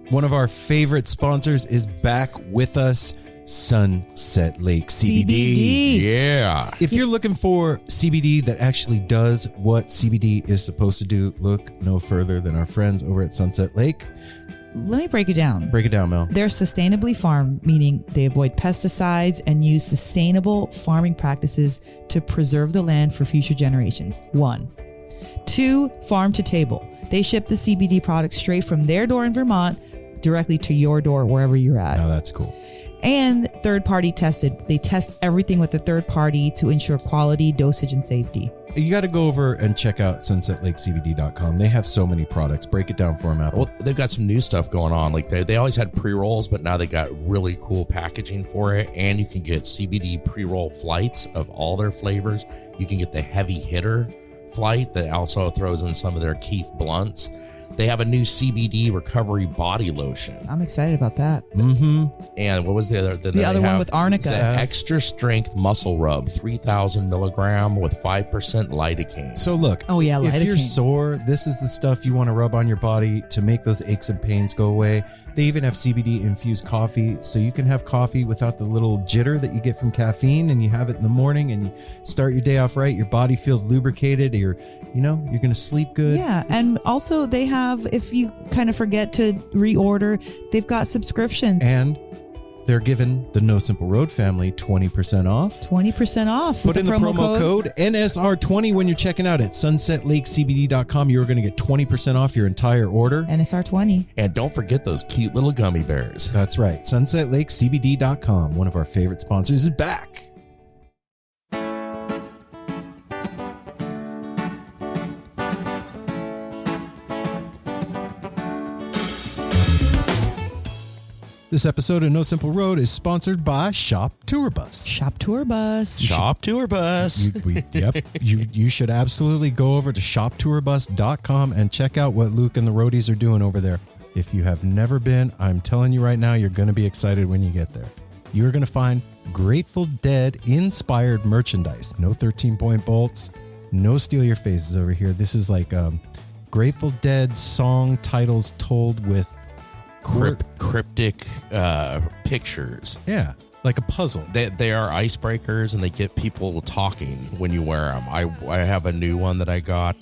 One of our favorite sponsors is back with us, Sunset Lake CBD. Yeah. If you're looking for CBD that actually does what CBD is supposed to do, look no further than our friends over at Sunset Lake. Let me break it down. Break it down, Mel. They're sustainably farmed, meaning they avoid pesticides and use sustainable farming practices to preserve the land for future generations. 1. 2, farm to table. They ship the CBD products straight from their door in Vermont directly to your door wherever you're at. Now that's cool. And third party tested. They test everything with a third party to ensure quality, dosage, and safety. You got to go over and check out sunsetlakecbd.com. They have so many products. Break it down for them, Apple. Well, they've got some new stuff going on. Like they always had pre-rolls, but now they got really cool packaging for it. And you can get CBD pre-roll flights of all their flavors. You can get the heavy hitter flight that also throws in some of their Keef blunts. They have a new CBD recovery body lotion. I'm excited about that. Mm-hmm. And what was the other? The other one with arnica. The extra strength muscle rub, 3,000 milligram with 5% lidocaine. So look, Oh, yeah, if you're lidocaine. sore, this is the stuff you want to rub on your body to make those aches and pains go away. They even have CBD infused coffee, so you can have coffee without the little jitter that you get from caffeine, and you have it in the morning and you start your day off right. Your body feels lubricated. You're going to sleep good. Yeah, and also they have, if you kind of forget to reorder, they've got subscriptions. And they're giving the No Simple Road family 20% off. 20% off. Put with in the promo code NSR20 when you're checking out at sunsetlakecbd.com. You're going to get 20% off your entire order. NSR20. And don't forget those cute little gummy bears. That's right. sunsetlakecbd.com, one of our favorite sponsors, is back. This episode of No Simple Road is sponsored by Shop Tour Bus. Shop Tour Bus. Shop Tour Bus. You should absolutely go over to shoptourbus.com and check out what Luke and the roadies are doing over there. If you have never been, I'm telling you right now, you're going to be excited when you get there. You're going to find Grateful Dead inspired merchandise. No 13-point bolts, no steal your faces over here. This is like Grateful Dead song titles told with Cryptic pictures. Yeah, like a puzzle. They are icebreakers, and they get people talking when you wear them. I have a new one that I got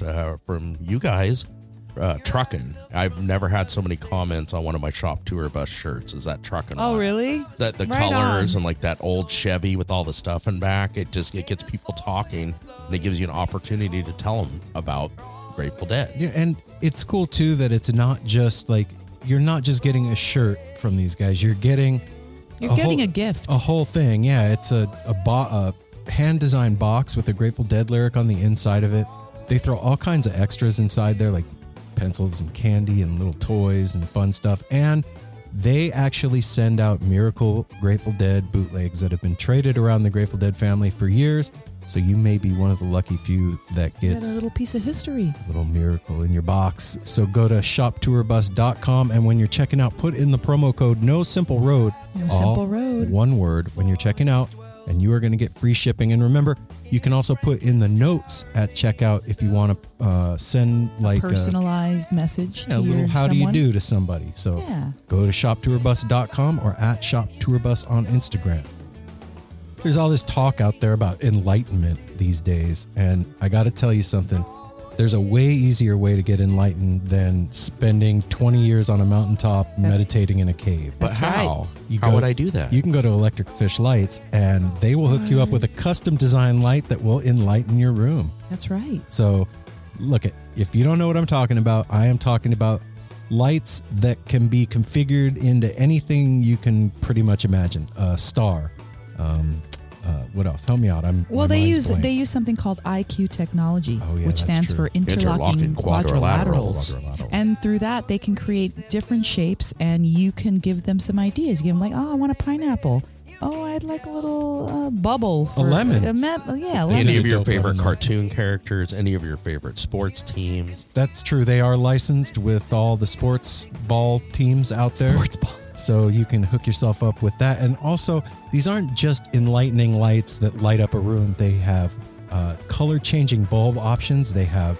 from you guys, trucking. I've never had so many comments on one of my Shop Tour Bus shirts. Is that trucking? Oh, one. really? That the Right colors on. and like that old Chevy with all the stuff in back. It gets people talking, and it gives you an opportunity to tell them about Grateful Dead. Yeah, and it's cool too that it's not just like, you're not just getting a shirt from these guys. You're getting a gift. A whole thing. Yeah, it's a hand-designed box with a Grateful Dead lyric on the inside of it. They throw all kinds of extras inside there, like pencils and candy and little toys and fun stuff. And they actually send out Miracle Grateful Dead bootlegs that have been traded around the Grateful Dead family for years. So you may be one of the lucky few that Get gets a little piece of history. a little miracle in your box. So go to shoptourbus.com, and when you're checking out, put in the promo code No Simple Road. No Simple Road. One word when you're checking out, and you are going to get free shipping. And remember, you can also put in the notes at checkout if you want to send like Personalized message to a little your how do you someone. do to somebody. So Yeah. go to shoptourbus.com or at shoptourbus on Instagram. There's all this talk out there about enlightenment these days, and I got to tell you something. There's a way easier way to get enlightened than spending 20 years on a mountaintop meditating in a cave. But That's how? right. How would I do that? You can go to Electric Fish Lights, and they will hook you up with a custom design light that will enlighten your room. That's right. So, if you don't know what I'm talking about, I am talking about lights that can be configured into anything you can pretty much imagine. A star. What else? Help me out. They use something called IQ technology, Oh, yeah, which that's stands true. for interlocking Interlocking quadrilaterals. Quadrilaterals. And through that, they can create different shapes, and you can give them some ideas. Give them like, oh, I want a pineapple. Oh, I'd like a little bubble. A lemon. A lemon. Any of your Dope favorite lemon. cartoon characters, any of your favorite sports teams. That's true. They are licensed with all the sports ball teams out there. Sports ball. So you can hook yourself up with that. And also, these aren't just enlightening lights that light up a room. They have color changing bulb options. They have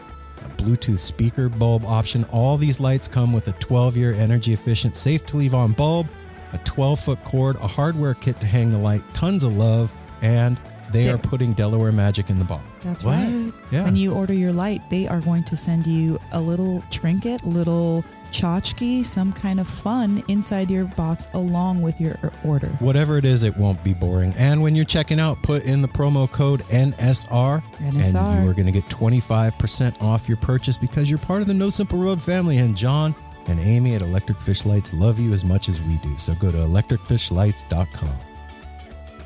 Bluetooth speaker bulb option. All these lights come with a 12-year energy efficient, safe to leave on bulb, a 12-foot cord, a hardware kit to hang the light, tons of love, and they are putting Delaware Magic in the box. That's What? right. Yeah. When you order your light, they are going to send you a little trinket, little tchotchke, some kind of fun inside your box along with your order. Whatever it is, it won't be boring. And when you're checking out, put in the promo code NSR, and you are going to get 25% off your purchase because you're part of the No Simple Road family. And John and Amy at Electric Fish Lights love you as much as we do. So go to electricfishlights.com.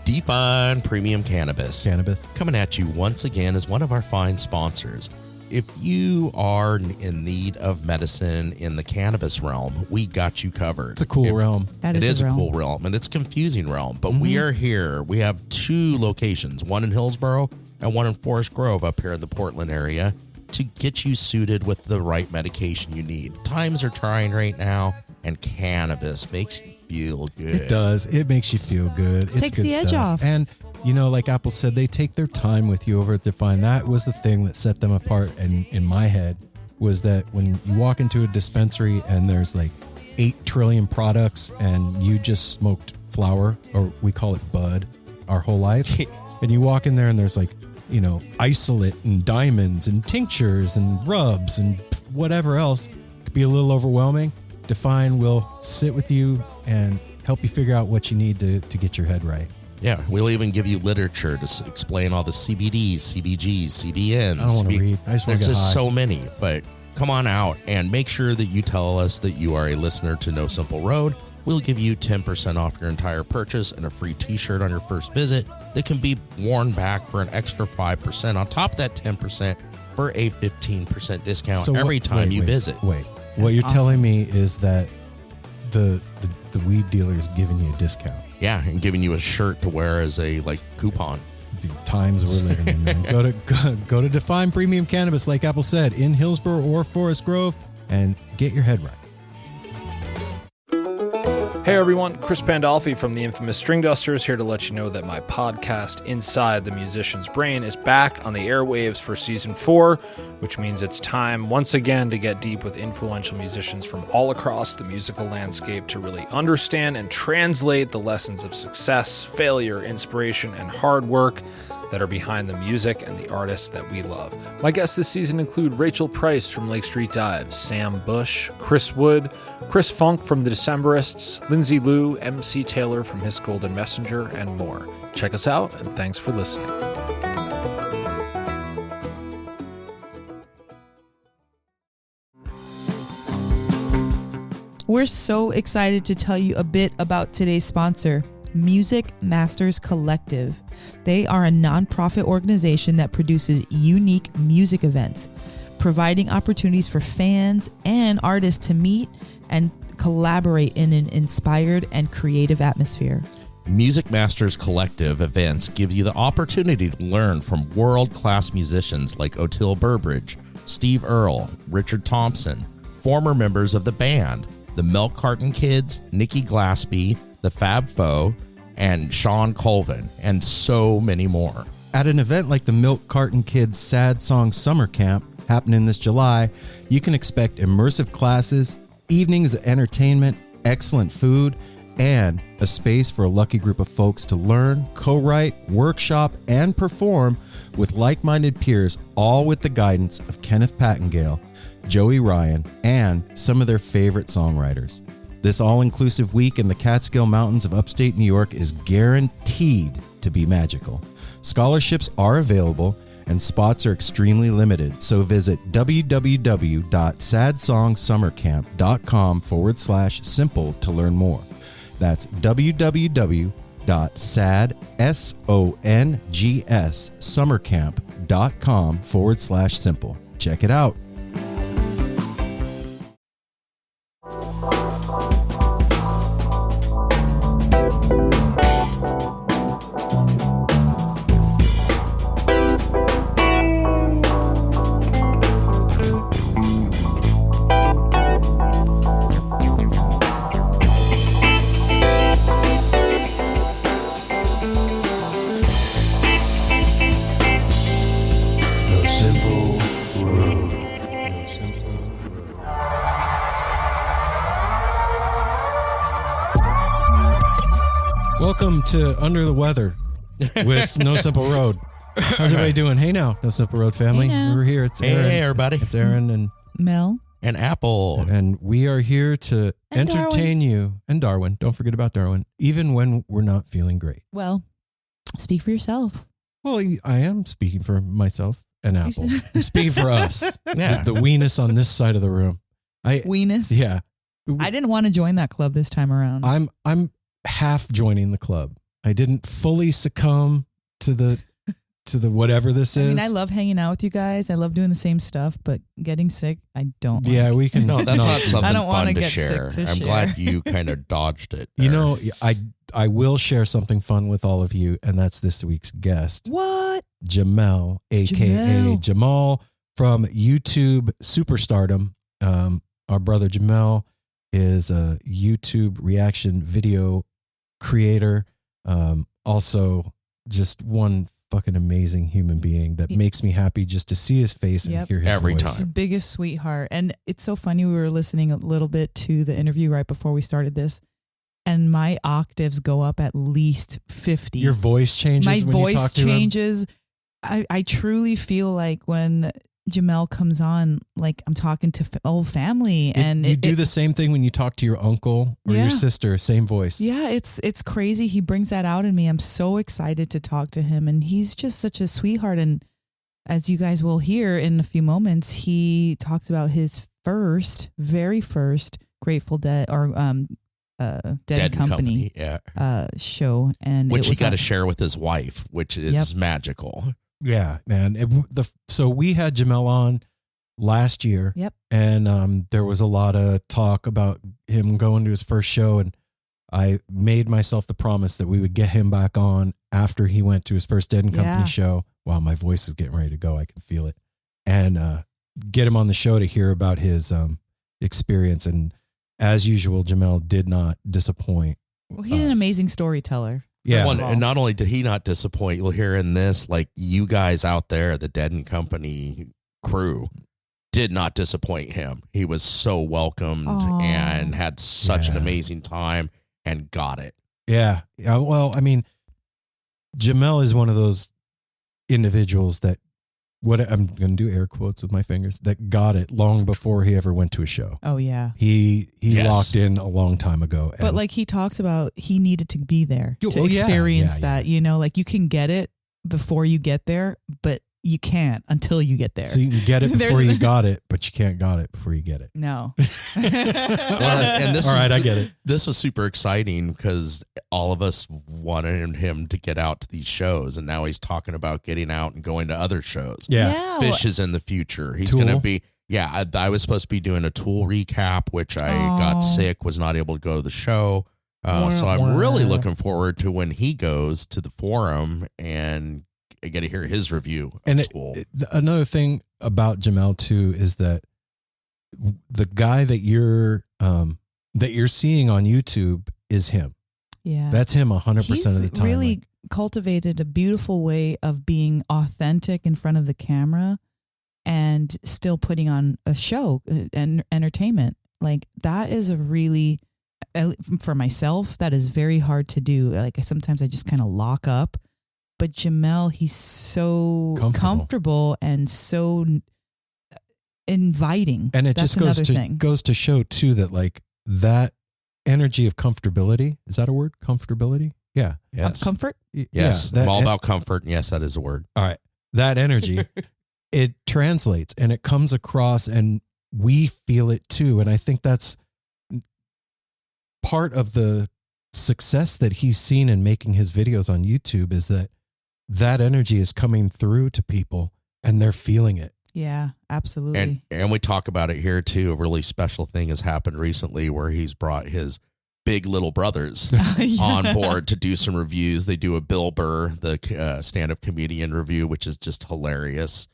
Define Premium Cannabis. Coming at you once again as one of our fine sponsors. If you are in need of medicine in the cannabis realm, we got you covered. It's a cool realm. It is a cool realm, and it's a confusing realm. But we are here. We have 2 locations, one in Hillsboro and one in Forest Grove up here in the Portland area, to get you suited with the right medication you need. Times are trying right now, and cannabis makes you feel good. It does. It makes you feel good. It's Takes good the edge stuff. off. And, you know, like Apple said, they take their time with you over at Define. That was the thing that set them apart. And in my head was that when you walk into a dispensary and there's like 8 trillion products and you just smoked flower, or we call it bud, our whole life. And you walk in there and there's like, you know, isolate and diamonds and tinctures and rubs and whatever else. It could be a little overwhelming. Define will sit with you and help you figure out what you need to get your head right. Yeah, we'll even give you literature to explain all the CBDs, CBGs, CBNs. I don't want to read. I just want to There's get just high. so many, but come on out and make sure that you tell us that you are a listener to No Simple Road. We'll give you 10% off your entire purchase and a free t-shirt on your first visit that can be worn back for an extra 5% on top of that 10% for a 15% discount every time you visit. What you're telling me is that the weed dealer is giving you a discount. Yeah, and giving you a shirt to wear as a coupon. The times we're living in, man. Go to Define Premium Cannabis, like Apple said, in Hillsboro or Forest Grove, and get your head right. Hey everyone, Chris Pandolfi from the infamous String Dusters here to let you know that my podcast, Inside the Musician's Brain, is back on the airwaves for season 4, which means it's time once again to get deep with influential musicians from all across the musical landscape to really understand and translate the lessons of success, failure, inspiration, and hard work that are behind the music and the artists that we love. My guests this season include Rachel Price from Lake Street Dives, Sam Bush, Chris Wood, Chris Funk from The Decemberists, Lindsay Liu, MC Taylor from His Golden Messenger, and more. Check us out, and thanks for listening. We're so excited to tell you a bit about today's sponsor, Music Masters Collective. They are a nonprofit organization that produces unique music events, providing opportunities for fans and artists to meet and collaborate in an inspired and creative atmosphere. Music Masters Collective events give you the opportunity to learn from world-class musicians like Otil Burbridge, Steve Earle, Richard Thompson, former members of the band, the Milk Carton Kids, Nikki Glaspie, the Fab Four, and Sean Colvin, and so many more. At an event like the Milk Carton Kids Sad Song Summer Camp happening this July, you can expect immersive classes, evenings of entertainment, excellent food, and a space for a lucky group of folks to learn, co-write, workshop, and perform with like-minded peers, all with the guidance of Kenneth Pattengale, Joey Ryan, and some of their favorite songwriters. This all-inclusive week in the Catskill Mountains of upstate New York is guaranteed to be magical. Scholarships are available and spots are extremely limited, so visit www.sadsongSummerCamp.com/simple to learn more. That's www.sadsongSummerCamp.com/simple. Check it out. No Simple Road. Welcome to Under the Weather with No Simple Road. How's everybody doing? Hey now, No Simple Road family. Hey now. We're here. It's Aaron. Hey, everybody. It's Aaron and Mel. And Apple. And we are here to And entertain you. And Darwin. Don't forget about Darwin. Even when we're not feeling great. Well, speak for yourself. Well, I am speaking for myself and Apple. I'm speaking for us. Yeah. The weenus on this side of the room. Weenus. Yeah. I didn't want to join that club this time around. I'm half joining the club. I didn't fully succumb to the whatever this is. I mean, I love hanging out with you guys. I love doing the same stuff, but getting sick, I don't. Yeah, like. we can. No, that's not something I don't fun wanna to get share. sick to I'm share. glad you kind of dodged it. You there. know, I will share something fun with all of you, and that's this week's guest, What? Jamel, aka Jamal from YouTube Superstardom. Our brother Jamel is a YouTube reaction video creator. Also, just one fucking amazing human being that makes me happy just to see his face and Yep. hear his Every voice. time. The biggest sweetheart. And it's so funny. We were listening a little bit to the interview right before we started this, and my octaves go up at least 50. Your voice changes. My when you voice talk to him. changes. I truly feel like when Jamel comes on, like I'm talking to old family, and you do the same thing when you talk to your uncle or Yeah. your sister. Same voice. Yeah, it's crazy. He brings that out in me. I'm so excited to talk to him, and he's just such a sweetheart. And as you guys will hear in a few moments, he talks about his very first Grateful Dead or Dead Company Yeah. show, and Which it he was got to share with his wife, which is magical. Yeah, man. So we had Jamel on last year. Yep. And there was a lot of talk about him going to his first show, and I made myself the promise that we would get him back on after he went to his first Dead and Company Yeah. show. Wow, my voice is getting ready to go. I can feel it. And get him on the show to hear about his experience. And as usual, Jamel did not disappoint. Well, he's an us. amazing storyteller. Yeah. Well, and not only did he not disappoint, you'll hear in this, like you guys out there, the Dead and Company crew, did not disappoint him. He was so welcomed Aw. and had such an Yeah. amazing time and got it. Yeah. Well, I mean, Jamel is one of those individuals that I'm going to do air quotes with my fingers, that got it long before he ever went to a show. Oh yeah. He Yes. locked in a long time ago. But and- like he talks about, he needed to be there Oh, to yeah. experience Yeah, that. You know, like you can get it before you get there, but you can't until you get there. so you can get it before There's- you got it, but you can't got it before you get it. No. Well, and this All was- right, I get it. This was super exciting because all of us wanted him to get out to these shows, and now he's talking about getting out and going to other shows. Yeah. Fish is in the future. He's Tool. going to be, I was supposed to be doing a Tool recap, which I Aw. got sick, was not able to go to the show. So I'm really looking forward to when he goes to the forum and I get to hear his review of And Tool. another thing about Jamel too is that the guy that you're seeing on YouTube is him. Yeah. That's him 100% He's of the time. really Like, cultivated a beautiful way of being authentic in front of the camera and still putting on a show and entertainment. Like that is a really, for myself, that is very hard to do. Like sometimes I just kind of lock up, but Jamel, he's so comfortable and so inviting. and it That's just goes another thing. goes to show too that like that energy of comfortability, is that a word? Comfortability? Yeah. Yes. Comfort. Yes. that- I'm all about comfort. And yes, that is a word. All right. That energy, it translates and it comes across and we feel it too. And I think that's part of the success that he's seen in making his videos on YouTube, is that energy is coming through to people and they're feeling it. Yeah, absolutely. And we talk about it here too. A really special thing has happened recently where he's brought his big little brothers Yeah. on board to do some reviews. They do a Bill Burr, the stand-up comedian review, which is just hilarious.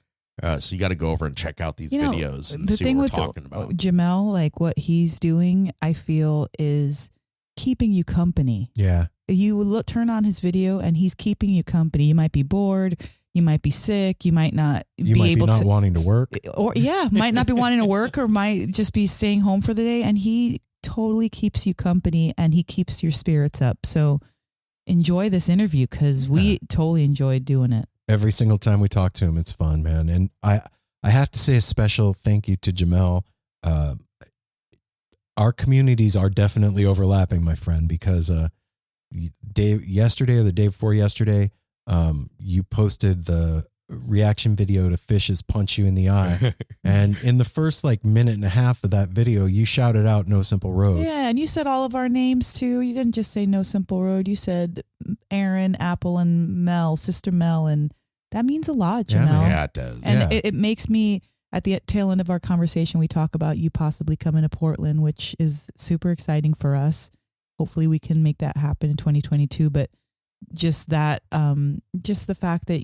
So you got to go over and check out these videos and see what we're talking about. Jamel, like what he's doing, I feel is keeping you company. Yeah. You turn on his video and he's keeping you company. You might be bored. You might be sick. You might not You be might able be not to, wanting to work. or might not be wanting to work, or might just be staying home for the day. And he totally keeps you company and he keeps your spirits up. So enjoy this interview because we totally enjoyed doing it. Every single time we talk to him, it's fun, man. And I have to say a special thank you to Jamel. Our communities are definitely overlapping, my friend, because yesterday or the day before yesterday, you posted the reaction video to Fishes Punch You in the Eye. And in the first minute and a half of that video, you shouted out No Simple Road. Yeah, and you said all of our names too. You didn't just say No Simple Road. You said Aaron, Apple, and Mel, Sister Mel, and that means a lot, Jamel. Yeah, it does. And it makes me, at the tail end of our conversation, we talk about you possibly coming to Portland, which is super exciting for us. Hopefully we can make that happen in 2022. But just that, just the fact that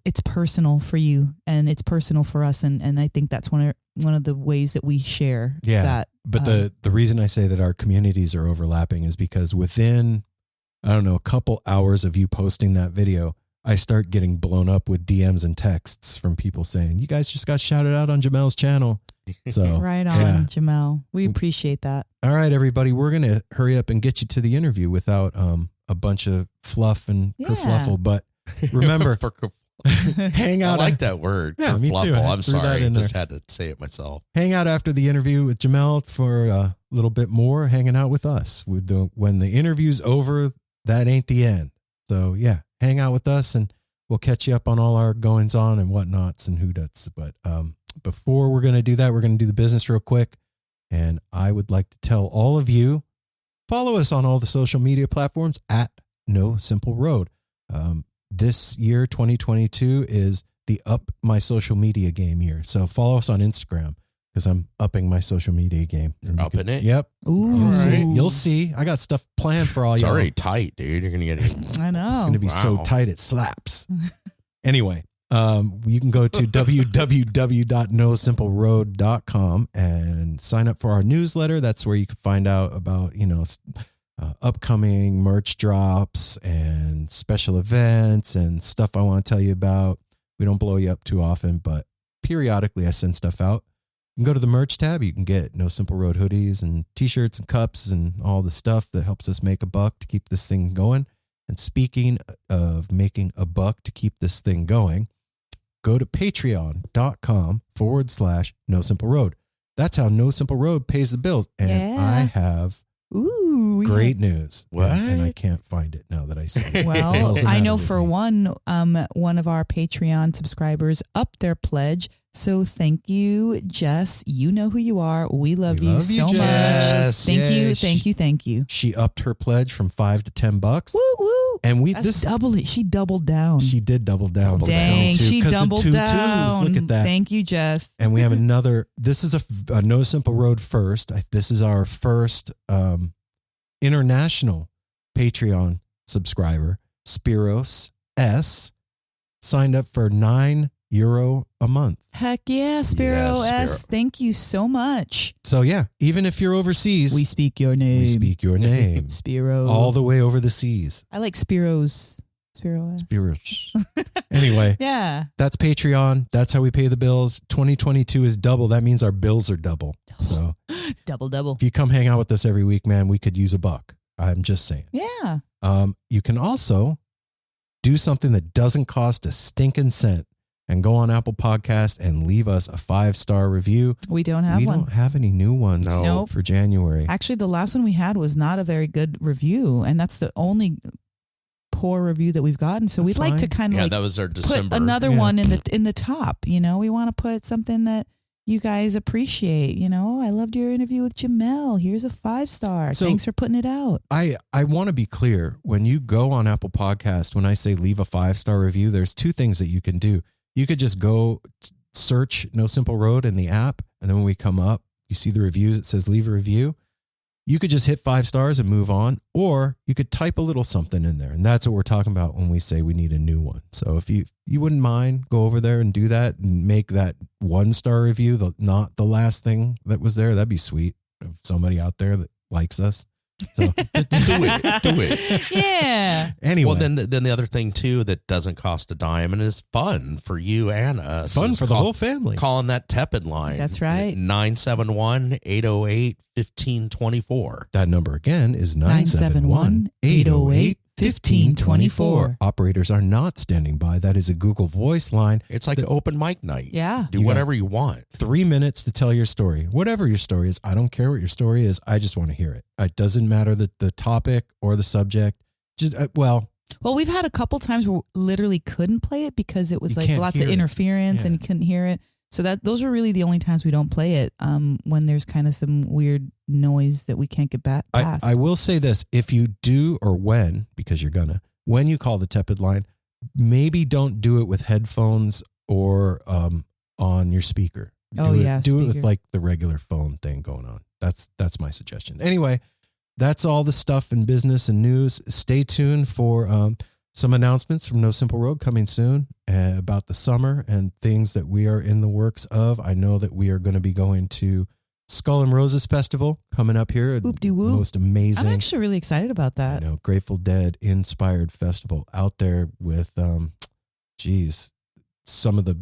it's personal for you and it's personal for us. And I think that's one of the ways that we share that. But the reason I say that our communities are overlapping is because within, I don't know, a couple hours of you posting that video, I start getting blown up with DMs and texts from people saying, you guys just got shouted out on Jamel's channel. So right on, Jamel. We appreciate that. All right, everybody, we're going to hurry up and get you to the interview without a bunch of fluff and kerfluffle. But remember, hang out. I like that word. Yeah, me too. I'm sorry. I just had to say it myself. Hang out after the interview with Jamel for a little bit more, hanging out with us. When the interview's over, that ain't the end. So, yeah, hang out with us and we'll catch you up on all our goings on and whatnots and who-dots. But before we're going to do that, we're going to do the business real quick. And I would like to tell all of you, follow us on all the social media platforms at No Simple Road. This year, 2022, is the up my social media game year. So follow us on Instagram because I'm upping my social media game. Upping it? Yep. Ooh. You'll see. I got stuff planned for all It's y'all. already tight, dude. You're going to get it. I know. It's going to be so tight it slaps. Anyway, you can go to www.nosimpleroad.com and sign up for our newsletter. That's where you can find out about, upcoming merch drops and special events and stuff I want to tell you about. We don't blow you up too often, but periodically I send stuff out. You can go to the merch tab. You can get No Simple Road hoodies and t-shirts and cups and all the stuff that helps us make a buck to keep this thing going. And speaking of making a buck to keep this thing going, go to patreon.com/No Simple Road. That's how No Simple Road pays the bills. And I have great news. What? And I can't find it now that I see it. Well, I know for one of our Patreon subscribers upped their pledge. So thank you, Jess. You know who you are. We love you so Jess. much. Yay. Thank you. She upped her pledge from $5 to $10. Woo woo. And double it. She doubled down. She did double down. Dang, she doubled down. Look at that. Thank you, Jess. And we have another. This is a No Simple Road first. This is our first international Patreon subscriber. Spiros S signed up for €9 a month. Heck yeah, Spiro Yes, S. Spiro. Thank you so much. So yeah, even if you're overseas, We speak your name. we speak your name Spiro. all the way over the seas. I like Spiros. Spiro S. Spiros. Anyway, Yeah. that's Patreon. That's how we pay the bills. 2022 is double. That means our bills are double. So Double. if you come hang out with us every week, man, we could use a buck. I'm just saying. Yeah. You can also do something that doesn't cost a stinking cent and go on Apple Podcast and leave us a 5-star review. We don't have We one. don't have any new ones Nope. for January. Actually, the last one we had was not a very good review, and that's the only poor review that we've gotten. So That's we'd like to fine. kind of That was our December. put another Yeah. one in the top. We want to put something that you guys appreciate. I loved your interview with Jamel. Here's a 5-star. So- Thanks for putting it out. I want to be clear. When you go on Apple Podcast, when I say leave a 5-star review, there's two things that you can do. You could just go search No Simple Road in the app, and then when we come up, you see the reviews, it says leave a review. You could just hit 5 stars and move on, or you could type a little something in there. And that's what we're talking about when we say we need a new one. So if you wouldn't mind, go over there and do that and make that 1-star review, not the last thing that was there. That'd be sweet. If somebody out there that likes us. So Do it. Yeah. anyway, Well, then the other thing too that doesn't cost a dime and is fun for you and us. fun is for the whole family. Calling that tepid line. That's right. 971-808-1524. That number again is 971-808-1524. 1524. Operators are not standing by. That is a Google Voice line. It's like an open mic night. Yeah. Do whatever you want. 3 minutes to tell your story. Whatever your story is, I don't care what your story is. I just want to hear it. It doesn't matter the topic or the subject. Just Well, we've had a couple times where we literally couldn't play it because it was You like can't lots of hear it. interference and Yeah. you couldn't hear it. So those are really the only times we don't play it, when there's kind of some weird noise that we can't get past. I will say this. If you do, or because you're gonna, when you call the tepid line, maybe don't do it with headphones or on your speaker. Oh, yeah, Do it with speaker. like the regular phone thing going on. That's my suggestion. Anyway, that's all the stuff in business and news. Stay tuned for some announcements from No Simple Road coming soon about the summer and things that we are in the works of. I know that we are going to be going to Skull and Roses Festival coming up here. Whoop-de-whoop. Most amazing. I'm actually really excited about that. Grateful Dead inspired festival out there with, some of the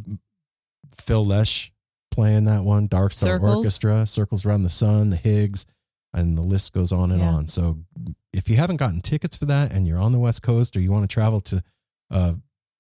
Phil Lesh playing that one, Dark Star Circles. Orchestra, Circles Around the Sun, the Higgs, and the list goes on and Yeah. on. So if you haven't gotten tickets for that and you're on the West Coast or you want to travel to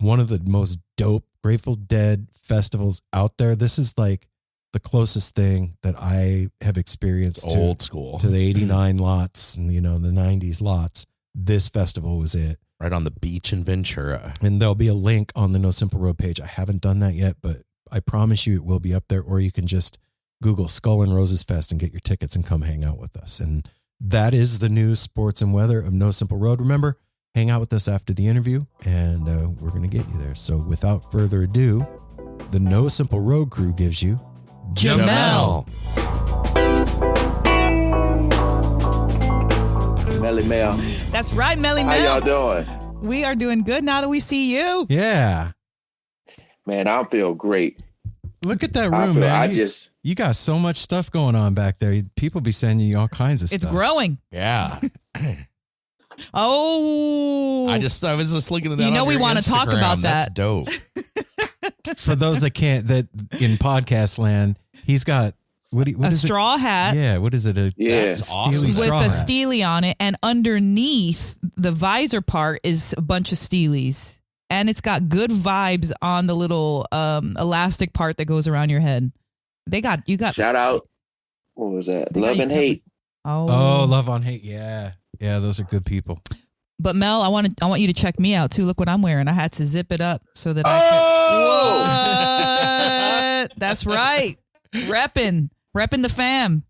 one of the most dope Grateful Dead festivals out there, this is like the closest thing that I have experienced It's old school. to the 89 lots and, the 90s lots. This festival was it. Right on the beach in Ventura. And there'll be a link on the No Simple Road page. I haven't done that yet, but I promise you it will be up there, or you can just Google Skull and Roses Fest and get your tickets and come hang out with us. And that is the news, sports, and weather of No Simple Road. Remember, hang out with us after the interview, and we're going to get you there. So without further ado, the No Simple Road crew gives you Jamel. Melly Mel. That's right, Melly How Mel. y'all doing? We are doing good now that we see you. Yeah. Man, I feel great. Look at that room, man. You got so much stuff going on back there. People be sending you all kinds of It's stuff. growing. Yeah. Oh. I was just looking at that. You know on we your wanna talk Instagram. about That's that. dope. For those that in podcast land, he's got what a is straw it? hat. Yeah, what is it? Yeah. That's steely awesome. With straw a hat. steely on it, and underneath the visor part is a bunch of steelies, and it's got good vibes on the little elastic part that goes around your head. You got Shout out. What was that? They got Love you and covered. hate. Oh, Love on Hate. Yeah. Yeah, those are good people. But Mel, I want you to check me out too. Look what I'm wearing. I had to zip it up so that Oh! I could. What? That's right. Repping the fam.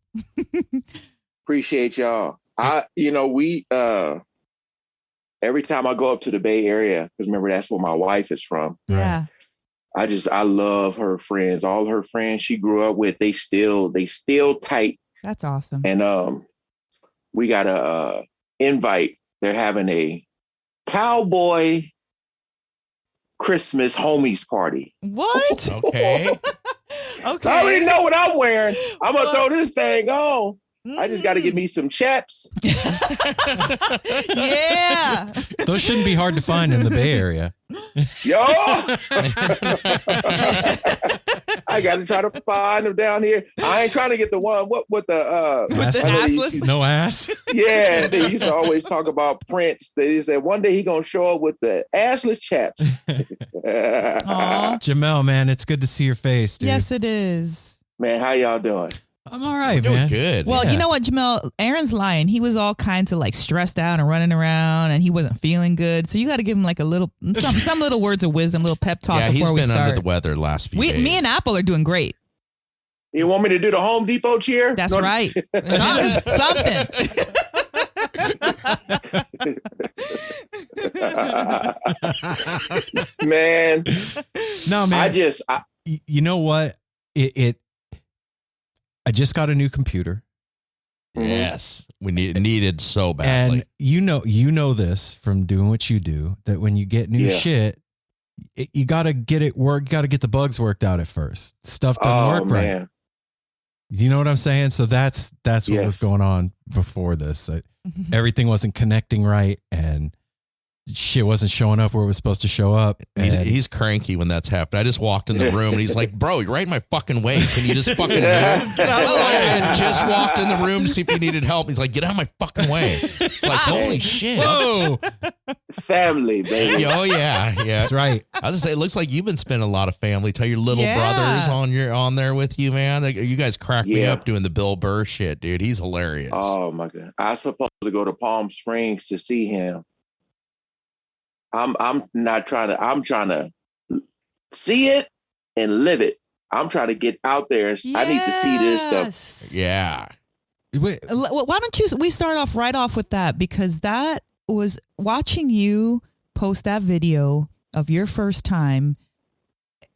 Appreciate y'all. We every time I go up to the Bay Area, because remember that's where my wife is from. Yeah. I love her friends. All her friends she grew up with, they still tight. That's awesome. And we got a invite. They're having a cowboy Christmas homies party. What? Okay. Okay. I already know what I'm wearing. I'm gonna Well- throw this thing on. I just got to get me some chaps. Yeah. Those shouldn't be hard to find in the Bay Area. Yo, I got to try to find them down here. I ain't trying to get the one with the With the I know you- assless? No ass. Yeah, they used to always talk about Prince. They said one day he gonna show up with the assless chaps. Aw. Jamel, man, it's good to see your face, dude. Yes, it is. Man, how y'all doing? I'm all right, Doing man. good. Well, Yeah. you know what, Jamel? Aaron's lying. He was all kinds of like stressed out and running around, and he wasn't feeling good. So you got to give him like a little, some little words of wisdom, little pep talk Yeah, he's before we been start. under the weather the last few days. Me and Apple are doing great. You want me to do the Home Depot cheer? That's No- right. Something. Man, No, man. You know what? I just got a new computer, Yes, we needed so badly. and you know this from doing what you do, that when you get new Yeah. shit, you got to get it work. You got to get the bugs worked out at first. Stuff doesn't work right. man. You know what I'm saying? So that's what was Yes. going on before this. Everything wasn't connecting right, and shit wasn't showing up where it was supposed to show up. He's cranky when that's happened. I just walked in the room and he's like, bro, you're right in my fucking way. Can you just fucking do it? Get out of the way. I just walked in the room to see if he needed help. He's like, get out of my fucking way. It's like, holy shit. Whoa. Family, baby. Oh, yeah. Yeah. That's right. I was going to say, it looks like you've been spending a lot of family. Tell your little brothers on there with you, man. You guys crack me up doing the Bill Burr shit, dude. He's hilarious. Oh, my God. I was supposed to go to Palm Springs to see him. I'm trying to see it and live it. I'm trying to get out there. Yes. I need to see this stuff. Yeah. Why don't we start off right off with that, because that was watching you post that video of your first time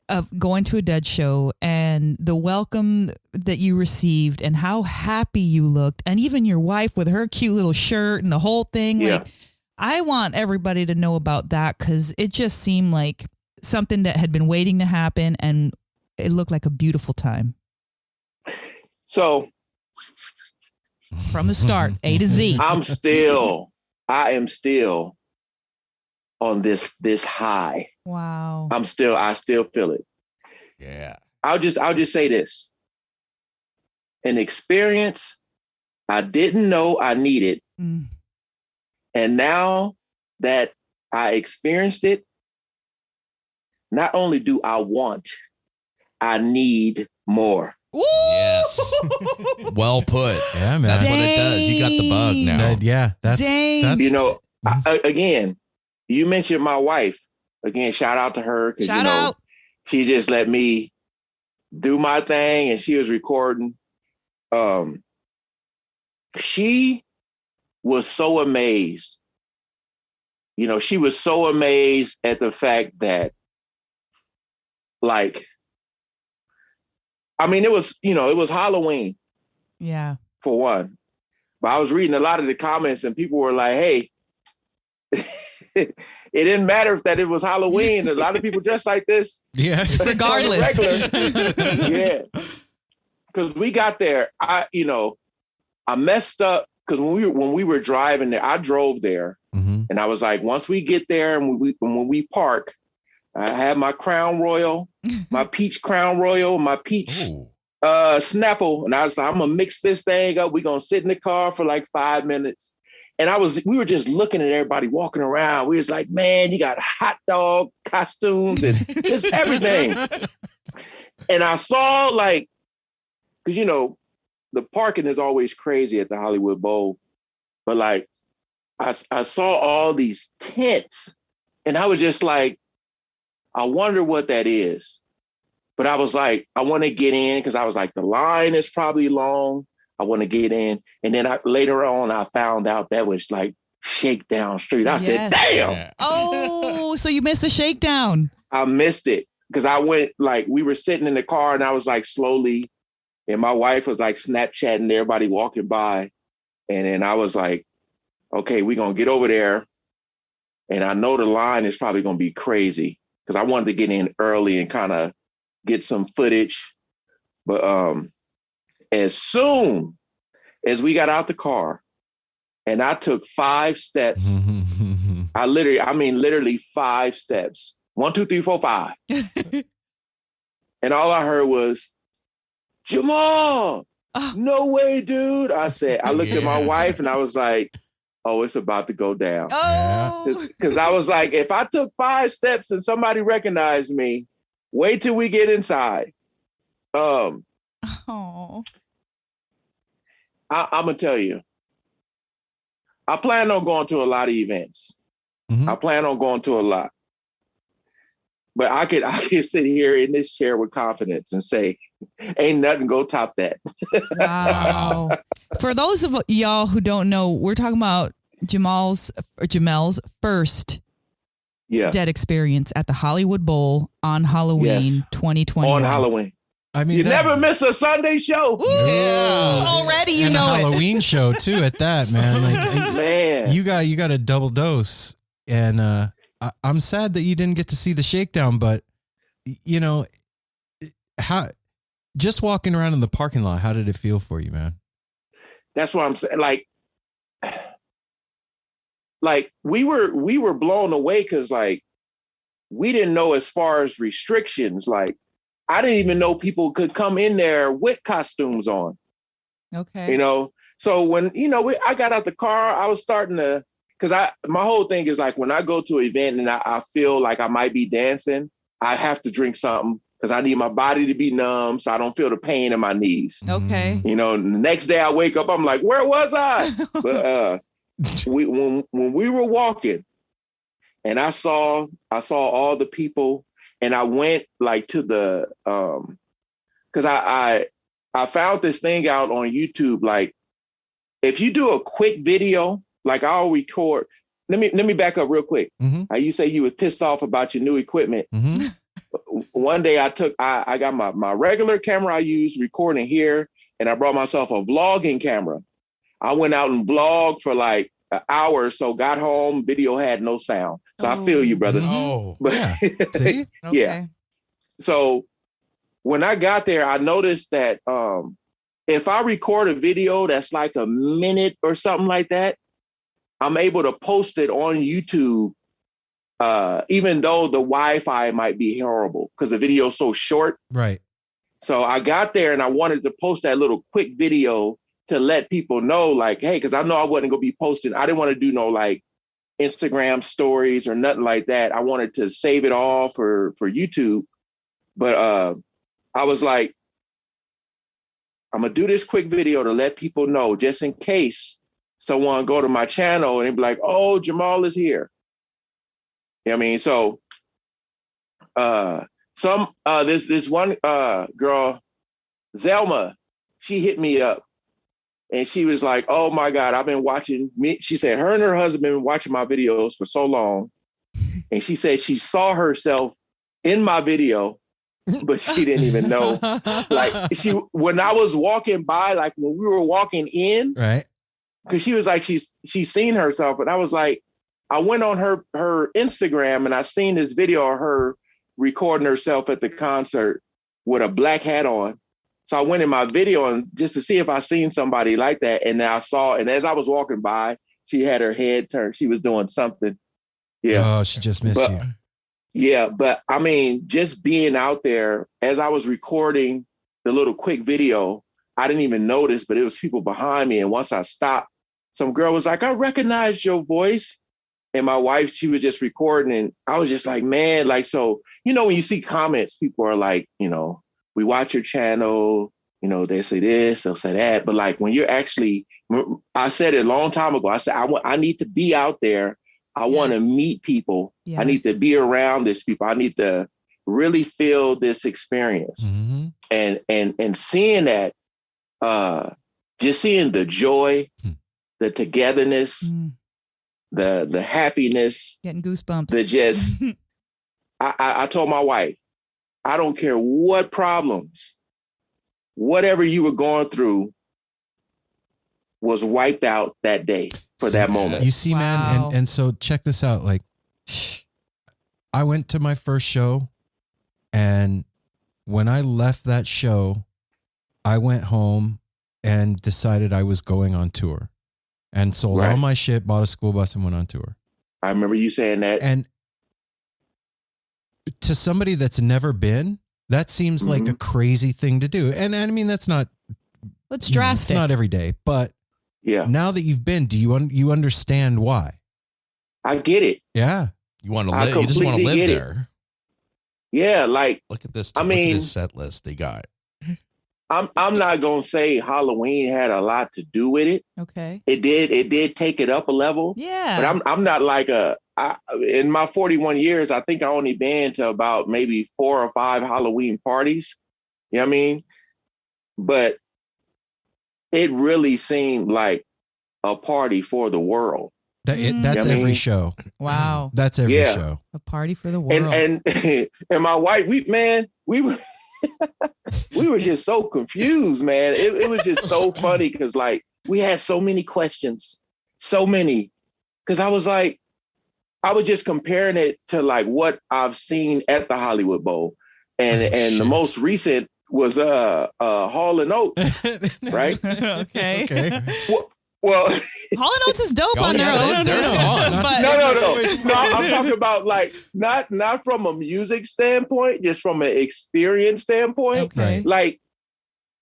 of going to a Dead show and the welcome that you received and how happy you looked, and even your wife with her cute little shirt and the whole thing. Yeah. Like, I want everybody to know about that, because it just seemed like something that had been waiting to happen, and it looked like a beautiful time. So from the start, A to Z. I am still on this high. Wow. I still feel it. Yeah. I'll just say this. An experience I didn't know I needed. Mm. And now that I experienced it, not only do I want, I need more. Woo! Yes. Well put. Yeah, man. That's what it does. You got the bug now. That's you know, again, you mentioned my wife. Again, shout out to her, because she just let me do my thing, and she was recording. She was so amazed. You know, she was so amazed at the fact that, like, I mean, it was Halloween. Yeah. For one. But I was reading a lot of the comments, and people were like, hey, it didn't matter if that it was Halloween. A lot of people dressed like this. Yeah. Regardless. Yeah. Because we got there, I messed up, because when we were driving there, I drove there, and I was like, once we get there and when we park, I had my Crown Royal, my peach Crown Royal, my peach Snapple, and I was like, I'm gonna mix this thing up. We're gonna sit in the car for like 5 minutes. And we were just looking at everybody walking around. We was like, man, you got hot dog costumes and just everything. And I saw, like, because the parking is always crazy at the Hollywood Bowl, but like I saw all these tents, and I was just like, I wonder what that is. But I was like, I want to get in, because I was like, the line is probably long. I want to get in. And then later on, I found out that was like Shakedown Street. I said, damn. Yeah. Oh, so you missed the shakedown. I missed it, because I went, like, we were sitting in the car, and I was like slowly, and my wife was like Snapchatting everybody walking by. And then I was like, okay, we're going to get over there. And I know the line is probably going to be crazy, because I wanted to get in early and kind of get some footage. But as soon as we got out the car and I took 5 steps, literally 5 steps, 1, 2, 3, 4, 5. And all I heard was, Jamal, no way, dude. I looked at my wife, and I was like, oh, it's about to go down. Oh, because I was like, if I took 5 steps and somebody recognized me, wait till we get inside. I'm gonna tell you, I plan on going to a lot of events. I plan on going to a lot, but I could sit here in this chair with confidence and say, ain't nothing go top that. wow. For those of y'all who don't know, we're talking about Jamel's first Dead experience at the Hollywood Bowl on Halloween 2020. On Halloween. I mean, you never miss a Sunday show. Ooh, already you and know a Halloween show too at that, man. Like, man, you got a double dose, and I'm sad that you didn't get to see the shakedown, but how just walking around in the parking lot, how did it feel for you, man? That's what I'm saying. Like, like we were blown away because like we didn't know as far as restrictions. Like I didn't even know people could come in there with costumes on. Okay. You know, so when I got out the car, I was starting to, because my whole thing is like when I go to an event and I feel like I might be dancing, I have to drink something because I need my body to be numb so I don't feel the pain in my knees. Okay. You know, the next day I wake up, I'm like, where was I? But when we were walking and I saw all the people and I went like to the because I found this thing out on YouTube. Like if you do a quick video, like I'll record. Let me back up real quick. You say you were pissed off about your new equipment. One day I got my regular camera I use recording here, and I brought myself a vlogging camera. I went out and vlogged for like an hour or so, got home, video had no sound. So I feel you, brother. Oh, but, yeah. See? Okay. Yeah. So when I got there, I noticed that if I record a video that's like a minute or something like that, I'm able to post it on YouTube, even though the Wi-Fi might be horrible because the video is so short. Right. So I got there and I wanted to post that little quick video to let people know, like, hey, because I know I wasn't going to be posting. I didn't want to do no like Instagram stories or nothing like that. I wanted to save it all for YouTube. But I was like, I'm going to do this quick video to let people know just in case someone go to my channel and be like, oh, Jamal is here. You know what I mean? So this one girl, Zelma, she hit me up and she was like, oh my God, I've been watching me. She said her and her husband been watching my videos for so long. And she said she saw herself in my video, but she didn't even know. Like when I was walking by, like when we were walking in, right. Because she was like, she's seen herself. And I was like, I went on her Instagram and I seen this video of her recording herself at the concert with a black hat on. So I went in my video and just to see if I seen somebody like that. And then I saw, and as I was walking by, she had her head turned. She was doing something. Yeah. Oh, she just missed you. Yeah. But I mean, just being out there as I was recording the little quick video, I didn't even notice, but it was people behind me. And once I stopped, some girl was like, I recognized your voice. And my wife, she was just recording. And I was just like, man, like, so, when you see comments, people are like, we watch your channel, they say this, they'll say that. But like when you're actually, I said it a long time ago, I said, I need to be out there. I want to meet people. Yes. I need to be around these people. I need to really feel this experience. And seeing that, just seeing the joy, the togetherness, the happiness, getting goosebumps. The just, I told my wife, I don't care what problems, whatever you were going through was wiped out that day for that moment. You see, man, and so check this out. Like, I went to my first show, and when I left that show, I went home and decided I was going on tour and sold all my shit, bought a school bus and went on tour. I remember you saying that. And to somebody that's never been, that seems like a crazy thing to do. And I mean, that's not, it's drastic. It's not every day, but yeah. Now that you've been, do you understand why? I get it. Yeah. You want to live. You just want to live there. Yeah. Like, look at this. I mean, look at this set list they got. I'm not going to say Halloween had a lot to do with it. Okay. It did take it up a level. Yeah. But I'm not like in my 41 years, I think I only been to about maybe 4 or 5 Halloween parties. You know what I mean? But it really seemed like a party for the world. That's every show. Wow. That's every show. A party for the world. And my wife, we were we were just so confused, man. It was just so funny because like we had so many questions, so many. Because I was just comparing it to like what I've seen at the Hollywood Bowl, and the most recent was Hall Oats, right? Okay. Well, Hall Oats is dope Oh, on their yeah, own. they're fun. But- no. I'm talking about like not from a music standpoint, just from an experience standpoint. Okay. Like,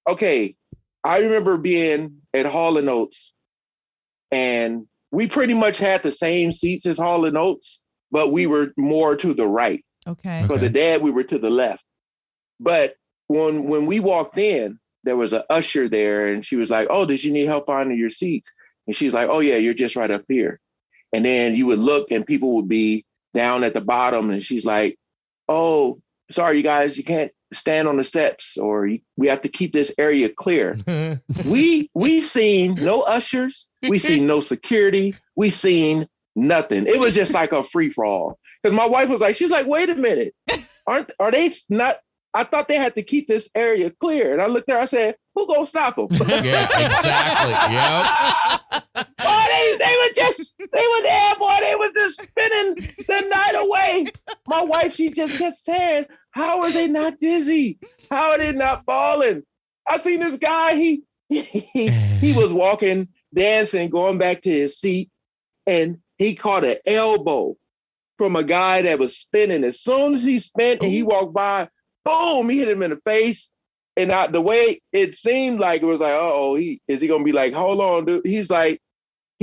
okay, I remember being at Hall Oats, and we pretty much had the same seats as Hall Oats, but we were more to the right. Okay. For the dad, we were to the left. But when we walked in, there was an usher there, and she was like, "Oh, did you need help finding your seats?" And she's like, "Oh yeah, you're just right up here." And then you would look, and people would be down at the bottom, and she's like, "Oh, sorry, you guys, you can't stand on the steps, or we have to keep this area clear." we seen no ushers, we seen no security, we seen nothing. It was just like a free for all. Because my wife was like, she's like, "Wait a minute, are they not? I thought they had to keep this area clear." And I looked there, I said, "Who gonna stop them?" Yeah, exactly. Yep. Oh, they were there, boy. They were just spinning the night away. My wife, she just kept saying, "How are they not dizzy? How are they not falling?" I seen this guy, he was walking, dancing, going back to his seat, and he caught an elbow from a guy that was spinning. As soon as he spun and he walked by, boom, he hit him in the face. And the way it seemed like, it was like, "Uh-oh, is he gonna be like, hold on, dude?" He's like,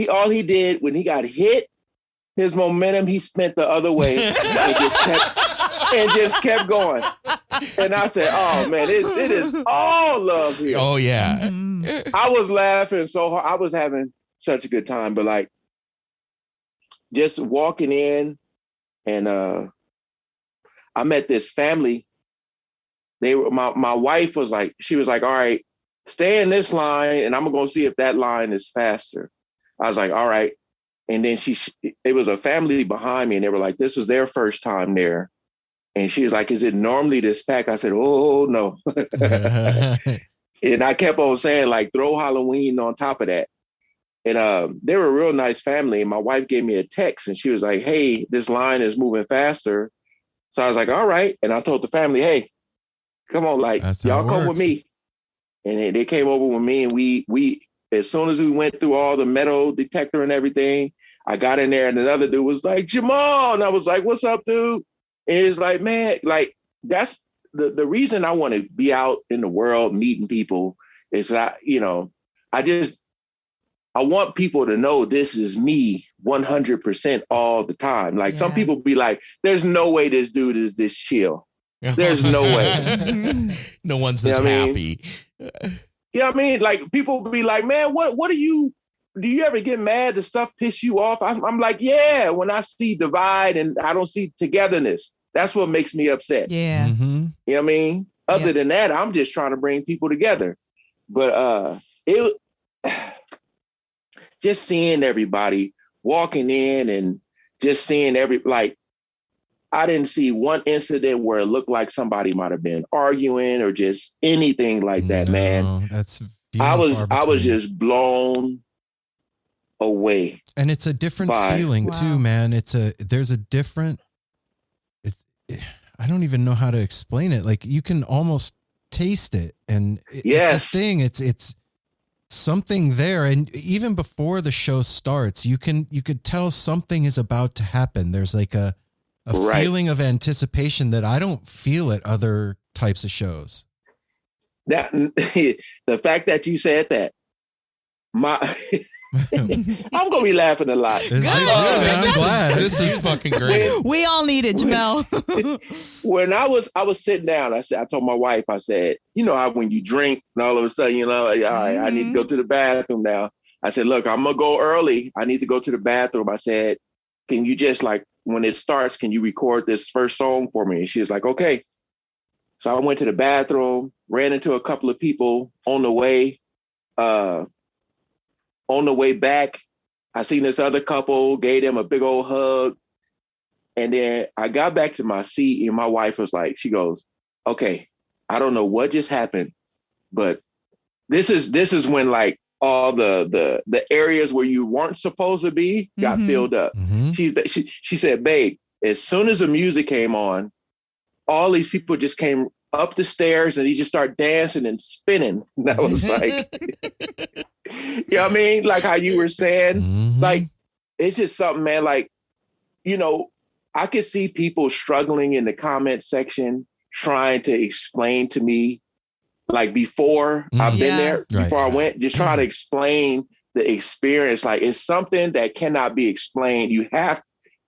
all he did when he got hit, his momentum, he spent the other way and just kept going. And I said, "Oh man, it is all love here." Oh yeah. I was laughing so hard. I was having such a good time, but like just walking in, and I met this family. They were my wife was like, she was like, "All right, stay in this line, and I'm gonna see if that line is faster." I was like, "All right." And then it was a family behind me, and they were like, this was their first time there. And she was like, "Is it normally this pack?" I said, "Oh no." And I kept on saying, like, throw Halloween on top of that. And they were a real nice family. And my wife gave me a text, and she was like, "Hey, this line is moving faster." So I was like, "All right." And I told the family, "Hey, come on, like, y'all come with me." And they came over with me, and we as soon as we went through all the metal detector and everything, I got in there, and another dude was like, "Jamal." And I was like, "What's up, dude?" And it's like, man, like, that's the reason I want to be out in the world meeting people is that, I want people to know this is me 100% all the time. Like, some people be like, "There's no way this dude is this chill. There's no way." No one's this happy. Yeah, I mean, like, people be like, "Man, what do you ever get mad? Does stuff piss you off?" I'm like, yeah, when I see divide and I don't see togetherness, that's what makes me upset. Yeah. Mm-hmm. You know what I mean? Other than that, I'm just trying to bring people together. But it just seeing everybody walking in and just seeing I didn't see one incident where it looked like somebody might have been arguing or just anything like that, man. That's I was just blown away. And it's a different feeling too, man. There's a different, I don't even know how to explain it. Like, you can almost taste it, and it's a thing. It's something there. And even before the show starts, you could tell something is about to happen. There's like a feeling of anticipation that I don't feel at other types of shows. That the fact that you said that, I'm gonna be laughing a lot. I'm glad. This is fucking great. We all need it, Jamel. When I was sitting down, I told my wife, I said, "You know how when you drink and all of a sudden, like, all right, I need to go to the bathroom now." I said, "Look, I'm gonna go early. I need to go to the bathroom." I said, "Can you just, like, when it starts, can you record this first song for me?" And she's like, "Okay." So I went to the bathroom, ran into a couple of people on the way. On the way back, I seen this other couple, gave them a big old hug. And then I got back to my seat, and my wife was like, she goes, "Okay, I don't know what just happened, but this is when, like, all the areas where you weren't supposed to be got filled up." Mm-hmm. She said, "Babe, as soon as the music came on, all these people just came up the stairs and he just started dancing and spinning." And I was like, You know what I mean? Like how you were saying, Mhm. like, it's just something, man. Like, I could see people struggling in the comment section trying to explain to me, like before I've been there, Right. before I went, just trying to explain the experience. Like it's something that cannot be explained. You have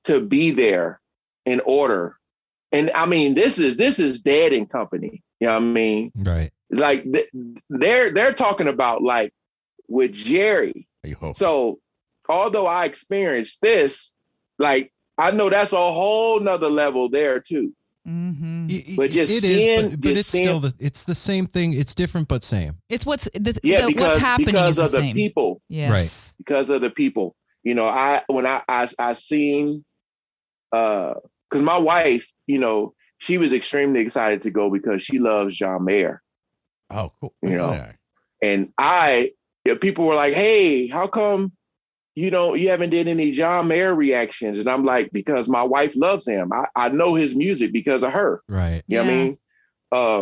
to be there in order. And I mean, this is Dead and Company. You know what I mean? Right. Like they're talking about like with Jerry. So although I experienced this, like I know that's a whole nother level there too. Mm-hmm. But just it seeing, is, but it's still it's the same thing. It's different but same. It's what's because happening because is of the the same. people. Yes. Right. Because of the people. When I seen because my wife, she was extremely excited to go because she loves John Mayer. Oh, cool. And people were like, "Hey, how come you haven't did any John Mayer reactions?" And I'm like, because my wife loves him. I know his music because of her. Right. You know what I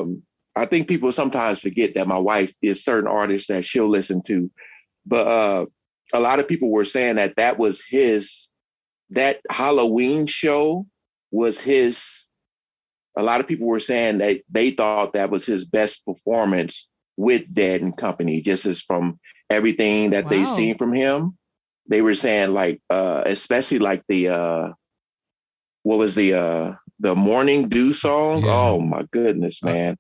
mean? I think people sometimes forget that my wife is certain artists that she'll listen to. But a lot of people were saying that was that Halloween show was his. A lot of people were saying that they thought that was his best performance with Dead and Company, just as from everything that they've seen from him. They were saying like, especially like the what was the Morning Dew song? Yeah. Oh my goodness, man!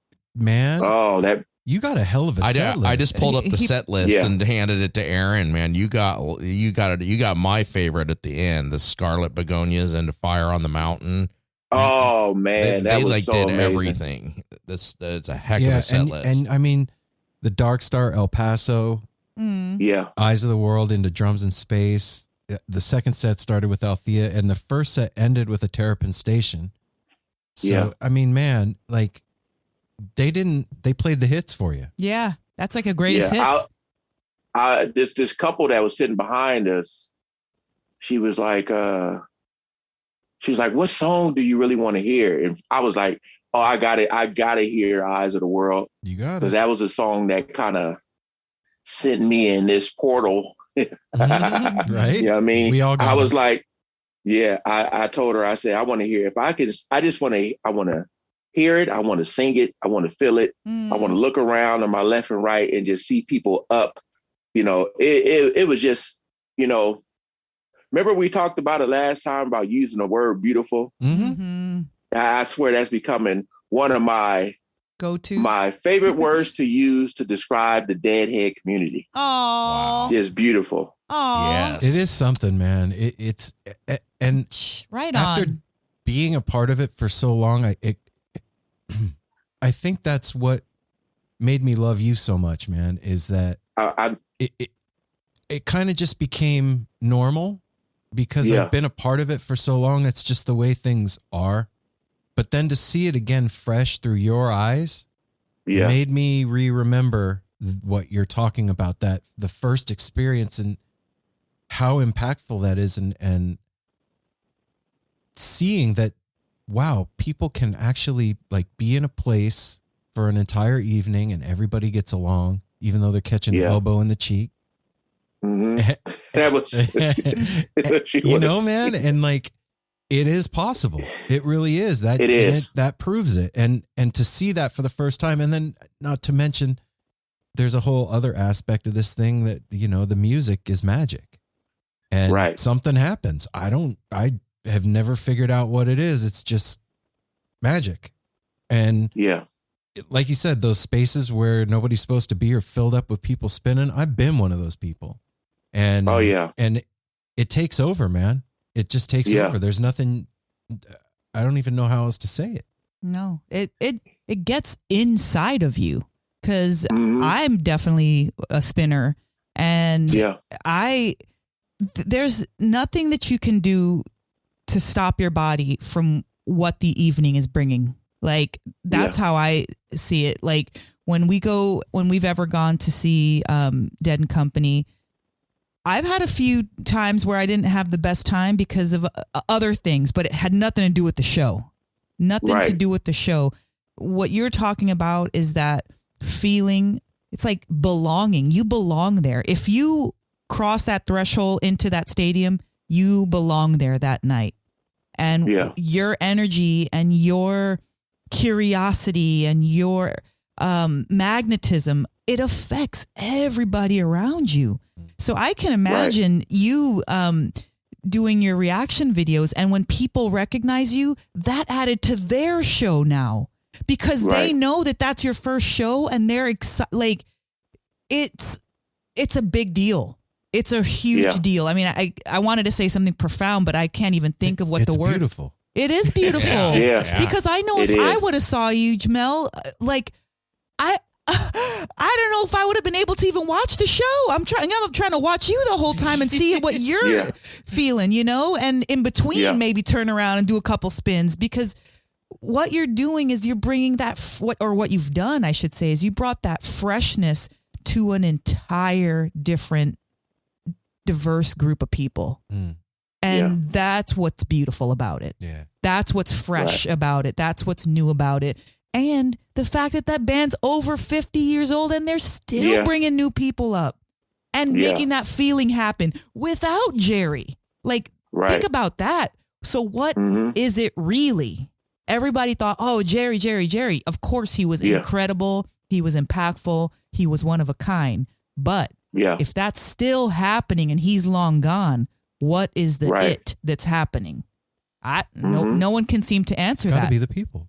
Oh, that you got a hell of a set list. I just pulled up the set list and handed it to Aaron. Man, you got my favorite at the end, the Scarlet Begonias and Fire on the Mountain. Oh man, they was like so did amazing. Everything. It's a heck of a set list. And I mean, the Dark Star El Paso. Yeah. Eyes of the World into Drums in Space. The second set started with Althea, and the first set ended with a Terrapin Station. So, I mean, man, like they played the hits for you. Yeah. That's like a greatest hits. This couple that was sitting behind us, she was like, what song do you really want to hear? And I was like, oh, I got to hear Eyes of the World. You got it. Because that was a song that kind of sent me in this portal. Right? You know what I mean? We all got I was it. like, yeah, I told her, I said, I want to hear, I want to hear it. I want to sing it. I want to feel it. I want to look around on my left and right and just see people up. It was just, remember we talked about it last time about using the word beautiful? Mm-hmm. I swear that's becoming one of my go-tos. My favorite words to use to describe the Deadhead community. Oh, is beautiful. Oh, yes, it is something, man. It's and right after on. being a part of it for so long, I think that's what made me love you so much, man. Is that it kind of just became normal because I've been a part of it for so long. It's just the way things are. But then to see it again fresh through your eyes made me remember what you're talking about, that the first experience and how impactful that is, and seeing that, wow, people can actually like be in a place for an entire evening and everybody gets along, even though they're catching an elbow in the cheek. Mm-hmm. That was, man, and like, it is possible. It really is. That it is. That proves it. And to see that for the first time, and then not to mention, there's a whole other aspect of this thing that, the music is magic, and something happens. I have never figured out what it is. It's just magic. And like you said, those spaces where nobody's supposed to be are filled up with people spinning. I've been one of those people. And and it takes over, man. It just takes over. There's nothing. I don't even know how else to say it. No, it gets inside of you, because I'm definitely a spinner, and there's nothing that you can do to stop your body from what the evening is bringing. Like, that's how I see it. Like, when we've ever gone to see Dead and Company, I've had a few times where I didn't have the best time because of other things, but it had nothing to do with the show. Nothing to do with the show. What you're talking about is that feeling it's like belonging. You belong there. If you cross that threshold into that stadium, you belong there that night. And your energy and your curiosity and your magnetism, it affects everybody around you. So I can imagine you doing your reaction videos, and when people recognize you, that added to their show now, because they know that that's your first show, and they're excited. It's a big deal. It's a huge deal. I mean, I wanted to say something profound, but I can't even think of what the word. It's beautiful. It is beautiful. Because I know if I would have saw you, Jamel, like I don't know if I would have been able to even watch the show. I'm trying to watch you the whole time and see what you're feeling, you know, and in between maybe turn around and do a couple spins, because what you're doing is you're bringing that what you've done, I should say, is you brought that freshness to an entire different diverse group of people. And that's what's beautiful about it. That's what's fresh about it. That's what's new about it. And the fact that band's over 50 years old and they're still bringing new people up and making that feeling happen without Jerry. Like, think about that. So what is it really? Everybody thought, oh, Jerry. Of course, he was incredible. He was impactful. He was one of a kind. But if that's still happening and he's long gone, what is the it that's happening? No one can seem to answer that. Got to be the people.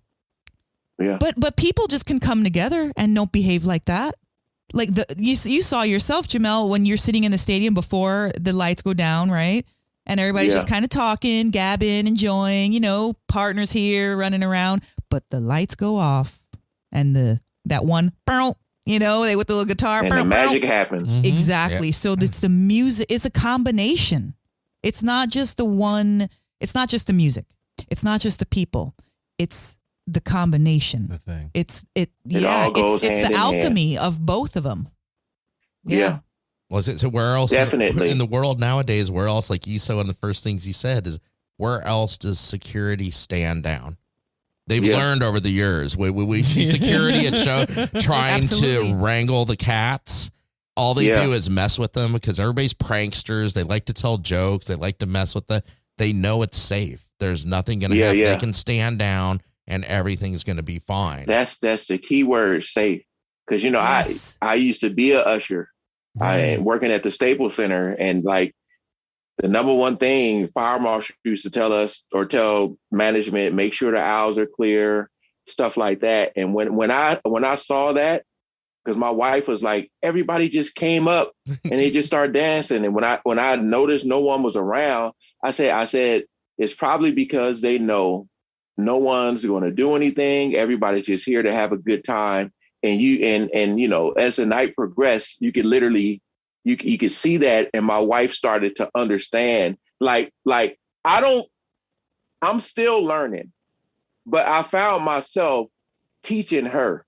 But people just can come together and don't behave like that. Like you saw yourself, Jamel, when you're sitting in the stadium before the lights go down, right? And everybody's just kind of talking, gabbing, enjoying, you know, partners here running around. But the lights go off and that one, you know, with the little guitar. And the magic happens. Exactly. Yep. So it's the music. It's a combination. It's not just the one. It's not just the music. It's not just the people. It's the combination. The thing. It's the alchemy of both of them. Yeah. Was it? So where else? Definitely. In the world nowadays, where else, like you said, one of the first things you said is, where else does security stand down? They've learned over the years. We see security at show trying to wrangle the cats. All they do is mess with them, because everybody's pranksters. They like to tell jokes. They like to mess with they know it's safe. There's nothing going to happen. They can stand down and everything's going to be fine. That's the key word, safe. Because, you know, I used to be a usher. I working at the Staples Center, and like the number one thing fire marshal used to tell us, or tell management, make sure the aisles are clear, stuff like that. And when I saw that, because my wife was like, everybody just came up and they just started dancing. And when I noticed no one was around, I said, it's probably because they know no one's going to do anything. Everybody's just here to have a good time. And you know, as the night progressed, you could literally, you could see that. And my wife started to understand, like I'm still learning, but I found myself teaching her.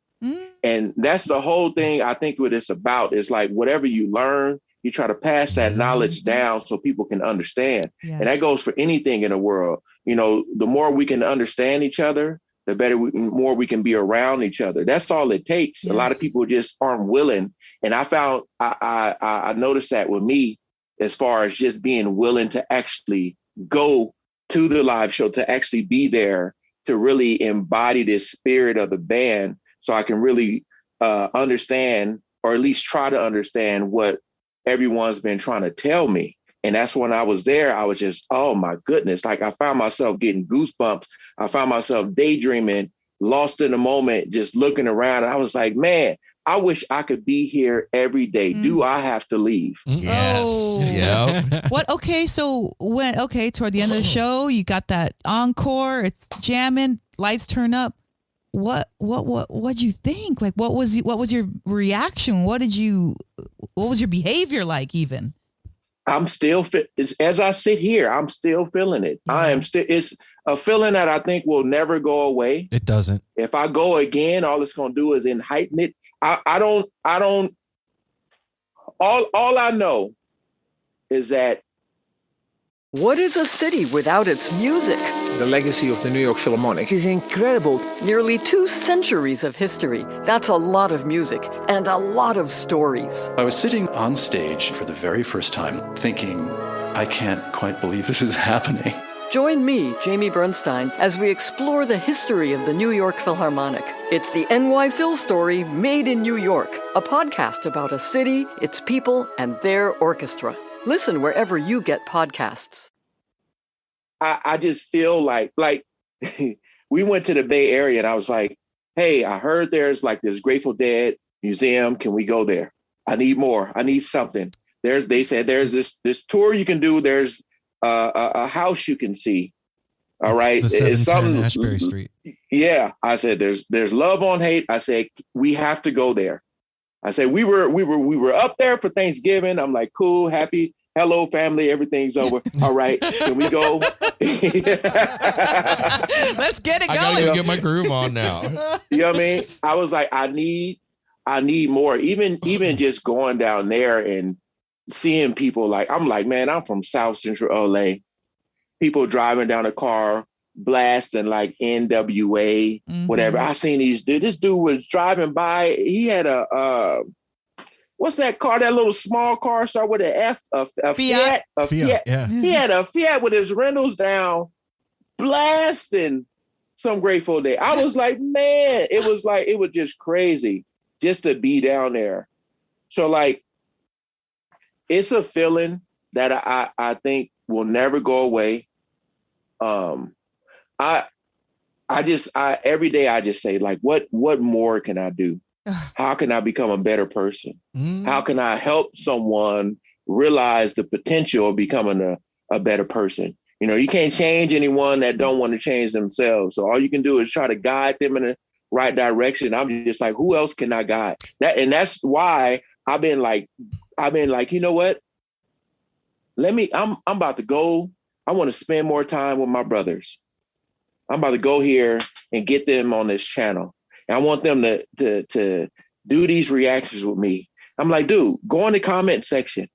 And that's the whole thing. I think what it's about is, like, whatever you learn, you try to pass that knowledge down so people can understand. Yes. And that goes for anything in the world. You know, the more we can understand each other, the better more we can be around each other. That's all it takes. Yes. A lot of people just aren't willing. And I found, I noticed that with me, as far as just being willing to actually go to the live show, to actually be there, to really embody this spirit of the band, so I can really understand, or at least try to understand, what everyone's been trying to tell me. And that's when I was there, I was just, oh my goodness. Like, I found myself getting goosebumps. I found myself daydreaming, lost in the moment, just looking around. And I was like, man, I wish I could be here every day. Do I have to leave? Yes. Oh. Yeah. What? Okay. So toward the end of the show, you got that encore, it's jamming, lights turn up. What'd you think? Like, what was your reaction? What was your behavior like even? I'm still as I sit here, I'm still feeling it. Yeah. I am still, it's a feeling that I think will never go away. It doesn't. If I go again, all it's going to do is heighten it. I don't, all I know is that. What is a city without its music? The legacy of the New York Philharmonic is incredible. Nearly 2 centuries of history. That's a lot of music and a lot of stories. I was sitting on stage for the very first time thinking, I can't quite believe this is happening. Join me, Jamie Bernstein, as we explore the history of the New York Philharmonic. It's the NY Phil story made in New York, a podcast about a city, its people, and their orchestra. Listen wherever you get podcasts. I just feel like we went to the Bay Area and I was like, hey, I heard there's like this Grateful Dead museum. Can we go there? I need more. I need something. They said there's this tour you can do. There's a house you can see. All right. The 710 it's Ashbury Street. Yeah. I said, there's love on hate. I said, we have to go there. I said, we were up there for Thanksgiving. I'm like, cool, happy. Hello, family. Everything's over. All right. Can we go? Let's get it I gotta going. get my groove on now. You know what I mean? I was like, I need more. Even just going down there and seeing people like, I'm like, man, I'm from South Central LA. People driving down a car, blasting like NWA, whatever. I seen this dude was driving by. He had a what's that car? That little small car start with an F, a Fiat. A Fiat. Yeah. He had a Fiat with his windows down, blasting some Grateful Dead. I was like, man, it was just crazy just to be down there. So like, it's a feeling that I think will never go away. Every day I just say like, what more can I do? How can I become a better person? How can I help someone realize the potential of becoming a better person? You know, you can't change anyone that don't want to change themselves. So all you can do is try to guide them in the right direction. I'm just like, who else can I guide? That's why I've been like, you know what? I'm about to go. I want to spend more time with my brothers. I'm about to go here and get them on this channel. And I want them to do these reactions with me. I'm like, dude, go in the comment section.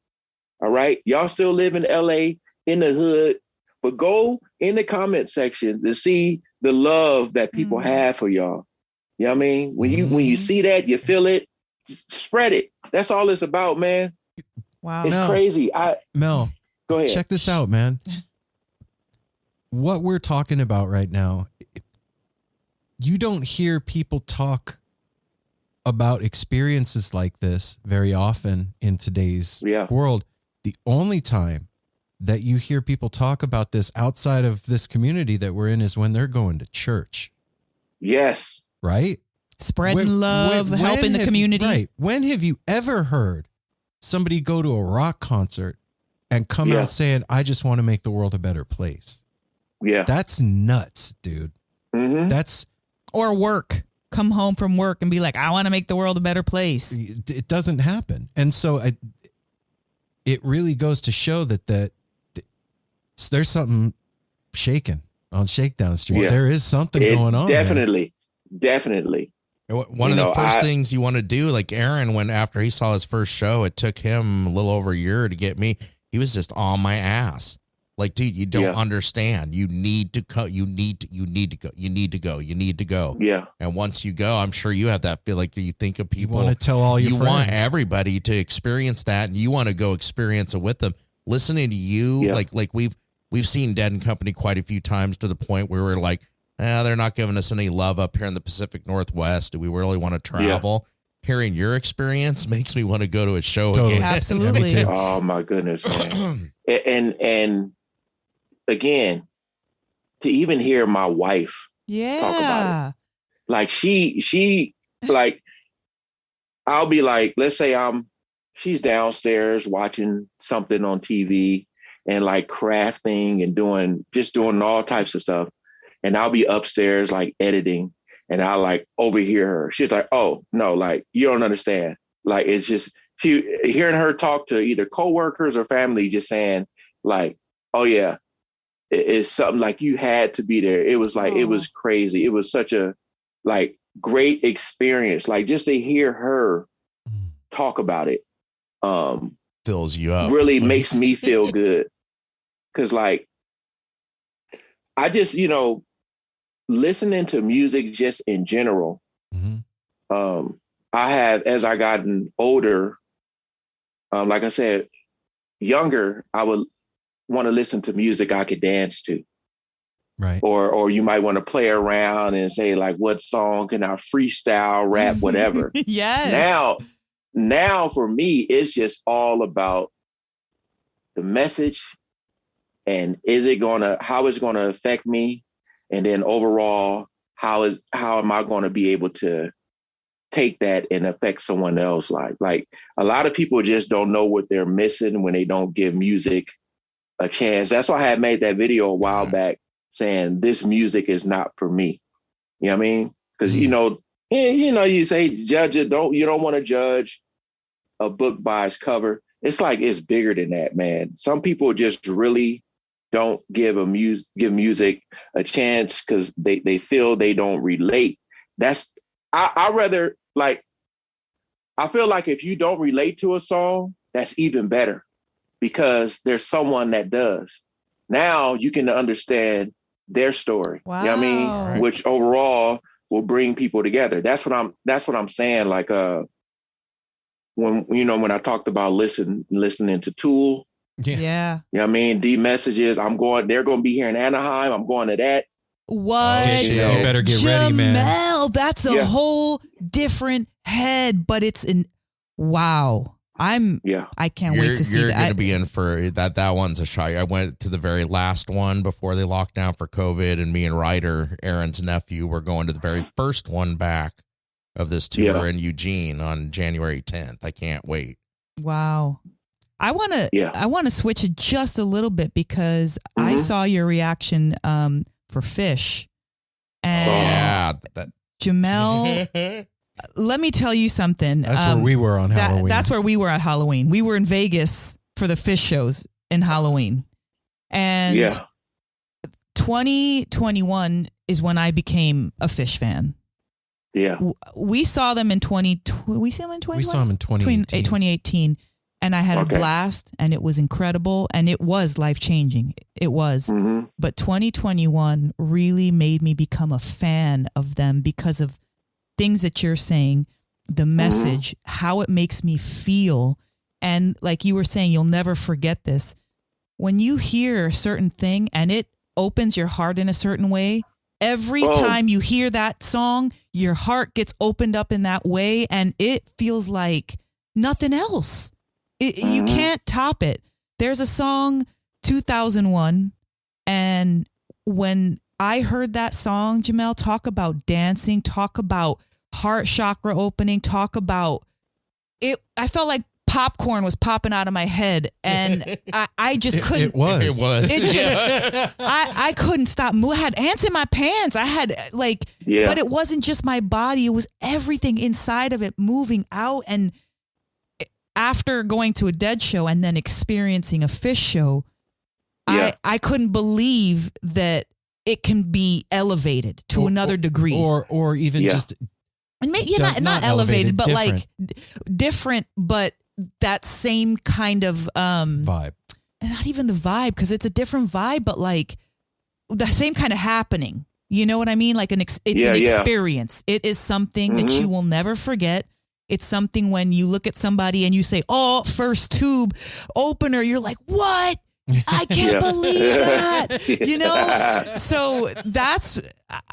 All right. Y'all still live in LA, in the hood, but go in the comment section to see the love that people have for y'all. You know what I mean? When you see that, you feel it, spread it. That's all it's about, man. Wow. It's crazy. Mel, go ahead. Check this out, man. What we're talking about right now, you don't hear people talk about experiences like this very often in today's world. The only time that you hear people talk about this outside of this community that we're in is when they're going to church. Yes. Right? Spreading love, helping the community. Right. When have you ever heard somebody go to a rock concert and come out saying, I just want to make the world a better place? Yeah. That's nuts, dude. Or work. Come home from work and be like, I want to make the world a better place. It doesn't happen. And so it really goes to show that there's something shaking on Shakedown Street. Yeah. There is something going on. Definitely. One of the first things you want to do, like Aaron, when after he saw his first show, it took him a little over a year to get me. He was just on my ass. Like, dude, you don't understand. You need to go. You need to go. Yeah. And once you go, I'm sure you have that feel like you think of people. You want to tell all your friends. You want everybody to experience that, and you want to go experience it with them. Listening to you, like we've seen Dead and Company quite a few times to the point where we're like, they're not giving us any love up here in the Pacific Northwest. Do we really want to travel? Hearing your experience makes me want to go to a show again. Absolutely. Oh my goodness, man. and again, to even hear my wife talk about it. Like she like, I'll be like, let's say she's downstairs watching something on TV and like crafting and doing all types of stuff. And I'll be upstairs like editing and I'll like overhear her. She's like, oh no, like you don't understand. Like, it's just, hearing her talk to either coworkers or family, just saying like, oh yeah, it's something like you had to be there. It was like, it was crazy. It was such a like great experience. Like just to hear her talk about it fills you up. Really makes me feel good. Cause like, I just, listening to music just in general. I have, as I gotten older, like I said, younger, I would want to listen to music I could dance to. Right. Or you might want to play around and say, like, what song can I freestyle, rap, whatever. Yes. Now for me, it's just all about the message and how it's going to affect me. And then overall, how am I going to be able to take that and affect someone else's life? Like, a lot of people just don't know what they're missing when they don't give music a chance. That's why I had made that video a while back saying this music is not for me. You know what I mean? Because you say judge it. You don't want to judge a book by its cover. It's like it's bigger than that, man. Some people just really don't give music a chance because they feel they don't relate. I rather, like, I feel like if you don't relate to a song, that's even better because there's someone that does. Now you can understand their story. Wow. You know what I mean? Right. Which overall will bring people together. That's what I'm saying. Like, when I talked about listening to Tool. Yeah. You know what I mean? D Messages. They're going to be here in Anaheim. I'm going to that. What? Oh, you better get ready, man. Jamel, that's a whole different head, but it's wow. I can't wait to see You're that. going to be in for that. That one's a shock. I went to the very last one before they locked down for COVID, and me and Ryder, Aaron's nephew, were going to the very first one back of this tour in Eugene on January 10th. I can't wait. Wow. I want to switch it just a little bit because I saw your reaction for Fish. And Jamel, let me tell you something. That's where we were on Halloween. That's where we were at Halloween. We were in Vegas for the Fish shows in Halloween. And 2021 is when I became a Fish fan. Yeah. We saw them in 2020. We saw them in 2020? We saw them in 2018. And I had a blast, and it was incredible, and it was life-changing. It was. But 2021 really made me become a fan of them because of things that you're saying, the message, how it makes me feel. And like you were saying, you'll never forget this. When you hear a certain thing and it opens your heart in a certain way, every time you hear that song, your heart gets opened up in that way, and it feels like nothing else. You can't top it. There's a song, 2001, and when I heard that song, Jamel, talk about dancing, talk about heart chakra opening, talk about it. I felt like popcorn was popping out of my head, and I just couldn't. It was. It just, I couldn't stop moving. I had ants in my pants. I had but it wasn't just my body. It was everything inside of it moving out. And after going to a Dead show and then experiencing a Fish show, I couldn't believe that it can be elevated to another degree, or even just maybe not elevated, but different. Like different, but that same kind of vibe. Not even the vibe, because it's a different vibe, but like the same kind of happening. You know what I mean? Like an experience. It is something that you will never forget. It's something when you look at somebody and you say, "Oh, first tube opener," you're like, "What? I can't believe that." You know? So that's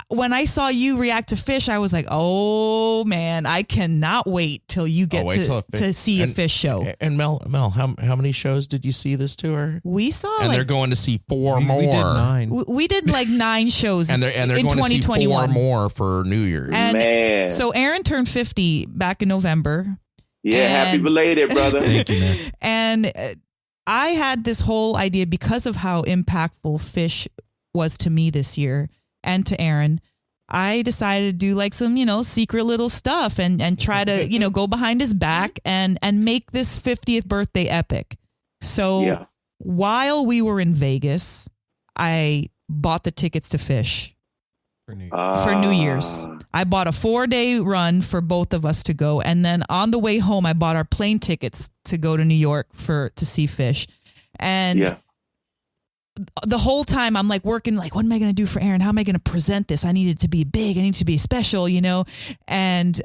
when I saw you react to Fish, I was like, "Oh man, I cannot wait till you get to see a Fish show." And Mel, how many shows did you see this tour? We saw, and they're going to see four more. We did 9. We did like 9 shows, and they're in going 2021. to see 4 more for New Year's. And man, so Aaron turned 50 back in November. Yeah, happy belated, brother. Thank you, man. And I had this whole idea because of how impactful Fish was to me this year and to Aaron. I decided to do like some, secret little stuff and try to, go behind his back and make this 50th birthday epic. So while we were in Vegas, I bought the tickets to Fish for New Year's. I bought a 4-day run for both of us to go. And then on the way home, I bought our plane tickets to go to New York to see Fish. And the whole time I'm like working, like, what am I going to do for Aaron? How am I going to present this? I need it to be big. I need it to be special, you know? And,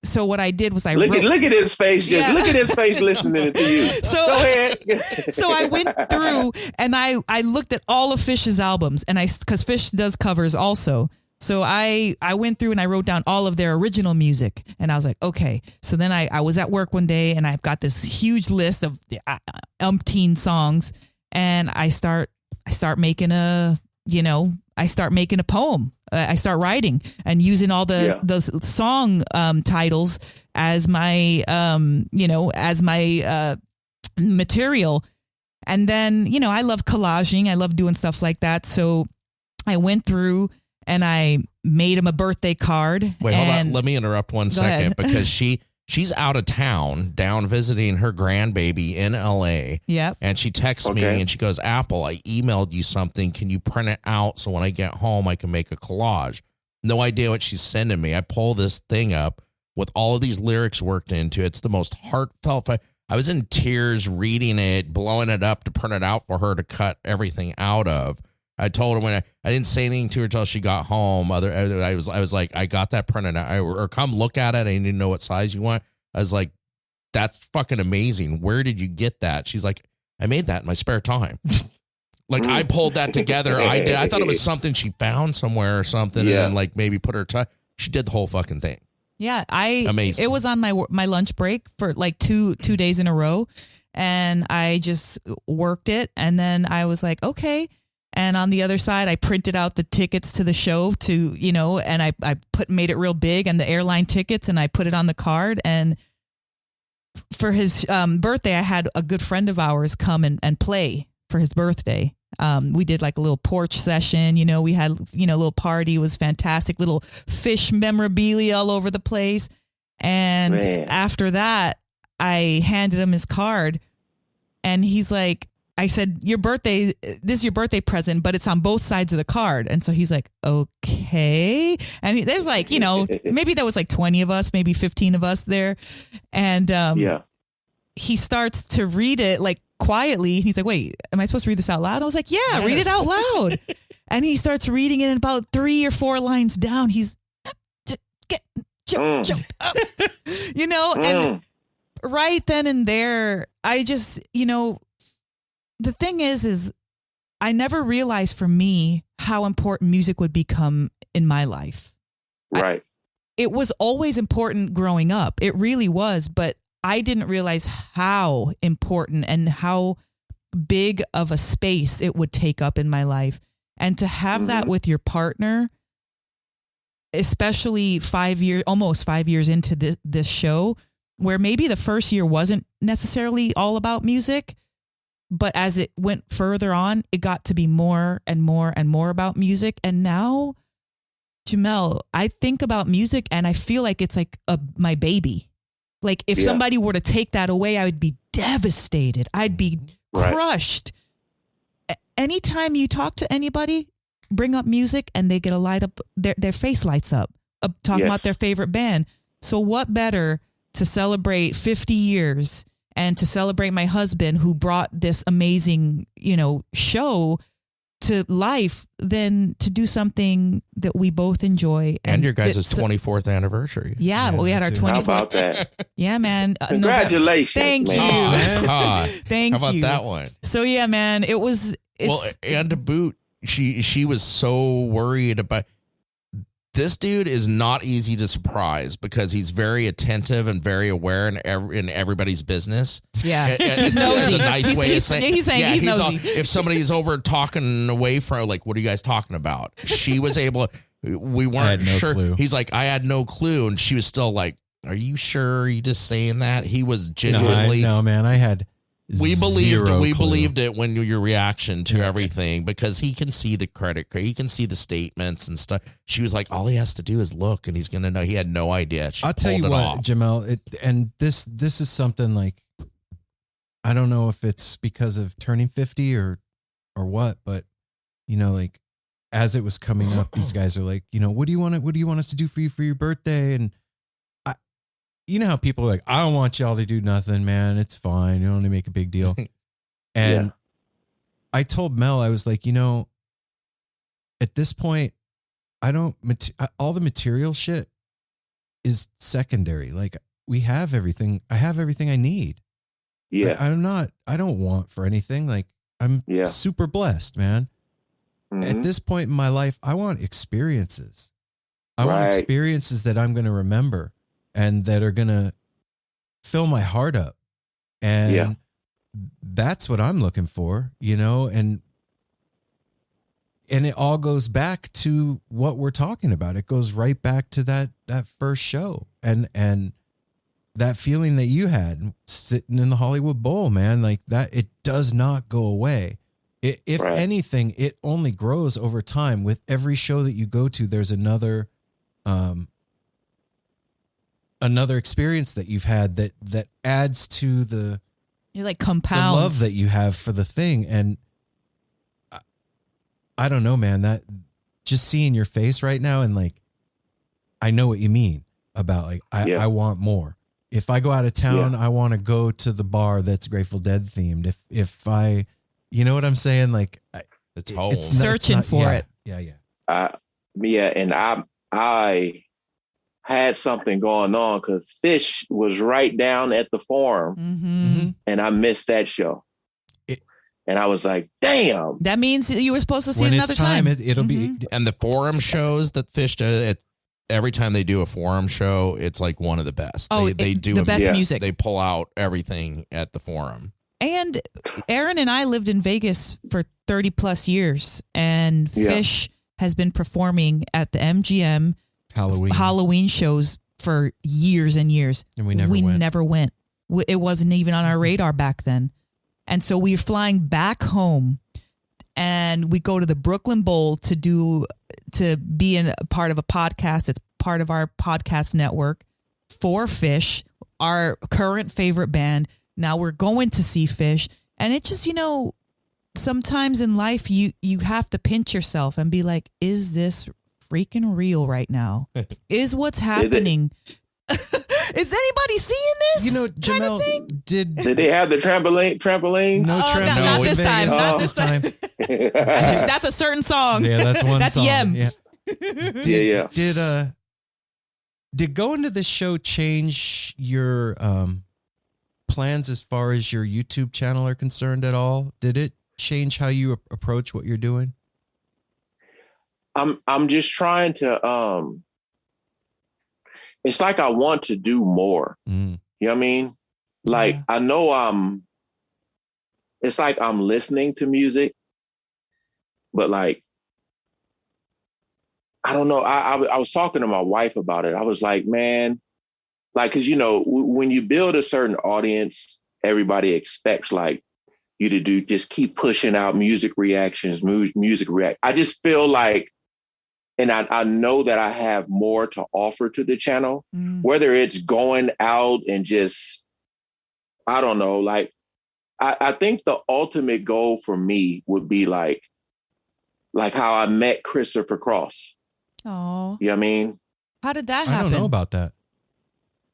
so what I did was look at his face. Just look at his face listening to you. So, go ahead. So I went through and I looked at all of Fish's albums, and because Fish does covers also. So I went through and I wrote down all of their original music, and I was like, okay. So then I was at work one day and I've got this huge list of umpteen songs, and I start making a poem. I start writing and using all the song titles as my material. And then, you know, I love collaging. I love doing stuff like that. So I went through and I made him a birthday card. Wait, hold on. Let me interrupt 1 second because she's out of town down visiting her grandbaby in LA. Yep. And she texts me and she goes, Apple, I emailed you something. Can you print it out so when I get home, I can make a collage? No idea what she's sending me. I pull this thing up with all of these lyrics worked into it. It's the most heartfelt. I was in tears reading it, blowing it up to print it out for her to cut everything out of. I told her when I didn't say anything to her until she got home. I was like, I got that printed out, or come look at it. I didn't know what size you want. I was like, that's fucking amazing. Where did you get that? She's like, I made that in my spare time. Like I pulled that together. I did. I thought it was something she found somewhere or something, and then like maybe put her. She did the whole fucking thing. Yeah, amazing. It was on my lunch break for like two days in a row, and I just worked it, and then I was like, okay. And on the other side, I printed out the tickets to the show and I made it real big and the airline tickets, and I put it on the card. And for his birthday, I had a good friend of ours come and play for his birthday. We did like a little porch session, we had, a little party. It was fantastic. Little Fish memorabilia all over the place. And after that, I handed him his card, and he's like, I said, this is your birthday present, but it's on both sides of the card. And so he's like, okay. And there's like, maybe there was like 20 of us, maybe 15 of us there. And he starts to read it like quietly. He's like, wait, am I supposed to read this out loud? I was like, yeah, read it out loud. And he starts reading it, and about 3 or 4 lines down, he's choked up, and right then and there, I just, the thing is I never realized for me how important music would become in my life. Right. It was always important growing up. It really was, but I didn't realize how important and how big of a space it would take up in my life. And to have that with your partner, especially almost 5 years into this show, where maybe the first year wasn't necessarily all about music, but as it went further on, it got to be more and more and more about music. And now, Jamel, I think about music and I feel like it's like my baby. Like if somebody were to take that away, I would be devastated. I'd be crushed. Anytime you talk to anybody, bring up music and they get a light up, their face lights up, talking about their favorite band. So what better to celebrate 50 years and to celebrate my husband who brought this amazing, show to life than to do something that we both enjoy. And your guys' 24th anniversary. Yeah, we had our 24th. How about that? Yeah, man. Congratulations. Thank you. Thank you. How about that one? So yeah, man, and to boot, she was so worried about. This dude is not easy to surprise because he's very attentive and very aware in everybody's business. Yeah, it's a nice way of saying. He's saying he's nosy. If somebody's over talking away from, like, what are you guys talking about? She was able. We weren't sure. Clue. He's like, I had no clue, and she was still like, are you sure? Are you just saying that? He was genuinely. No, man, I had. We believed it when your reaction to everything, because he can see the credit, he can see the statements and stuff. She was like, all he has to do is look, and he's gonna know. He had no idea. I'll tell you what, Jamel, this is something like, I don't know if it's because of turning 50 or what, but like as it was coming up, these guys are like, what do you want us to do for you for your birthday? And you know how people are like, I don't want y'all to do nothing, man. It's fine. You don't need to make a big deal. And I told Mel, I was like, at this point, I don't, all the material shit is secondary. Like we have everything. I have everything I need. Yeah. I don't want for anything. Like I'm super blessed, man. At this point in my life, I want experiences. I want experiences that I'm going to remember and that are going to fill my heart up. And that's what I'm looking for, and it all goes back to what we're talking about. It goes right back to that first show and that feeling that you had sitting in the Hollywood Bowl, man, like that, it does not go away. If anything, it only grows over time. With every show that you go to, there's another experience that you've had that adds to the, you're like compounds the love that you have for the thing. And I don't know, man, that just seeing your face right now. And like, I know what you mean about like, I want more. If I go out of town, I want to go to the bar that's Grateful Dead themed. If I, you know what I'm saying? Like it's home. It's searching for it. Yeah. And I had something going on because Fish was right down at the Forum, and I missed that show. And I was like, damn. That means you were supposed to see it another time. It'll be. And the Forum shows that Fish does, every time they do a Forum show, it's like one of the best. Oh, they do the best music. They pull out everything at the Forum. And Aaron and I lived in Vegas for 30 plus years, and Fish has been performing at the MGM Halloween shows for years and years. And we never went. It wasn't even on our radar back then. And so we were flying back home, and we go to the Brooklyn Bowl to be in a part of a podcast. It's part of our podcast network for Fish, our current favorite band. Now we're going to see Fish, and it just, sometimes in life you have to pinch yourself and be like, is this freaking real right now? Is what's happening? Is anybody seeing this? Jamel, did they have the trampoline? No trampoline. Not this time. Not this time. time. That's a certain song. Yeah, that's one that's song. Yem. Yeah. Did going to this show change your plans as far as your YouTube channel are concerned at all? Did it change how you approach what you're doing? I'm just trying to it's like I want to do more. You know what I mean? Like I know it's like I'm listening to music, but like I don't know. I was talking to my wife about it. I was like, man, like, cause when you build a certain audience, everybody expects like you to just keep pushing out music reactions, music react. I just feel like, and I know that I have more to offer to the channel, whether it's going out and just, I don't know, like, I think the ultimate goal for me would be like how I met Christopher Cross. Oh, you know what I mean? How did that happen? I don't know about that.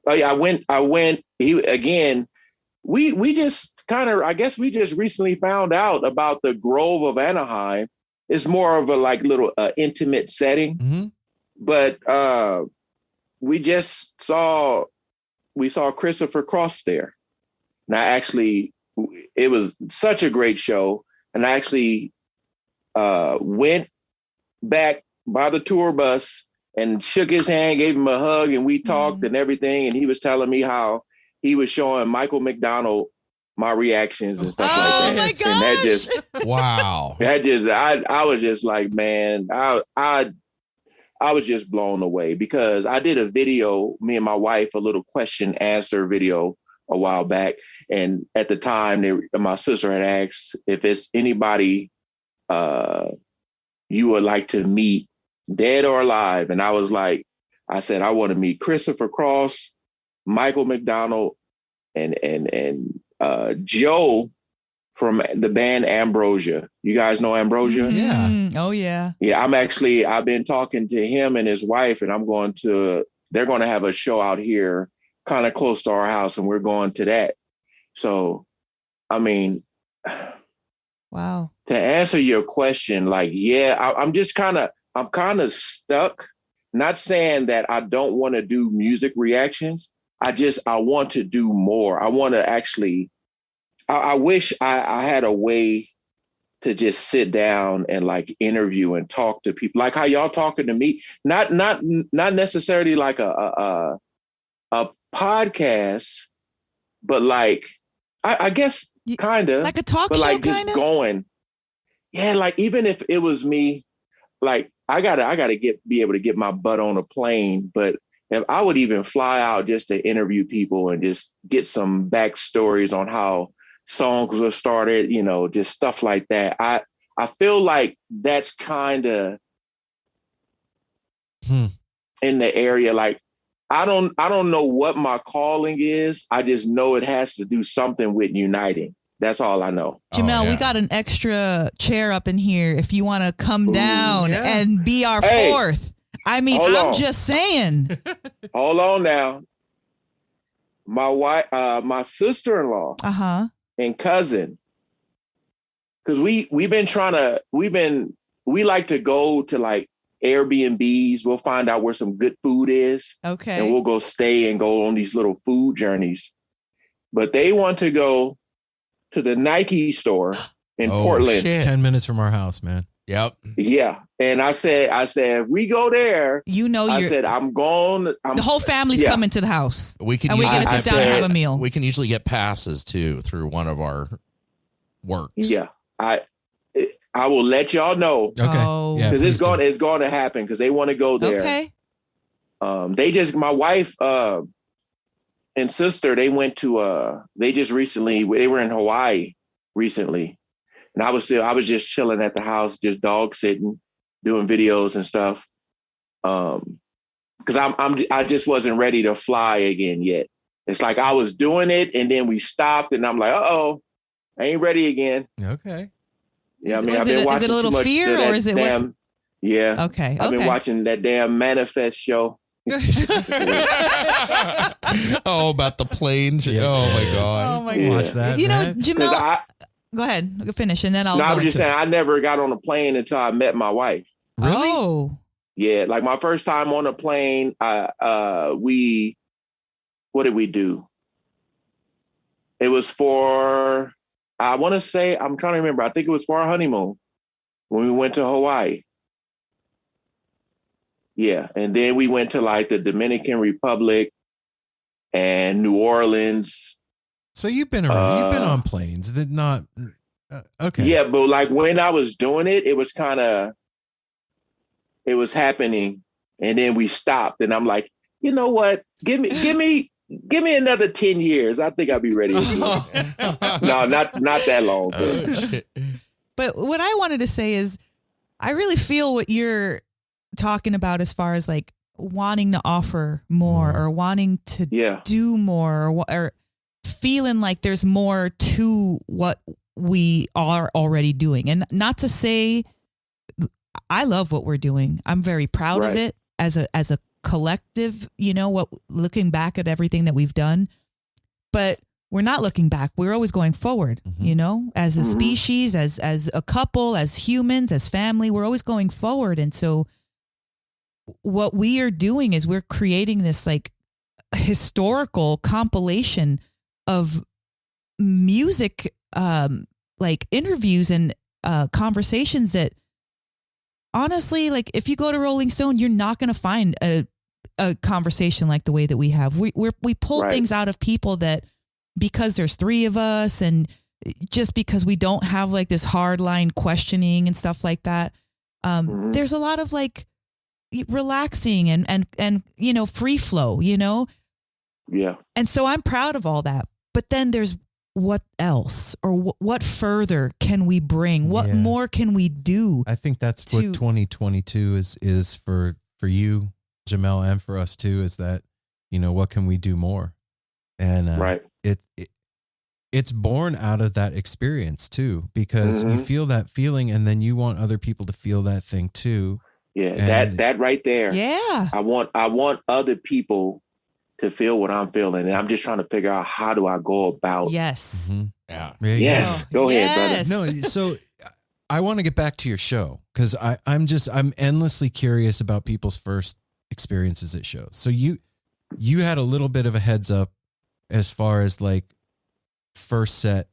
Oh yeah, I went, we just kind of, I guess we just recently found out about the Grove of Anaheim. It's more of a like little intimate setting, but we saw Christopher Cross there. And it was such a great show. And I actually went back by the tour bus and shook his hand, gave him a hug, and we talked and everything. And he was telling me how he was showing Michael McDonald my reactions and stuff like that. My gosh. And that just, wow. I was just like, man, I was just blown away because I did a video, me and my wife, a little question answer video a while back. And at the time, my sister had asked if it's anybody you would like to meet, dead or alive. And I said, I want to meet Christopher Cross, Michael McDonald, and Joe from the band Ambrosia. You guys know Ambrosia? Yeah. Oh yeah. Yeah, I've been talking to him and his wife, and they're going to have a show out here kind of close to our house, and we're going to that. So, I mean, Wow. To answer your question, like, yeah, I'm kind of stuck. Not saying that I don't want to do music reactions. I want to do more. I want to actually, I wish I had a way to just sit down and like interview and talk to people, like how y'all talking to me. Not necessarily like a podcast, but like I guess kind of like a talk but show, like just kinda? going. Yeah, like even if it was me, like I gotta be able to get my butt on a plane, but if I would even fly out just to interview people and just get some backstories on how songs were started, you know, just stuff like that. I feel like that's kind of in the area. Like I don't know what my calling is. I just know it has to do something with uniting. That's all I know. Jamel, we got an extra chair up in here if you want to come down and be our fourth. I mean, I'm just saying. Hold on now. My wife, my sister-in-law and cousin, because we like to go to like Airbnbs. We'll find out where some good food is. Okay. And we'll go stay and go on these little food journeys. But they want to go to the Nike store in Portland. It's 10 minutes from our house, man. Yep. Yeah. And I said, if we go there, I said, the whole family's coming to the house. We're going to sit down and have a meal. We can usually get passes too through one of our works. Yeah. I will let y'all know. Okay. Because it's going to happen because they want to go there. Okay. My wife and sister, they went to they were in Hawaii recently. And I was just chilling at the house, just dog sitting, doing videos and stuff. Because I just wasn't ready to fly again yet. It's like I was doing it and then we stopped and I'm like, I ain't ready again. Okay. Yeah, I mean, I've been watching. Is it a little fear or is it? Yeah. Okay. I've been watching that damn Manifest show. About the plane. Oh my god. Oh my god. Watch that. You man. know, Jamel. Go ahead, finish, and then I'll. No, I was just saying, I never got on a plane until I met my wife. Really? Oh. Yeah, like my first time on a plane, what did we do? It was for, I want to say, I'm trying to remember. I think it was for our honeymoon when we went to Hawaii. Yeah, and then we went to like the Dominican Republic and New Orleans. So you've been around. You've been on planes. That not okay. Yeah, but like when I was doing it, it was happening, and then we stopped, and I'm like, you know what? Give me another 10 years. I think I'll be ready. No, not that long. But what I wanted to say is, I really feel what you're talking about as far as like wanting to offer more or wanting to do more or feeling like there's more to what we are already doing. And not to say I love what we're doing. I'm very proud of it as a collective, you know, looking back at everything that we've done, but we're not looking back. We're always going forward, you know, as a species, as a couple, as humans, as family, we're always going forward. And so what we are doing is we're creating this like historical compilation of music, like interviews and conversations that honestly, like if you go to Rolling Stone, you're not going to find a conversation like the way that we have. We pull things out of people that, because there's three of us and just because we don't have like this hard line questioning and stuff like that. There's a lot of like relaxing and, you know, free flow, you know? Yeah. And so I'm proud of all that. But then there's what else or what further can we bring? What more can we do? I think that's what 2022 is for you, Jamel, and for us too, is that, you know, what can we do more? And it's born out of that experience too, because you feel that feeling and then you want other people to feel that thing too. Yeah. And that right there. Yeah. I want other people to feel what I'm feeling. And I'm just trying to figure out, how do I go about? Yes. Mm-hmm. Yeah. Yes. Go ahead, brother. Yes. No, so I want to get back to your show, because I'm endlessly curious about people's first experiences at shows. So you had a little bit of a heads up as far as like first set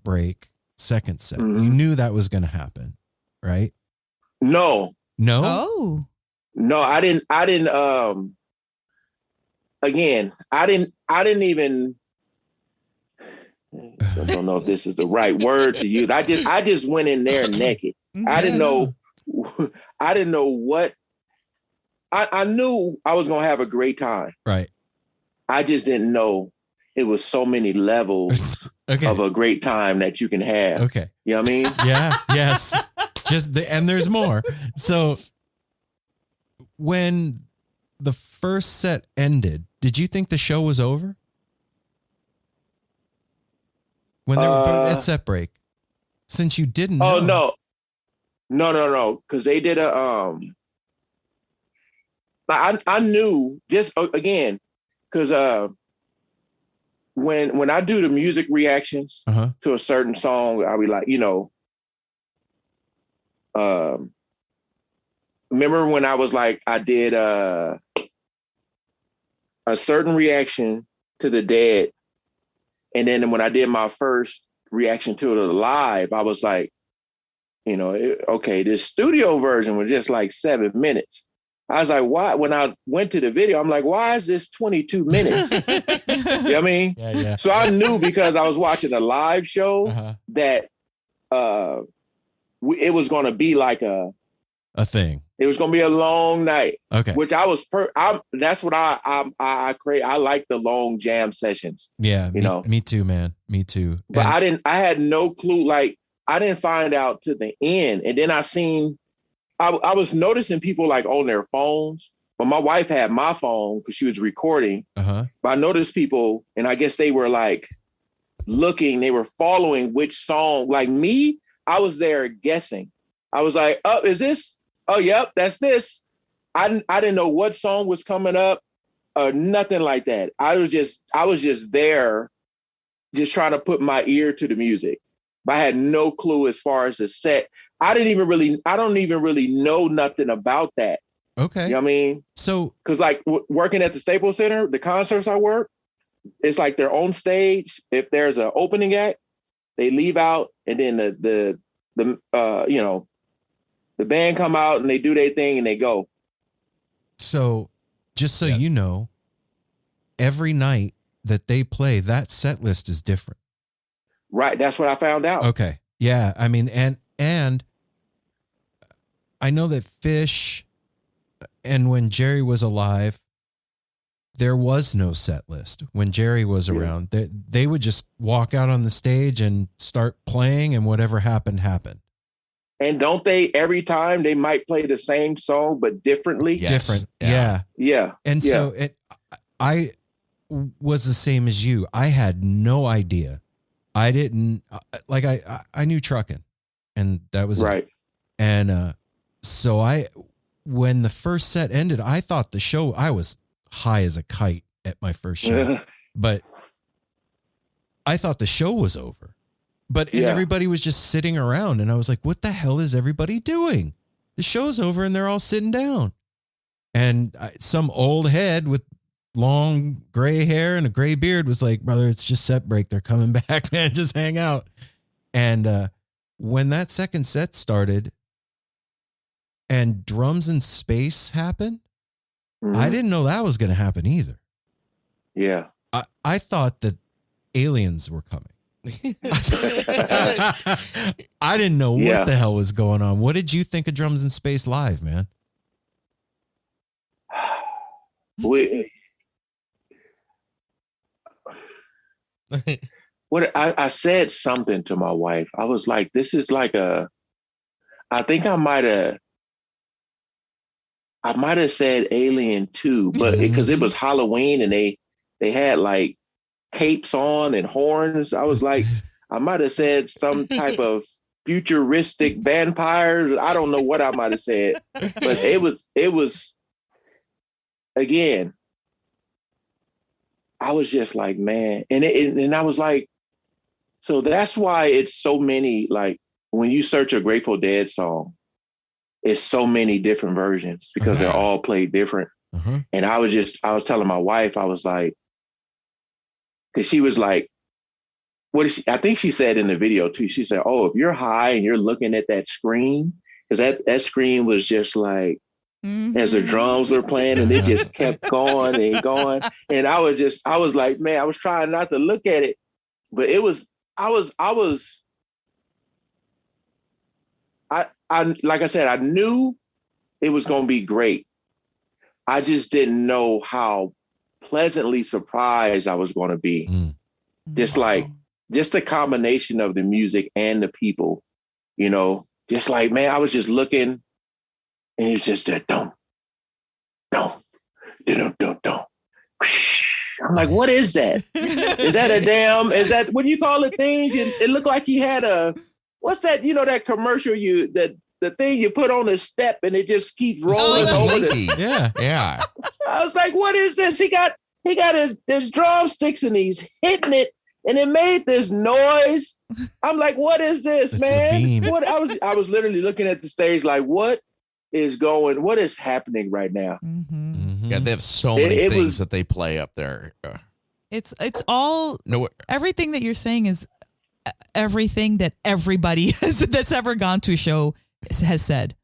break, second set. Mhm. You knew that was going to happen, right? No, Oh. no, I didn't, again, I didn't even, I don't know if this is the right word to use. I just went in there naked. I didn't know what, I knew I was going to have a great time. Right. I just didn't know it was so many levels Okay. of a great time that you can have. Okay. You know what I mean? Yeah. Yes. And there's more. So when the first set ended, did you think the show was over? When they were at set break, since you didn't know. Oh, no. Cause they did I knew just again, cause, when I do the music reactions to a certain song, I'll be like, remember when I was like, I did a certain reaction to the Dead, and then when I did my first reaction to it live, I was like, okay, this studio version was just like 7 minutes. I was like, why? When I went to the video, I'm like, why is this 22 minutes? You know what I mean? Yeah. So I knew, because I was watching a live show, that it was going to be like a thing. It was going to be a long night. Okay. Which that's what I create. I like the long jam sessions. Yeah. Me too, man. Me too. But I had no clue. Like, I didn't find out to the end. And then I was noticing people like on their phones, but my wife had my phone because she was recording. But I noticed people, and I guess they were like looking, they were following which song. Like me, I was there guessing. I was like, oh, is this? Oh, yep, that's this. I didn't know what song was coming up or nothing like that. I was just there, just trying to put my ear to the music. But I had no clue as far as the set. I don't even really know nothing about that. Okay. You know what I mean? So, because like working at the Staples Center, the concerts I work, it's like their own stage. If there's an opening act, they leave out, and then the band come out and they do their thing and they go. So, just so you know, every night that they play, that set list is different. Right. That's what I found out. Okay. Yeah. I mean, and I know that Fish, and when Jerry was alive, there was no set list. When Jerry was around, they would just walk out on the stage and start playing, and whatever happened. And don't they, every time they might play the same song, but differently? Yes. Different. Yeah. And so I was the same as you. I had no idea. I didn't like, I knew trucking, and that was right. It. And, so when the first set ended, I thought the show, I was high as a kite at my first show, but I thought the show was over, and everybody was just sitting around, and I was like, what the hell is everybody doing? The show's over and they're all sitting down. And some old head with long gray hair and a gray beard was like, brother, it's just set break. They're coming back, man. Just hang out. And when that second set started and Drums in Space happened, I didn't know that was going to happen either. Yeah. I thought that aliens were coming. I didn't know what the hell was going on. What did you think of Drums in Space live, man? I said something to my wife. I was like, this is like I think I might have said Alien 2, but because it was Halloween and they had like capes on and horns. I was like, I might have said some type of futuristic vampires. I don't know what I might have said, but it was again, I was just like, man. And I was like, so that's why it's so many, like when you search a Grateful Dead song, it's so many different versions because they're all played different. And I was telling my wife, I was like, because she was like, what is she? I think she said in the video too, she said, oh, if you're high and you're looking at that screen, because that screen was just like, as the drums were playing and it just kept going and going. And I was like, man, I was trying not to look at it, but I like I said, I knew it was going to be great. I just didn't know how pleasantly surprised I was going to be. Just the combination of the music and the people, you know, just like, man, I was just looking and it's just that don't. I'm like, what is that? Is that what do you call it things? It looked like he had what's that, you know, that commercial the thing you put on the step and it just keeps rolling over Yeah. I was like, what is this? He got his drumsticks and he's hitting it and it made this noise. I'm like, what is this, it's man? What I was literally looking at the stage like, what is happening right now? Yeah, they have so many things that they play up there. It's all everything that you're saying is everything that everybody that's ever gone to a show has said.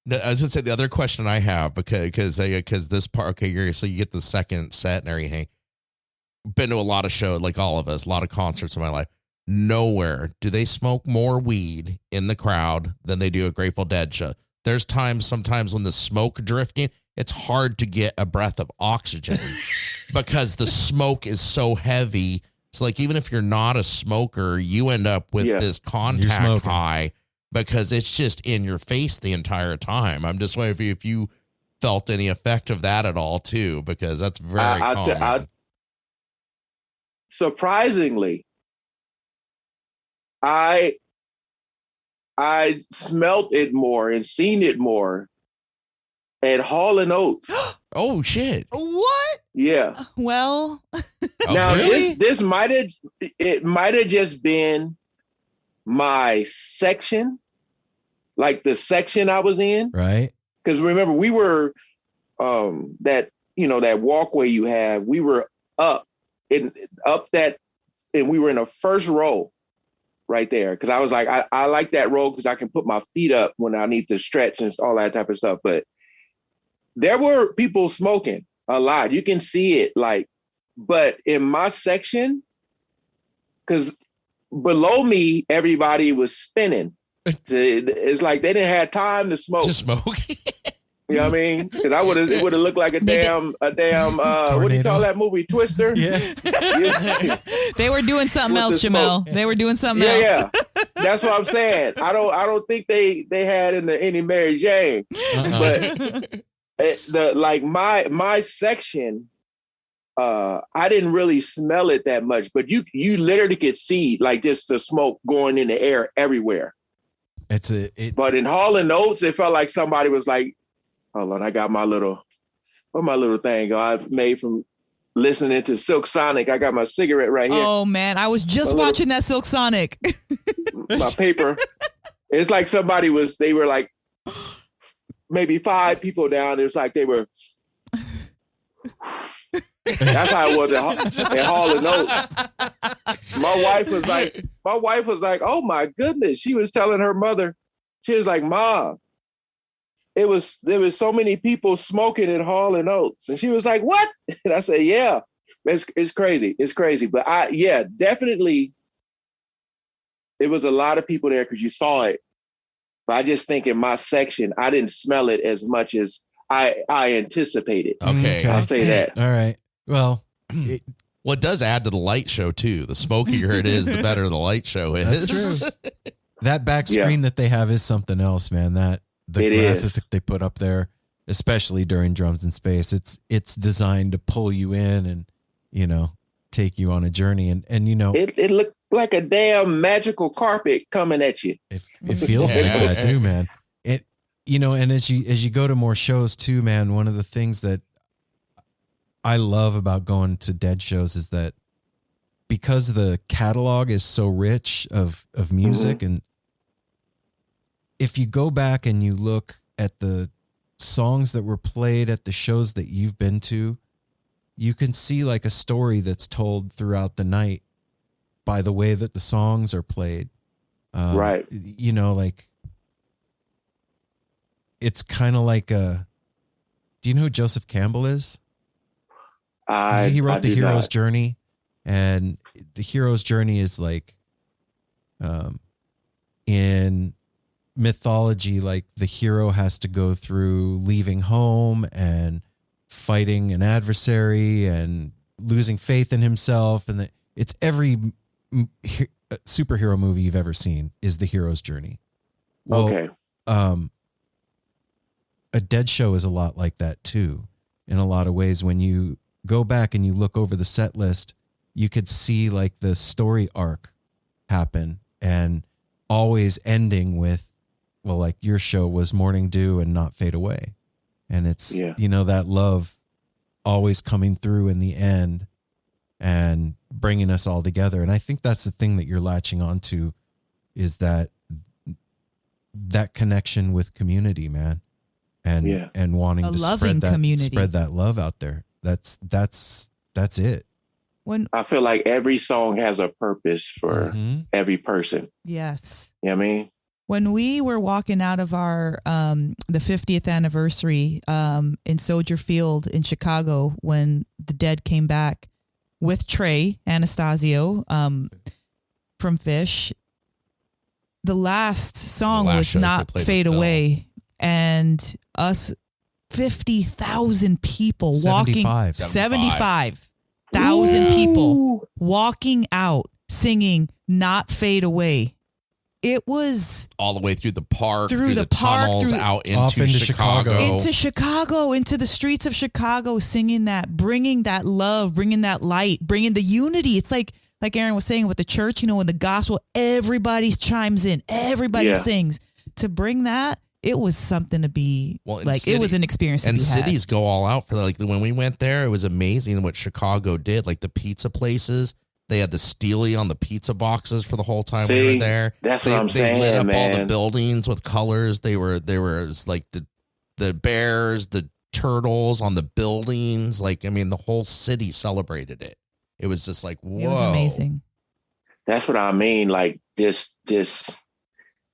No, I was gonna say the other question I have because this part, so you get the second set and everything. Been to a lot of shows, like all of us, a lot of concerts in my life. Nowhere do they smoke more weed in the crowd than they do a Grateful Dead show. There's sometimes when the smoke drifting, it's hard to get a breath of oxygen because the smoke is so heavy. So like, even if you're not a smoker, you end up with this contact high because it's just in your face the entire time. I'm just wondering if you felt any effect of that at all too, because that's very common. Surprisingly, I smelt it more and seen it more at Hall Oats. Oh shit! What? Yeah. Well, now really? this might have just been my section, like the section I was in, right? Because remember, we were that walkway you have. We were up that, and we were in the first row. Right there, because I was like, I like that row because I can put my feet up when I need to stretch and all that type of stuff. But there were people smoking a lot. You can see it, but in my section, because below me, everybody was spinning. It's like they didn't have time to smoke. Just smoke. You know what I mean? Because it would have looked like a damn what do you call that movie? Twister? Yeah. They were doing something else, Jamel. They were doing something else. Yeah. That's what I'm saying. I don't think they had any Mary Jane. But my section, I didn't really smell it that much, but you literally could see like just the smoke going in the air everywhere. But in Hall Oats, it felt like somebody was like, hold on, I got my little thing I made from listening to Silk Sonic. I got my cigarette right here. Oh man, I was just watching that Silk Sonic. My paper. It's like they were like maybe 5 people down. It's like they were. That's how it was at Hall Oats. My wife was like, oh my goodness. She was telling her mother, she was like, Mom, there was so many people smoking at Hall Oats. And she was like, what? And I said, yeah, it's crazy. It's crazy. But definitely it was a lot of people there because you saw it. But I just think in my section, I didn't smell it as much as I anticipated. Okay. I'll say that. All right. Well, it does add to the light show too. The smokier it is, the better the light show is. That's true. That back screen that they have is something else, man. The graphics that they put up there, especially during Drums in Space, it's designed to pull you in and, take you on a journey. And it looked like a damn magical carpet coming at you. It feels like that too, man. And as you go to more shows too, man, one of the things that I love about going to Dead shows is that because the catalog is so rich of music, and if you go back and you look at the songs that were played at the shows that you've been to, you can see like a story that's told throughout the night by the way that the songs are played. Right. You know, like it's kind of like do you know who Joseph Campbell is? He wrote The Hero's Journey, and The Hero's Journey is like, in mythology, like the hero has to go through leaving home and fighting an adversary and losing faith in himself. And it's every superhero movie you've ever seen is The Hero's Journey. Well, Okay. A Dead show is a lot like that too. In a lot of ways, when you go back and you look over the set list, you could see like the story arc happen, and always ending with, well, like your show was Morning Dew and Not Fade Away. And it's, you know, that love always coming through in the end and bringing us all together. And I think that's the thing that you're latching onto, is that connection with community, man. And wanting to spread that love out there. That's it. When I feel like every song has a purpose for every person. Yes. You know what I mean? When we were walking out of our the 50th anniversary in Soldier Field in Chicago, when the Dead came back with Trey Anastasio from Fish, the last song was Not Fade Away. And us 50,000 people walking, 75,000 people walking out singing Not Fade Away. It was all the way through the park, through the tunnels, out into Chicago. Into the streets of Chicago, singing that, bringing that love, bringing that light, bringing the unity. It's like Aaron was saying with the church, you know, in the gospel, everybody chimes in, everybody sings. To bring that, it was something to be it was an experience. And cities go all out for like when we went there, it was amazing what Chicago did. Like the pizza places, they had the Steely on the pizza boxes for the whole time we were there. That's what I'm saying. They lit up man. all the buildings with colors. They were like the bears, the turtles on the buildings. Like, I mean, the whole city celebrated it. It was just like, whoa. It was amazing. That's what I mean. Like just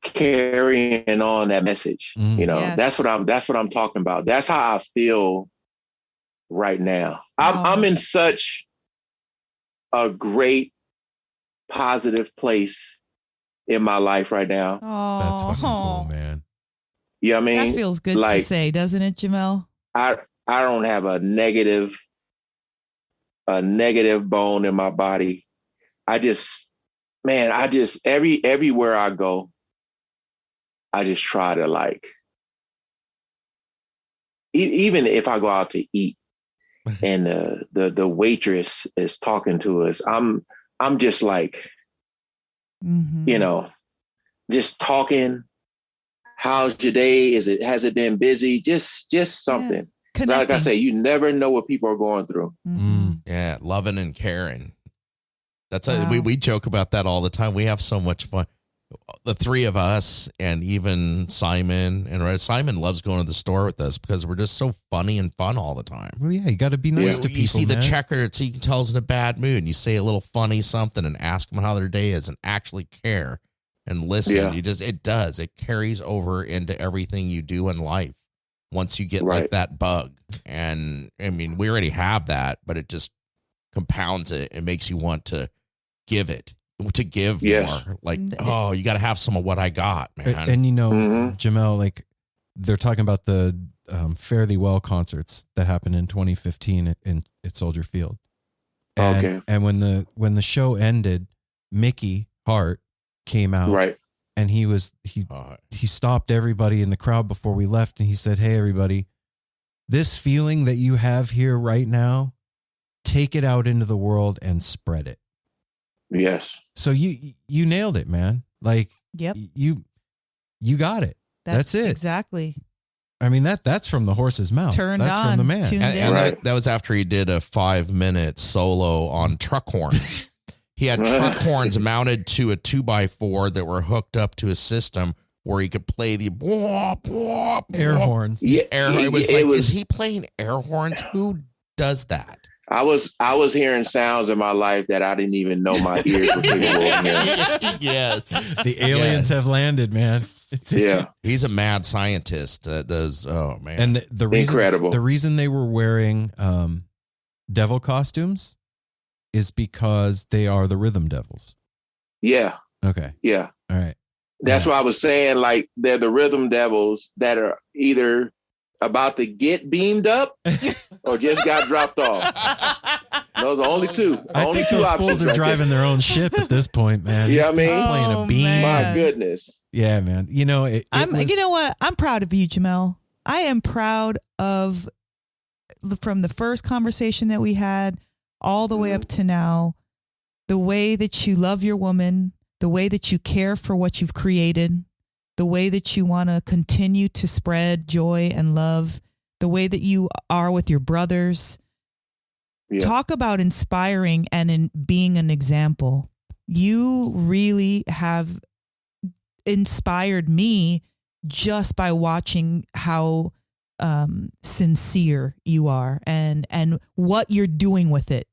carrying on that message. You know, that's what I'm talking about. That's how I feel right now. I'm in such a great positive place in my life right now. Oh, that's fucking cool, man. You know what I mean? That feels good to say, doesn't it, Jamel? I don't have a negative bone in my body. Everywhere I go, I just try to like, even if I go out to eat and the waitress is talking to us, I'm just like, you know, just talking. How's your day? Has it been busy? Just something. Like I say, you never know what people are going through. Yeah, loving and caring. That's we joke about that all the time. We have so much fun. The three of us, and even Simon, and Simon loves going to the store with us because we're just so funny and fun all the time. Well, yeah, you got to be nice to people. You see the checker, so you can tell us in a bad mood, and you say a little funny something and ask them how their day is and actually care and listen. Yeah. It carries over into everything you do in life once you get like that bug. And I mean, we already have that, but it just compounds it. It makes you want to give more. Like, oh, you got to have some of what I got, man. And you know, Jamel, like they're talking about the Fare Thee Well concerts that happened in 2015 at Soldier Field. And, and when the show ended, Mickey Hart came out, and he stopped everybody in the crowd before we left, and he said, "Hey, everybody, this feeling that you have here right now, take it out into the world and spread it." Yes. So you nailed it, man. Like, you got it. That's it. Exactly. I mean, that's from the horse's mouth. Turned that's on, from the man. tuned in. And Right. that was after he did a 5-minute solo on truck horns. He had truck horns mounted to a 2x4 that were hooked up to a system where he could play the Air horns. It was is he playing air horns? Who does that? I was hearing sounds in my life that I didn't even know my ears were capable of hearing. Yes. The aliens have landed, man. Yeah. He's a mad scientist that does, oh, man. And the reason, Incredible. The reason they were wearing devil costumes is because they are the rhythm devils. Yeah. Okay. Yeah. All right. That's why I was saying, like, they're the rhythm devils that are either about to get beamed up or just got dropped off. Those are the only two. I Only think two those options fools are right driving their own ship at this point, man. Yeah, I mean, He's playing a beam. man. My goodness. Yeah, man. You know, you know what? I'm proud of you, Jamel. I am proud of from the first conversation that we had all the way up to now, the way that you love your woman, the way that you care for what you've created, the way that you want to continue to spread joy and love, the way that you are with your brothers. Yeah. Talk about inspiring and in being an example. You really have inspired me just by watching how sincere you are and what you're doing with it.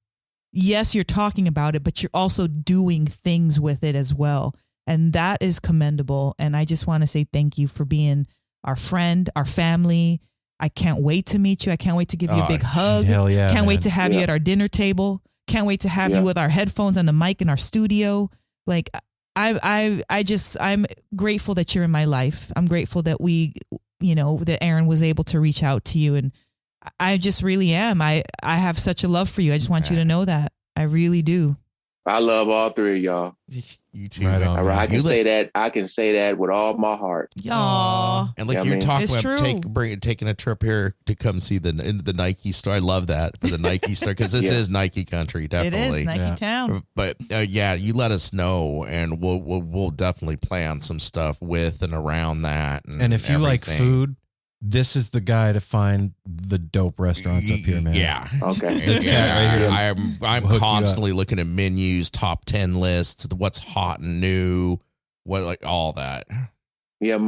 Yes, you're talking about it, but you're also doing things with it as well. And that is commendable. And I just want to say thank you for being our friend, our family. I can't wait to meet you. I can't wait to give you a big hug. Hell yeah, can't wait man. to have you at our dinner table. Can't wait to have you with our headphones and the mic in our studio. Like I'm grateful that you're in my life. I'm grateful that that Aaron was able to reach out to you. And I just really am. I have such a love for you. I just want you to know that. I really do. I love all three of y'all. You too. Right on. I can say that. I can say that with all my heart. Aw. And like Yeah, you're man. talking It's about true. taking a trip here to come see the Nike store. I love that for the Nike store because this Yeah. is Nike country, It definitely. is Nike Town. But you let us know, and we'll definitely plan some stuff with and around that. And if you like everything. food, this is the guy to find the dope restaurants up here, man. Yeah. Okay. This guy right here I'm will hook you constantly looking at menus, top 10 lists, what's hot and new, all that. Yeah,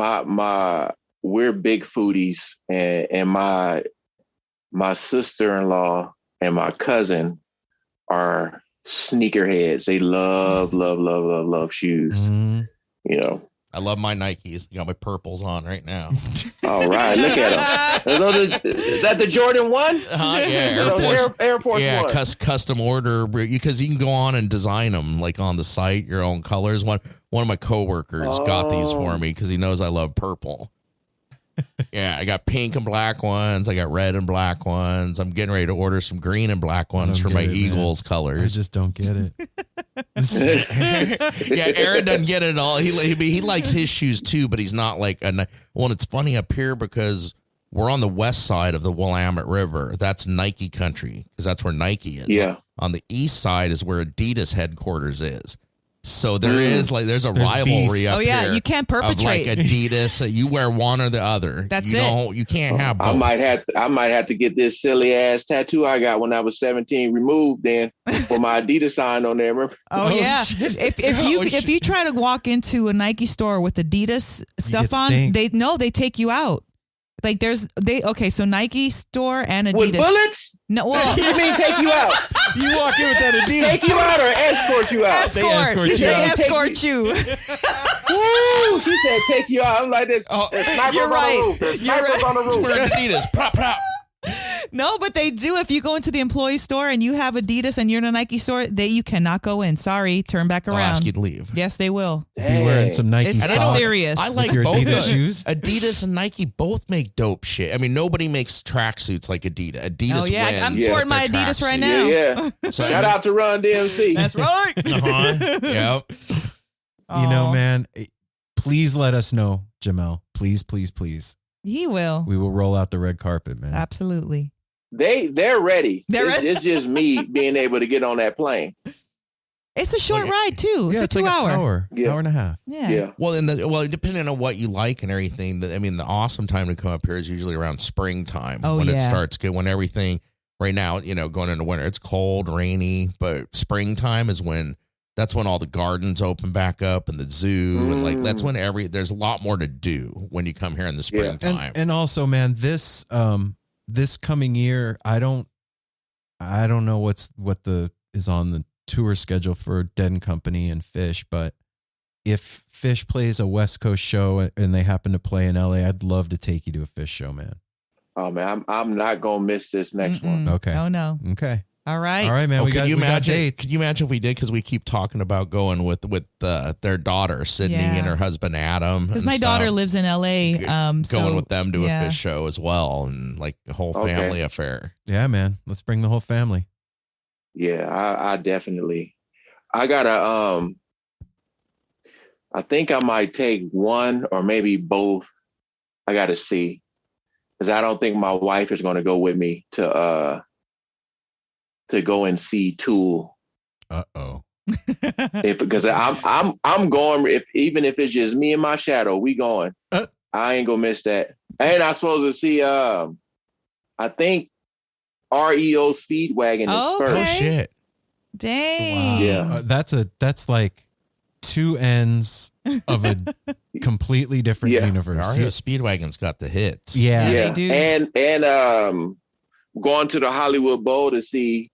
we're big foodies, and my sister-in-law and my cousin are sneakerheads. They love shoes. Mhm. You know. I love my Nikes. Got my purples on right now. All right, look at them. Is that the Jordan 1? Yeah, Air Force yeah, One. custom order because you can go on and design them like on the site, your own colors. One of my coworkers got these for me because he knows I love purple. Yeah, I got pink and black ones. I got red and black ones. I'm getting ready to order some green and black ones for my Eagles I colors. just don't get it. Yeah, Aaron doesn't get it all. He likes his shoes too, but he's not like well, it's funny up here because we're on the west side of the Willamette River. That's Nike country because that's where Nike is. Yeah. On the east side is where Adidas headquarters is. So there's a There's rivalry beef. up Oh yeah, here you can't of like perpetrate. Adidas. You wear one or the other. That's You can't have both. I might have to get this silly ass tattoo I got when I was 17 removed then for my Adidas sign on there. Remember? Oh yeah. shit. If you try to walk into a Nike store with Adidas stuff get on, stinked. they take you out. Like so Nike store and Adidas. With bullets? No, well, You mean take you out? You walk in with that Adidas. Take you out or escort you out? escort you. Woo! She said take you out. I'm like this. Oh, There's snipers you're on right. the roof. There's You're snipers on the roof. Wear Adidas. Prop, prop. No, but they do. If you go into the employee store and you have Adidas and you're in a Nike store, you cannot go in. Sorry, turn back I'll around. ask you to leave. Yes, they will. Be wearing some Nike It's socks. serious. I like your both Adidas shoes? Adidas and Nike both make dope shit. I mean, nobody makes tracksuits like Adidas. Adidas Oh yeah, wins. I'm Yeah. sporting my with their Adidas right tracksuits. now. Yeah. So, Shout out to Run DMC. That's right. Yep. You know, Aw. man, please let us know, Jamel. Please, please, please. He will. We will roll out the red carpet, man. Absolutely. They're ready. They're ready. It's just me being able to get on that plane. It's a short ride too. Yeah, it's a 2 like hour. Hour and a half. Yeah. Well, depending on what you like and everything. I mean, the awesome time to come up here is usually around springtime when it starts good. When everything right now, going into winter, it's cold, rainy, but springtime is that's when all the gardens open back up and the zoo and that's when there's a lot more to do when you come here in the springtime. And also, man, this coming year, I don't know what is on the tour schedule for Dead and Company and Fish, but if Fish plays a West Coast show and they happen to play in LA, I'd love to take you to a Fish show, man. Oh man, I'm not gonna miss this next one. Okay. Oh no. Okay. All right, man. We got dates. Could you imagine if we did? Because we keep talking about going with their daughter Sydney and her husband Adam. Because my daughter lives in LA. Going with them to a Fish show as well, and like a whole family affair. Yeah, man. Let's bring the whole family. Yeah, I definitely. I gotta. I think I might take one or maybe both. I gotta see, because I don't think my wife is going to go with me to go and see Tool. Because I'm going. Even if it's just me and my shadow, we going. I ain't gonna miss that. I ain't supposed to see. I think REO Speedwagon is first. Oh shit! Dang. Yeah, that's like two ends of a completely different universe. REO Speedwagon's got the hits. Yeah, they do. And going to the Hollywood Bowl to see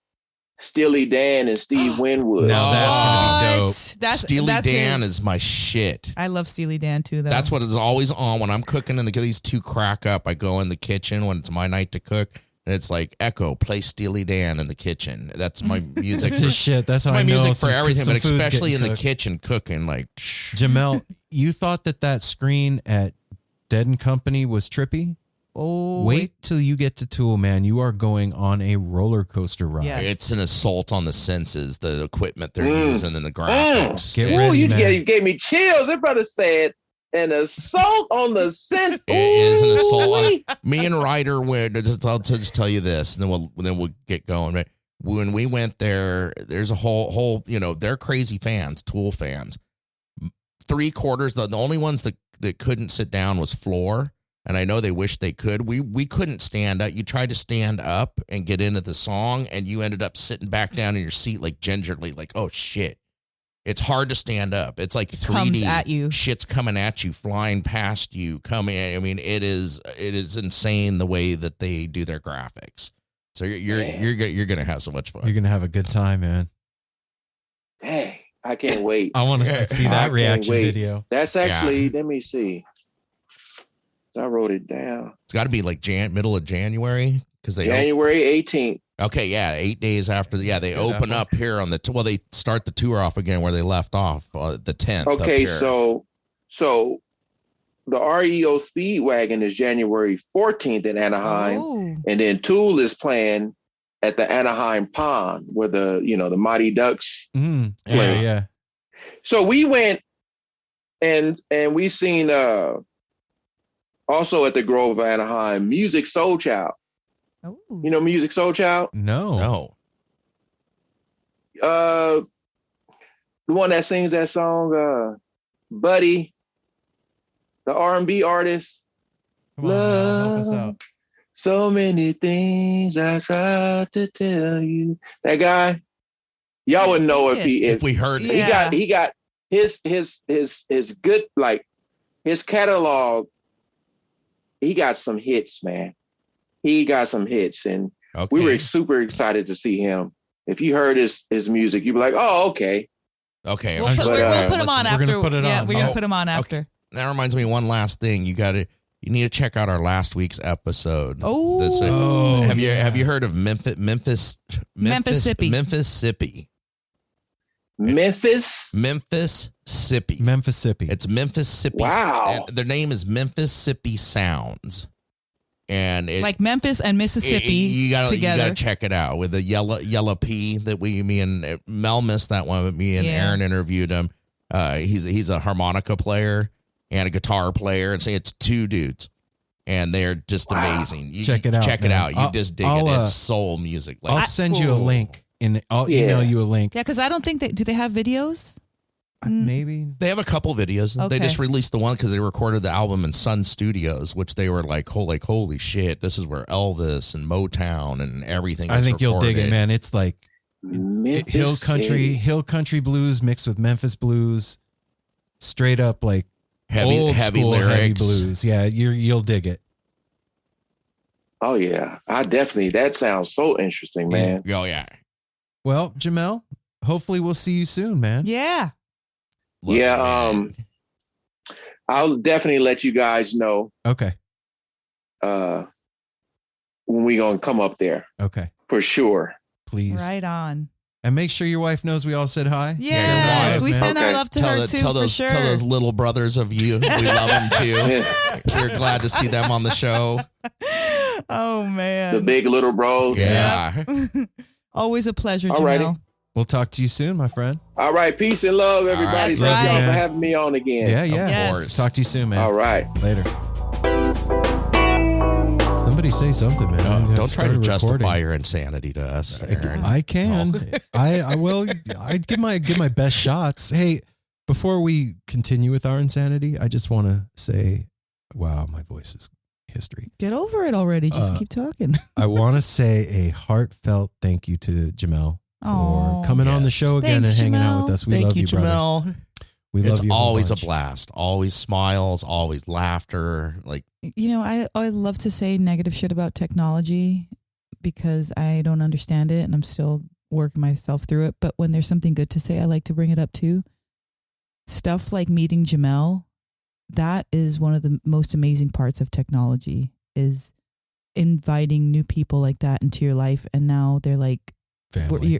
Steely Dan and Steve Winwood. Now that's gonna be dope. Steely Dan is my shit. I love Steely Dan too, though. That's what is always on when I'm cooking, these two crack up. I go in the kitchen when it's my night to cook, and it's like, Echo, play Steely Dan in the kitchen. That's my music. That's his shit. That's how my I know music for everything, but food's especially in getting the kitchen cooking. Like, Jamel, you thought that screen at Dead and Company was trippy? Oh, wait till you get to Tool, man. You are going on a roller coaster ride. Yes. It's an assault on the senses, the equipment they're using, and the graphics. Get ready, you gave me chills. That brother said an assault on the sense. It is an assault. Me and Ryder went. I'll just tell you this, and then we'll get going. Right? When we went there, there's a whole. They're crazy fans, Tool fans. 3/4. The only ones that couldn't sit down was floor. And I know they wish they could. We couldn't stand up. You tried to stand up and get into the song, and you ended up sitting back down in your seat like gingerly, like, oh shit. It's hard to stand up. It's like 3D. Comes at you. Shit's coming at you, flying past you, coming. I mean, it is insane the way that they do their graphics. So you're gonna have so much fun. You're gonna have a good time, man. Dang, I can't wait. I want to see that reaction video. That's actually. Let me see. I wrote it down. It's got to be like middle of January, because January 18th. Okay, yeah, 8 days after. They open up here on they start the tour off again where they left off the 10th. Okay, so the REO Speedwagon is January 14th in Anaheim, and then Tool is playing at the Anaheim Pond where the Mighty Ducks play. Yeah. So we went and we seen also at the Grove of Anaheim, Music Soul Child. Oh. You know Music Soul Child? No. The one that sings that song, Buddy, the R&B artist. Come on, help us out. So many things I tried to tell you. That guy, y'all would know if we heard. He got his good, like his catalog. He got some hits, man. He got some hits, and we were super excited to see him. If you heard his music, you'd be like, "Oh, okay." Okay, we'll put him on after. We're gonna put it on. We're gonna put him on after. Okay. That reminds me, one last thing. You need to check out our last week's episode. Have you heard of Memphis? Memphis-sippy. It's Memphis-sippy. Wow. Their name is Memphis-sippy Sounds. And like Memphis and Mississippi together. You gotta check it out with the yellow P that me and Mel missed that one, but me and Aaron interviewed him. He's a harmonica player and a guitar player, and it's two dudes, and they're just amazing. Check it out. Check it out. You just dig it. It's soul music. I'll send you a link and I'll email you a link. Yeah, because I don't think do they have videos? Maybe They have a couple videos. Okay. They just released the one because they recorded the album in Sun Studios, which they were like, holy shit, this is where Elvis and Motown and everything. I think you'll dig it, man. It's like Memphis hill City. country blues mixed with Memphis blues, straight up like old heavy school lyrics. heavy blues. Yeah, you'll dig it. Oh yeah, that sounds so interesting, man. Oh yeah. Well, Jamel, hopefully we'll see you soon, man. Yeah. Look, Yeah, man. I'll definitely let you guys know Okay. when we gonna come up there Okay. for sure. Please. Right on. And make sure your wife knows we all said hi. Yes, Send love, we man. send our Okay. love to her too, tell for those sure. tell those little brothers of you we love them too. We're glad to see them on the show. Oh man. The big little bros. Yeah. Always a pleasure, Alrighty. Jamel. We'll talk to you soon, my friend. All right, peace and love, everybody. That's Thank right. y'all for Man. having me on again. Yeah. Yes. course. Talk to you soon, man. All right. Later. Somebody say something, man. I Don't try to started justify recording. your insanity to us, Aaron. I can. I will. I give my best shots. Hey, before we continue with our insanity, I just want to say, wow, my voice is history. Get over it already. Just keep talking. I want to say a heartfelt thank you to Jamel for Aw. coming on the Yes. show again Thanks, and hanging out Jamel. with us. We Thank love you, you, brother. Jamel. We It's love you. always a bunch. blast. Always smiles. Always laughter. Like You know, I love to say negative shit about technology because I don't understand it and I'm still working myself through it. But when there's something good to say, I like to bring it up too. Stuff like meeting Jamel, that is one of the most amazing parts of technology, is inviting new people like that into your life. And now they're like, Family.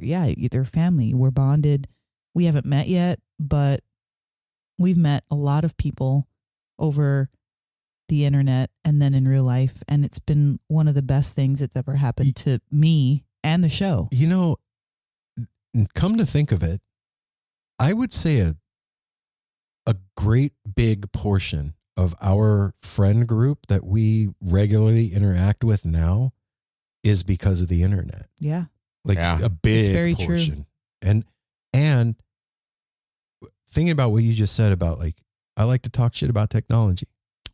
they're family. We're bonded. We haven't met yet, but we've met a lot of people over the internet and then in real life. And it's been one of the best things that's ever happened to me and the show. You know, come to think of it, I would say a great big portion of our friend group that we regularly interact with now is because of the internet. Yeah. Like Yeah. a big It's very true. portion. And thinking about what you just said about, like, I like to talk shit about technology.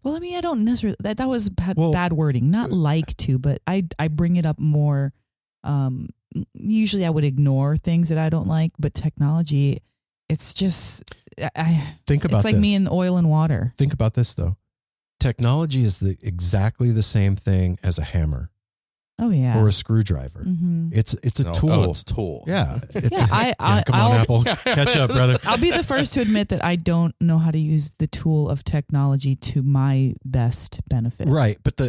Well, I mean, I don't necessarily, that was Well, bad wording, not like to, but I bring it up more. Usually I would ignore things that I don't like, but technology, it's just, Think about it's like this. me and oil and water. Think about this though. Technology is exactly the same thing as a hammer Oh yeah. or a screwdriver. Mm-hmm. It's a tool. Oh, it's a tool. Yeah. It's Yeah, come on, Apple. Catch up, brother. I'll be the first to admit that I don't know how to use the tool of technology to my best benefit. Right. But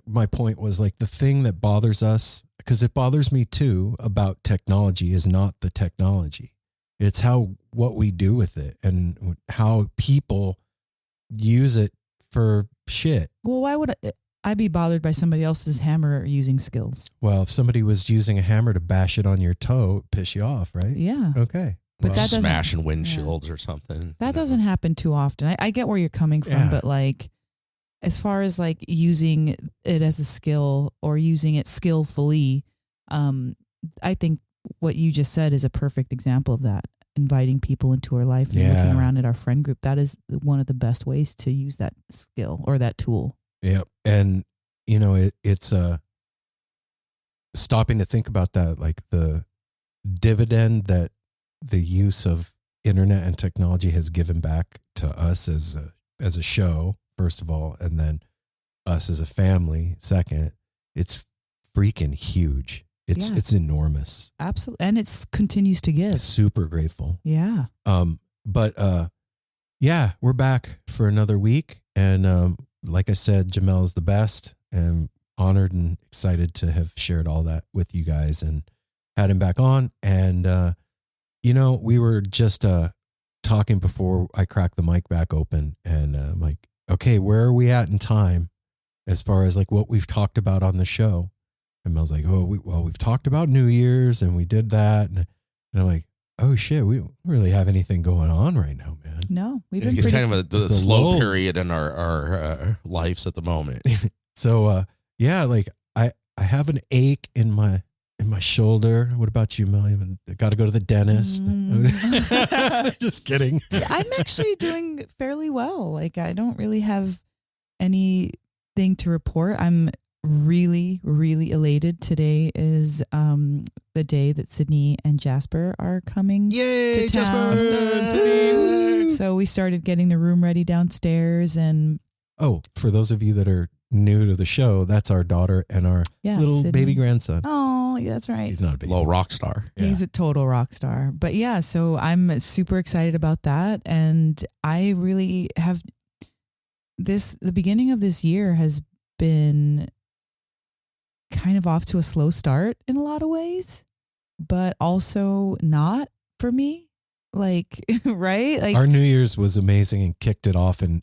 my point was, like, the thing that bothers us, because it bothers me too, about technology is not the technology. It's what we do with it and how people use it for shit. Well, why would I be bothered by somebody else's hammer using skills? Well, if somebody was using a hammer to bash it on your toe, it'd piss you off, right? Yeah. Okay. But Well, that doesn't- Smashing windshields or something. That doesn't happen too often. I get where you're coming from, Yeah. but like, as far as like using it as a skill or using it skillfully, I think what you just said is a perfect example of that. Inviting people into our life and Yeah. looking around at our friend group. That is one of the best ways to use that skill or that tool. Yep. And, you know, it's stopping to think about that, like the dividend that the use of internet and technology has given back to us as a show, first of all, and then us as a family, second. It's freaking huge. Yeah. It's enormous. Absolutely. And it continues to give. Super grateful. Yeah. But yeah, we're back for another week. And like I said, Jamel is the best, and honored and excited to have shared all that with you guys and had him back on. And, you know, we were just talking before I cracked the mic back open, and I'm like, okay, where are we at in time as far as like what we've talked about on the show? And Mel's like, oh, we've talked about New Year's and we did that. And I'm like, oh shit, we don't really have anything going on right now, man. No, we've been It's pretty. kind of a It's a slow lull. period in our lives at the moment. So yeah, like I have an ache in my in my shoulder. What about you, Mel? I got to go to the dentist. Just kidding. I'm actually doing fairly well. Like, I don't really have anything to report. I'm really, really elated. Today is the day that Sydney and Jasper are coming Yay, to town. Jasper! So we started getting the room ready downstairs. And oh, for those of you that are new to the show, that's our daughter and our little Sydney. baby grandson. Oh, yeah, that's right. He's not a baby. Little rock star. Yeah. He's a total rock star. But yeah, so I'm super excited about that. And I really have the beginning of this year has been kind of off to a slow start in a lot of ways, but also not for me. Like, right? Like, our New Year's was amazing and kicked it off in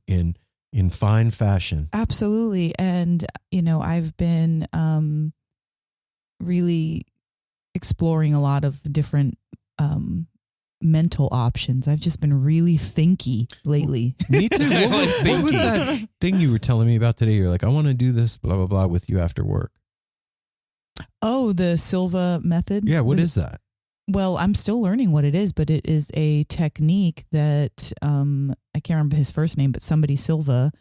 fine fashion. absolutely. And, I've been really exploring a lot of different mental options. I've just been really thinky lately. Me too. What was that thing you were telling me about today? You're like, I want to do this, blah, blah, blah, with you after work. Oh, the Silva method? Yeah, what is that? Well, I'm still learning what it is, but it is a technique that I can't remember his first name, but somebody Silva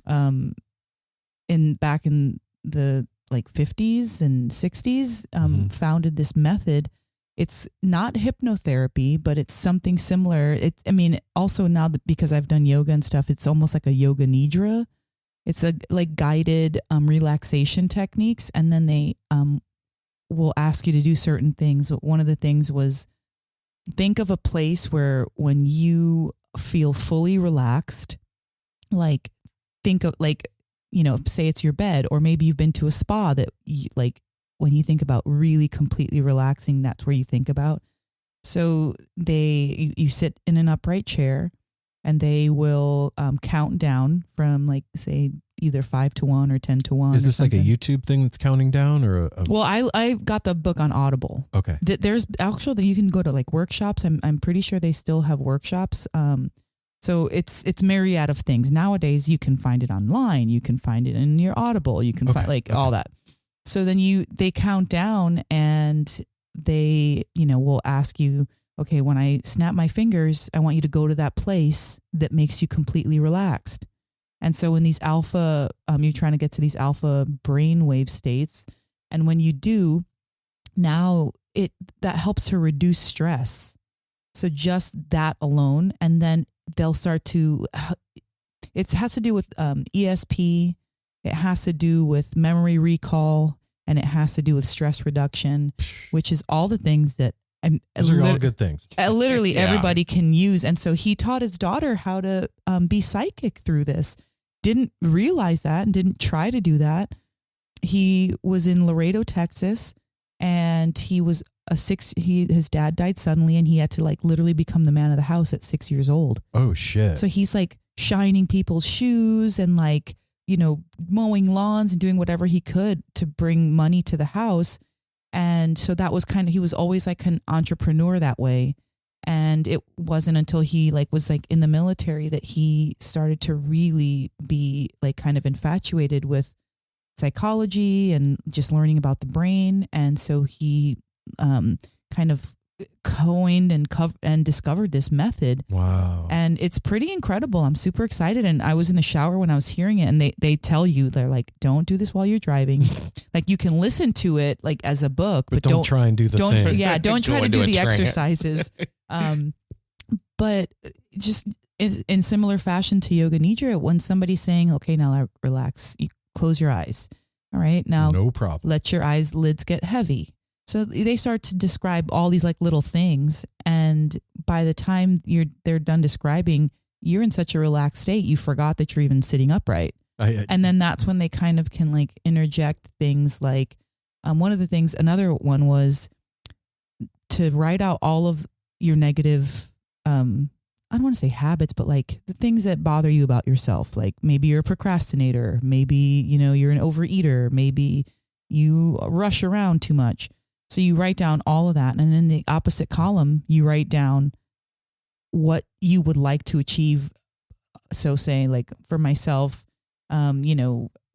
back in the like 50s and 60s founded this method. It's not hypnotherapy, but it's something similar. Also now that because I've done yoga and stuff, it's almost like a yoga nidra. It's a like guided relaxation techniques, and then they will ask you to do certain things. One of the things was think of a place where when you feel fully relaxed, like think of like, say it's your bed, or maybe you've been to a spa that like when you think about really completely relaxing, that's where you think about. So you sit in an upright chair, and they will count down from like, say, either 5 to 1 or 10 to 1. Is this like a YouTube thing that's counting down, or Well, I got the book on Audible. Okay. There's actually, you can go to like workshops. I'm pretty sure they still have workshops. So it's myriad of things. Nowadays, you can find it online. You can find it in your Audible. You can find all that. So then they count down, and they, will ask you, okay, when I snap my fingers, I want you to go to that place that makes you completely relaxed. And so in these alpha, you're trying to get to these alpha brainwave states. And when you do, now that helps to reduce stress. So just that alone. And then they'll start to, it has to do with ESP. It has to do with memory recall, and it has to do with stress reduction, which is all the things that those are all good things. Literally everybody can use. And so he taught his daughter how to be psychic through this. Didn't realize that and didn't try to do that. He was in Laredo, Texas, and he was his dad died suddenly, and he had to like literally become the man of the house at 6 years old. Oh shit. So he's like shining people's shoes and like, mowing lawns and doing whatever he could to bring money to the house. And so that was he was always like an entrepreneur that way. And it wasn't until he was in the military that he started to really be like kind of infatuated with psychology and just learning about the brain. And so he kind of coined and discovered this method. Wow. And it's pretty incredible. I'm super excited. And I was in the shower when I was hearing it, and they tell you, they're like, don't do this while you're driving. Like you can listen to it like as a book, but don't try and do the thing. Yeah. Don't try to do the trance. exercises. But just in similar fashion to Yoga Nidra, when somebody's saying, okay, now relax, you close your eyes. All right. Now no problem. Let your lids get heavy. So they start to describe all these like little things. And by the time they're done describing, you're in such a relaxed state, you forgot that you're even sitting upright. And then that's when they kind of can like interject things like, another one was to write out all of your negative, I don't want to say habits, but like the things that bother you about yourself. Like maybe you're a procrastinator, maybe, you're an overeater, maybe you rush around too much. So you write down all of that. And then in the opposite column, you write down what you would like to achieve. So say like for myself,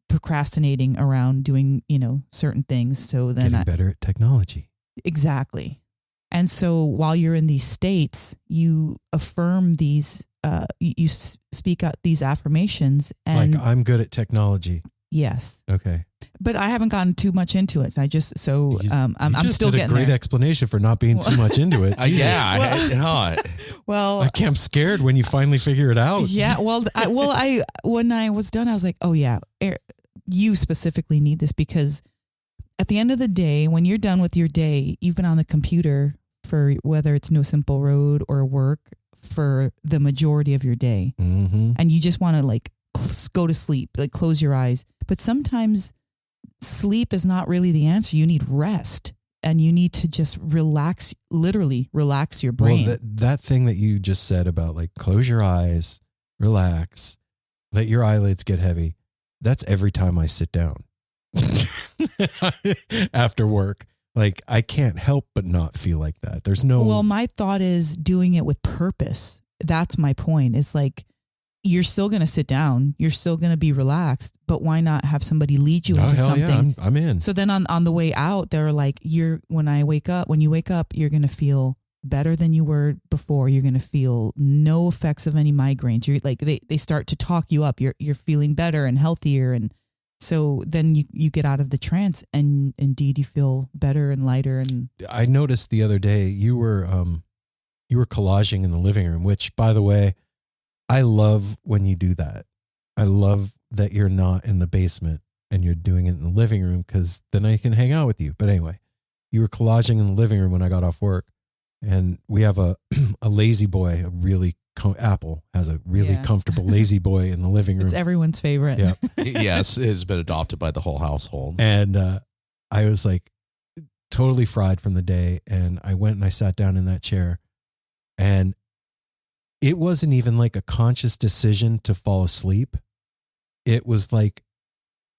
procrastinating around doing, certain things. So then getting better at technology. Exactly. And so while you're in these states, you affirm these, you speak out these affirmations. And like, I'm good at technology. yes. Okay. But I haven't gotten too much into it. I just, so I'm just still did getting a great there. explanation for not being too much into it. Jesus. Well, Like, I'm scared when you finally figure it out. yeah. Well, when I was done, I was like, oh yeah, you specifically need this, because at the end of the day, when you're done with your day, you've been on the computer for whether it's No Simple Road or work for the majority of your day. Mm-hmm. And you just want to like go to sleep, like close your eyes. But sometimes sleep is not really the answer. You need rest, and you need to just relax, literally relax your brain. Well, that thing that you just said about like close your eyes, relax, let your eyelids get heavy. That's every time I sit down after work. Like, I can't help but not feel like that. There's no. Well, my thought is doing it with purpose. That's my point. It's like, you're still going to sit down. You're still going to be relaxed, but why not have somebody lead you into hell something? Yeah, I'm in. So then on the way out, they're like, when you wake up, you're going to feel better than you were before. You're going to feel no effects of any migraines. You're like, they start to talk you up. You're feeling better and healthier. And so then you get out of the trance, and indeed you feel better and lighter. And I noticed the other day you were collaging in the living room, which, by the way, I love when you do that. I love that you're not in the basement and you're doing it in the living room, because then I can hang out with you. But anyway, you were collaging in the living room when I got off work, and we have a lazy boy, Apple has a really comfortable lazy boy in the living room. It's everyone's favorite. Yeah. Yes, it's been adopted by the whole household. And I was like totally fried from the day, and I went and I sat down in that chair, and it wasn't even like a conscious decision to fall asleep. It was like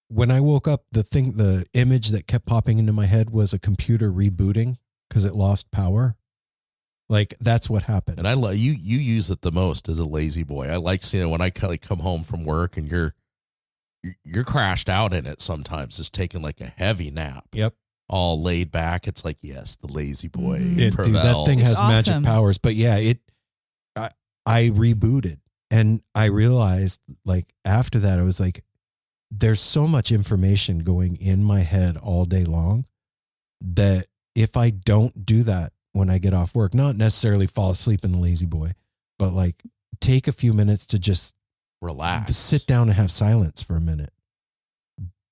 when I woke up, the image that kept popping into my head was a computer rebooting because it lost power. Like, that's what happened. And I love you use it the most as a lazy boy. I like seeing it when I come home from work and you're crashed out in it sometimes, just taking like a heavy nap. Yep. All laid back. It's like, yes, the lazy boy. Dude, that thing has magic powers. But yeah, I rebooted, and I realized, like, after that, I was like, there's so much information going in my head all day long that if I don't do that when I get off work, not necessarily fall asleep in the lazy boy, but like take a few minutes to just relax, sit down and have silence for a minute.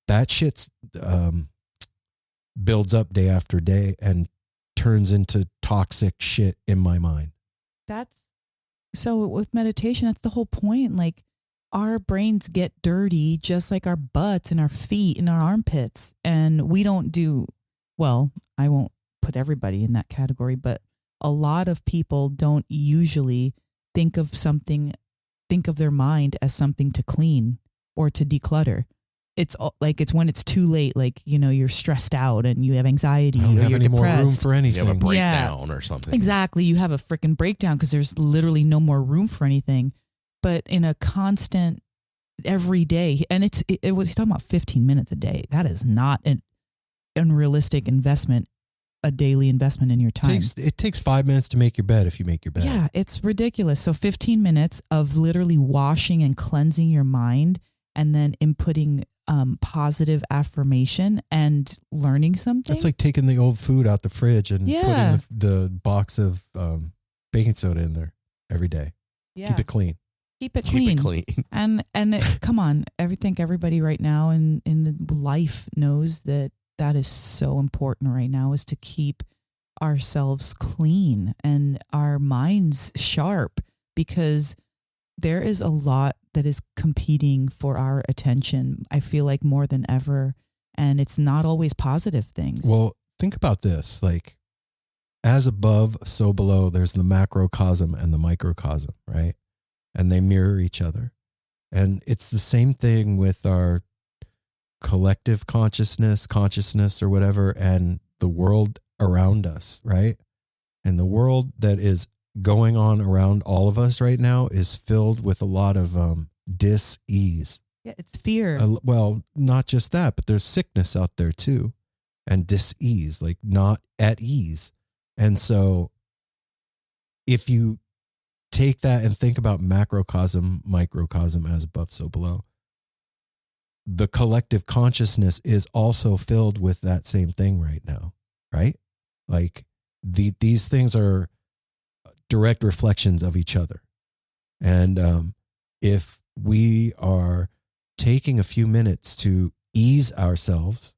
That shit's builds up day after day and turns into toxic shit in my mind. So with meditation, that's the whole point. Like, our brains get dirty just like our butts and our feet and our armpits. And we don't I won't put everybody in that category, but a lot of people don't usually think of their mind as something to clean or to declutter. It's like, it's when it's too late, like, you're stressed out and you have anxiety, I don't or have you're any depressed. more room for anything. You have a breakdown or something. Exactly. You have a freaking breakdown because there's literally no more room for anything. But in a constant every day, and he's talking about 15 minutes a day. That is not an unrealistic investment, a daily investment in your time. It takes 5 minutes to make your bed if you make your bed. Yeah, it's ridiculous. So 15 minutes of literally washing and cleansing your mind, and then inputting positive affirmation and learning something. It's like taking the old food out the fridge and Yeah. putting the box of baking soda in there every day. Yeah. Keep it clean. Keep it clean. And come on, I think everybody right now in the life knows that is so important right now, is to keep ourselves clean and our minds sharp, because there is a lot that is competing for our attention, I feel like, more than ever. And it's not always positive things. Well, think about this. Like, as above, so below, there's the macrocosm and the microcosm, right? And they mirror each other. And it's the same thing with our collective consciousness or whatever, and the world around us, right? And the world that is going on around all of us right now is filled with a lot of dis-ease. Yeah, it's fear. Well, not just that, but there's sickness out there too. and dis-ease, like not at ease. And so if you take that and think about macrocosm, microcosm, as above, so below, the collective consciousness is also filled with that same thing right now, right? Like these things are direct reflections of each other. And if we are taking a few minutes to ease ourselves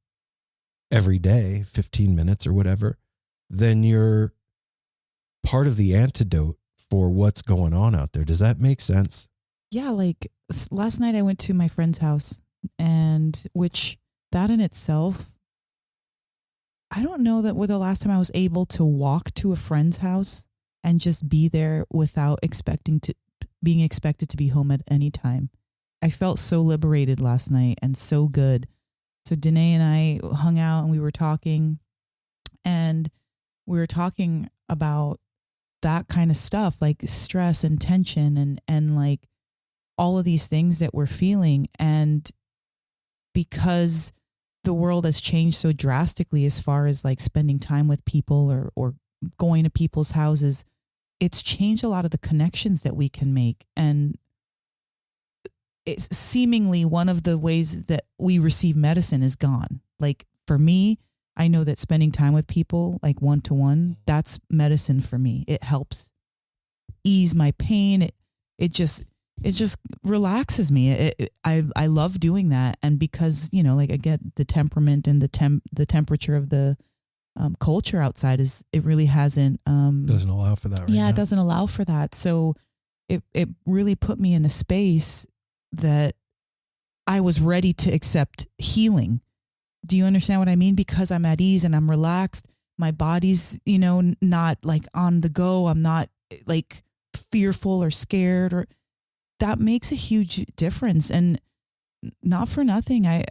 every day, 15 minutes or whatever, then you're part of the antidote for what's going on out there. Does that make sense? Yeah, like last night I went to my friend's house, and which that in itself, I don't know that the last time I was able to walk to a friend's house and just be there without being expected to be home at any time. I felt so liberated last night and so good. So Danae and I hung out and we were talking about that kind of stuff, like stress and tension and like all of these things that we're feeling. And because the world has changed so drastically as far as like spending time with people or going to people's houses, it's changed a lot of the connections that we can make. And it's seemingly one of the ways that we receive medicine is gone. Like for me, I know that spending time with people like one-to-one, that's medicine for me. It helps ease my pain. It just relaxes me. I love doing that. And because, you know, like I get the temperament and the temperature of the culture outside it really hasn't doesn't allow for that right now. It doesn't allow for that. So it really put me in a space that I was ready to accept healing. Do you understand what I mean? Because I'm at ease and I'm relaxed. My body's, you know, not like on the go. I'm not like fearful or scared, or that makes a huge difference. And not for nothing, I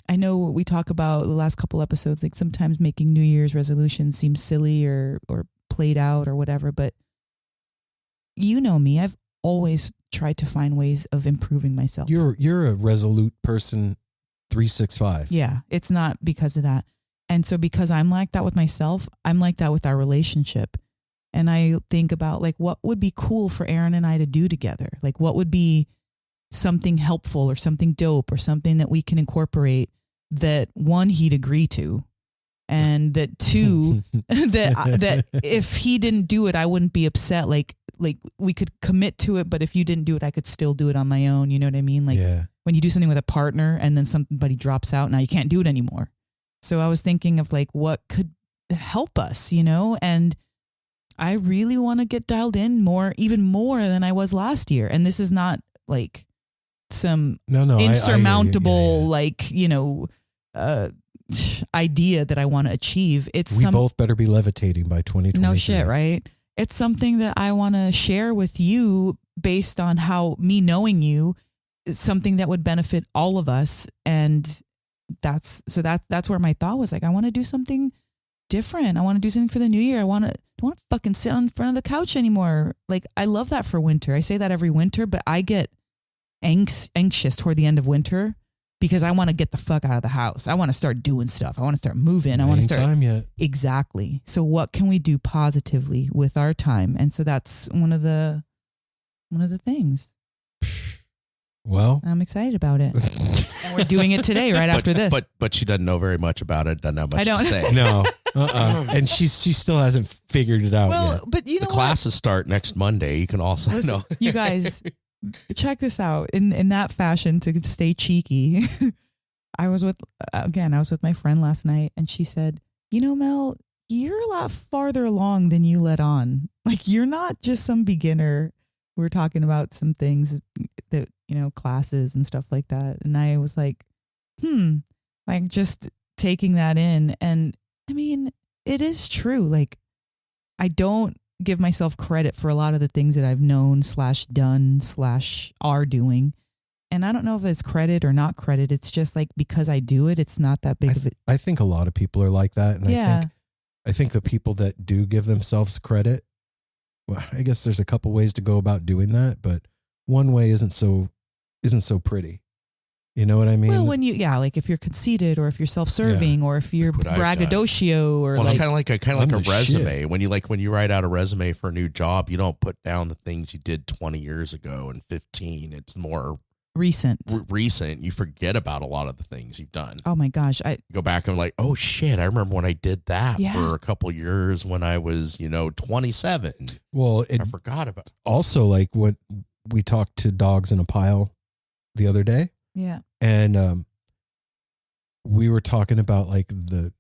know we talk about the last couple episodes, like sometimes making New Year's resolutions seems silly or played out or whatever, but you know me, I've always tried to find ways of improving myself. You're a resolute person 365. Yeah, it's not because of that. And so because I'm like that with myself, I'm like that with our relationship. And I think about like what would be cool for Aaron and I to do together? Like what would be something helpful or something dope or something that we can incorporate that one, he'd agree to, and that two, that if he didn't do it, I wouldn't be upset. Like we could commit to it, but if you didn't do it, I could still do it on my own. You know what I mean? Like when you do something with a partner and then somebody drops out, now you can't do it anymore. So I was thinking of like what could help us, you know, and I really want to get dialed in even more than I was last year. And this is not like some insurmountable, like, you know, idea that I want to achieve. We both better be levitating by 2023. No shit, right? It's something that I want to share with you based on how me knowing you is something that would benefit all of us. And that's where my thought was like, I want to do something different. I want to do something for the new year. I don't want to fucking sit on front of the couch anymore. Like I love that for winter. I say that every winter, but I get anxious toward the end of winter because I want to get the fuck out of the house. I want to start doing stuff. I want to start moving. I want to start time yet. Exactly. So what can we do positively with our time? And so that's one of the things. Well, I'm excited about it. And we're doing it today, right after this. But she doesn't know very much about it. Doesn't have much to say. No. And she still hasn't figured it out yet. But you know, the classes start next Monday. You can also know. You guys, check this out. In that fashion, to stay cheeky, I was with my friend last night, and she said, "You know, Mel, you're a lot farther along than you let on. Like you're not just some beginner." We were talking about some things that, you know, classes and stuff like that. And I was like, like just taking that in. And I mean, it is true. Like I don't give myself credit for a lot of the things that I've known / done / are doing. And I don't know if it's credit or not credit. It's just like, because I do it, it's not that big of it. I think a lot of people are like that. And I think the people that do give themselves credit, well, I guess there's a couple ways to go about doing that, but one way isn't so pretty. You know what I mean? Well, when like if you're conceited or if you're self-serving or if you're braggadocio or it's kind of like a resume. Shit. When you write out a resume for a new job, you don't put down the things you did 20 years ago and 15. It's more recent. You forget about a lot of the things you've done. Oh my gosh. I go back and like, oh shit, I remember when I did that for a couple years when I was, 27. Well, I forgot about it. Also, like when we talked to Dogs in a Pile the other day. Yeah. And we were talking about like the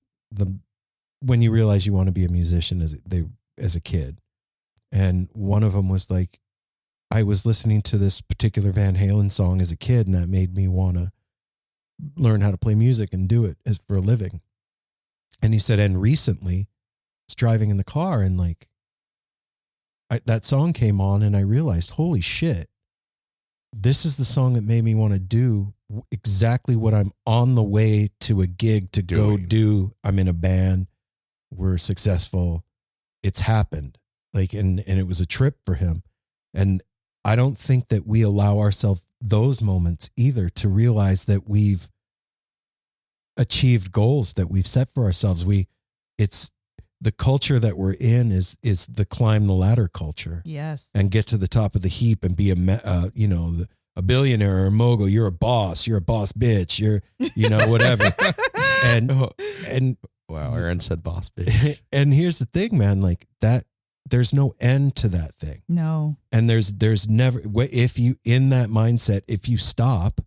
when you realize you want to be a musician as a kid. And one of them was like, I was listening to this particular Van Halen song as a kid, and that made me want to learn how to play music and do it as for a living. And he said, and recently I was driving in the car and like that song came on and I realized, holy shit, this is the song that made me want to do exactly what I'm on the way to a gig to go do. I'm in a band. We're successful. It's happened. Like, and it was a trip for him. And I don't think that we allow ourselves those moments either to realize that we've achieved goals that we've set for ourselves. It's the culture that we're in is the climb the ladder culture. Yes. And get to the top of the heap and be a billionaire or a mogul. You're a boss bitch. You're, whatever. and wow, Aaron said boss bitch. And here's the thing, man, like that, there's no end to that thing. No. And there's never, if you, in that mindset, if you stop,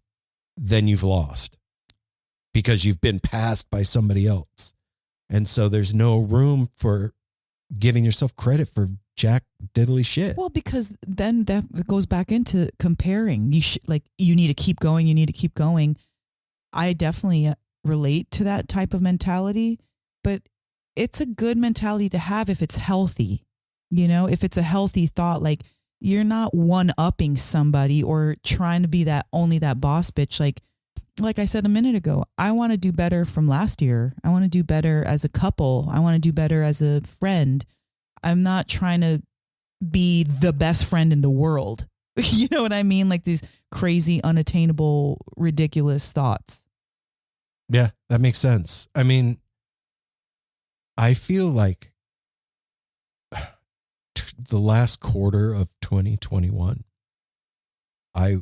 then you've lost because you've been passed by somebody else. And so there's no room for giving yourself credit for jack diddly shit. Well, because then that goes back into comparing. You need to keep going. You need to keep going. I definitely relate to that type of mentality, but it's a good mentality to have if it's healthy. If it's a healthy thought, like you're not one-upping somebody or trying to be only that boss bitch. Like I said a minute ago, I want to do better from last year. I want to do better as a couple. I want to do better as a friend. I'm not trying to be the best friend in the world. You know what I mean? Like these crazy, unattainable, ridiculous thoughts. Yeah, that makes sense. I mean, I feel like the last quarter of 2021, I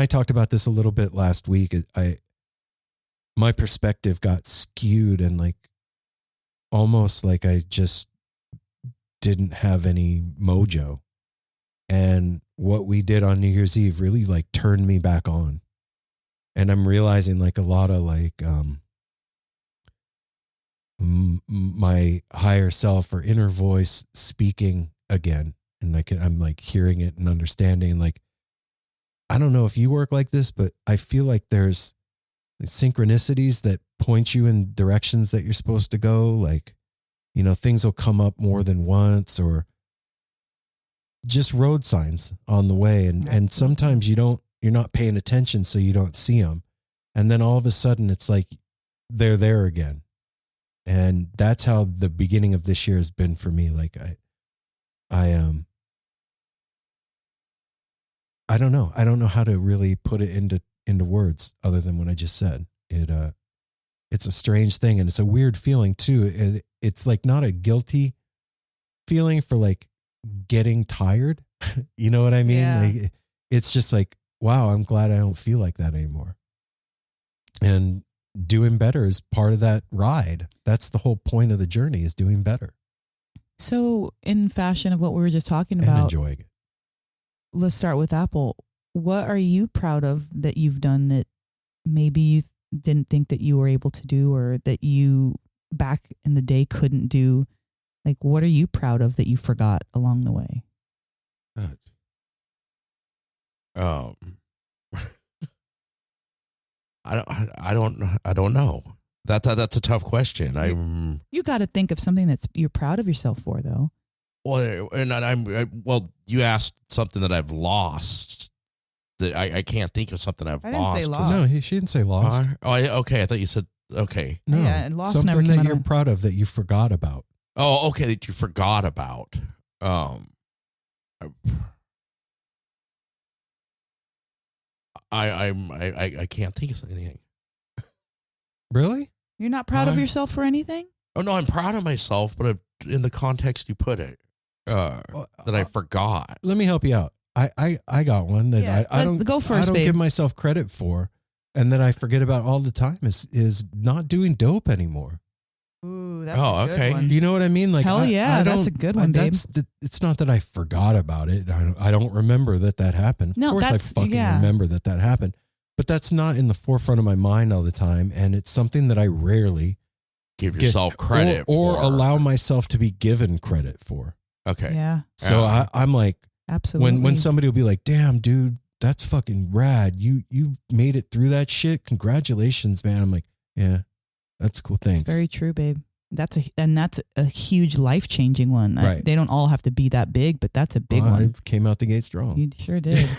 talked about this a little bit last week. My perspective got skewed and like almost like I just didn't have any mojo. And what we did on New Year's Eve really like turned me back on. And I'm realizing like a lot of like my higher self or inner voice speaking again. And like I'm like hearing it and understanding. Like, I don't know if you work like this, but I feel like there's synchronicities that point you in directions that you're supposed to go. Like, things will come up more than once or just road signs on the way. And sometimes you're not paying attention, so you don't see them. And then all of a sudden it's like, they're there again. And that's how the beginning of this year has been for me. Like I don't know. I don't know how to really put it into words other than what I just said. It's a strange thing. And it's a weird feeling too. It's like not a guilty feeling for like getting tired. You know what I mean? Yeah. Like, it's just like, wow, I'm glad I don't feel like that anymore. And doing better is part of that ride. That's the whole point of the journey, is doing better. So in fashion of what we were just talking about, and enjoying it. Let's start with Apple. What are you proud of that you've done that maybe you didn't think that you were able to do, or that you back in the day couldn't do? Like, what are you proud of that you forgot along the way? I don't know. That's a tough question. You got to think of something that's you're proud of yourself for, though. Well, and you asked something that I've lost. That I can't think of something I've lost. Say lost. No, she didn't say lost. Okay. I thought you said okay. No, yeah, and lost something never came that out you're of- proud of that you forgot about. Oh, okay, that you forgot about. I can't think of anything. Really? You're not proud of yourself for anything? Oh no, I'm proud of myself, but in the context you put it, that I forgot. Let me help you out. I got one that I don't go first, I don't babe. give myself credit for, and that I forget about all the time is not doing dope anymore. Ooh, that's a good okay. one. You know what I mean? Like, Hell yeah, that's a good one, babe. It's not that I forgot about it. I don't remember that happened. No, of course, I fucking remember that happened. But that's not in the forefront of my mind all the time, and it's something that I rarely give yourself credit or for. Allow myself to be given credit for. Okay. Yeah. So I'm like, absolutely. When somebody will be like, "Damn, dude, that's fucking rad. You made it through that shit. Congratulations, man." I'm like, "Yeah, that's cool. Thanks." It's very true, babe. That's a huge life-changing one. Right. They don't all have to be that big, but that's a big one. I came out the gate strong. You sure did.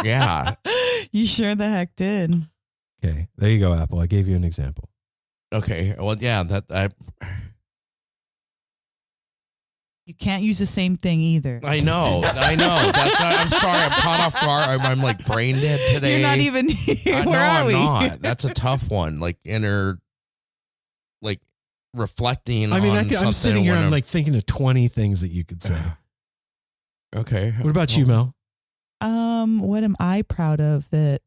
Yeah. You sure the heck did. Okay, there you go, Apple. I gave you an example. Okay. Well, yeah, You can't use the same thing either. I know. I'm sorry. I'm caught off guard. I'm like brain dead today. You're not even here. Where are we? I'm not. That's a tough one. Like reflecting. I mean, I'm sitting here. I'm like thinking of 20 things that you could say. Okay. What about you, Mel? What am I proud of that?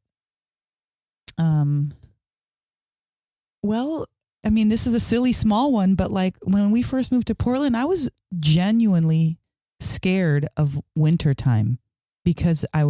Well, I mean, this is a silly small one, but like when we first moved to Portland, I was genuinely scared of wintertime because I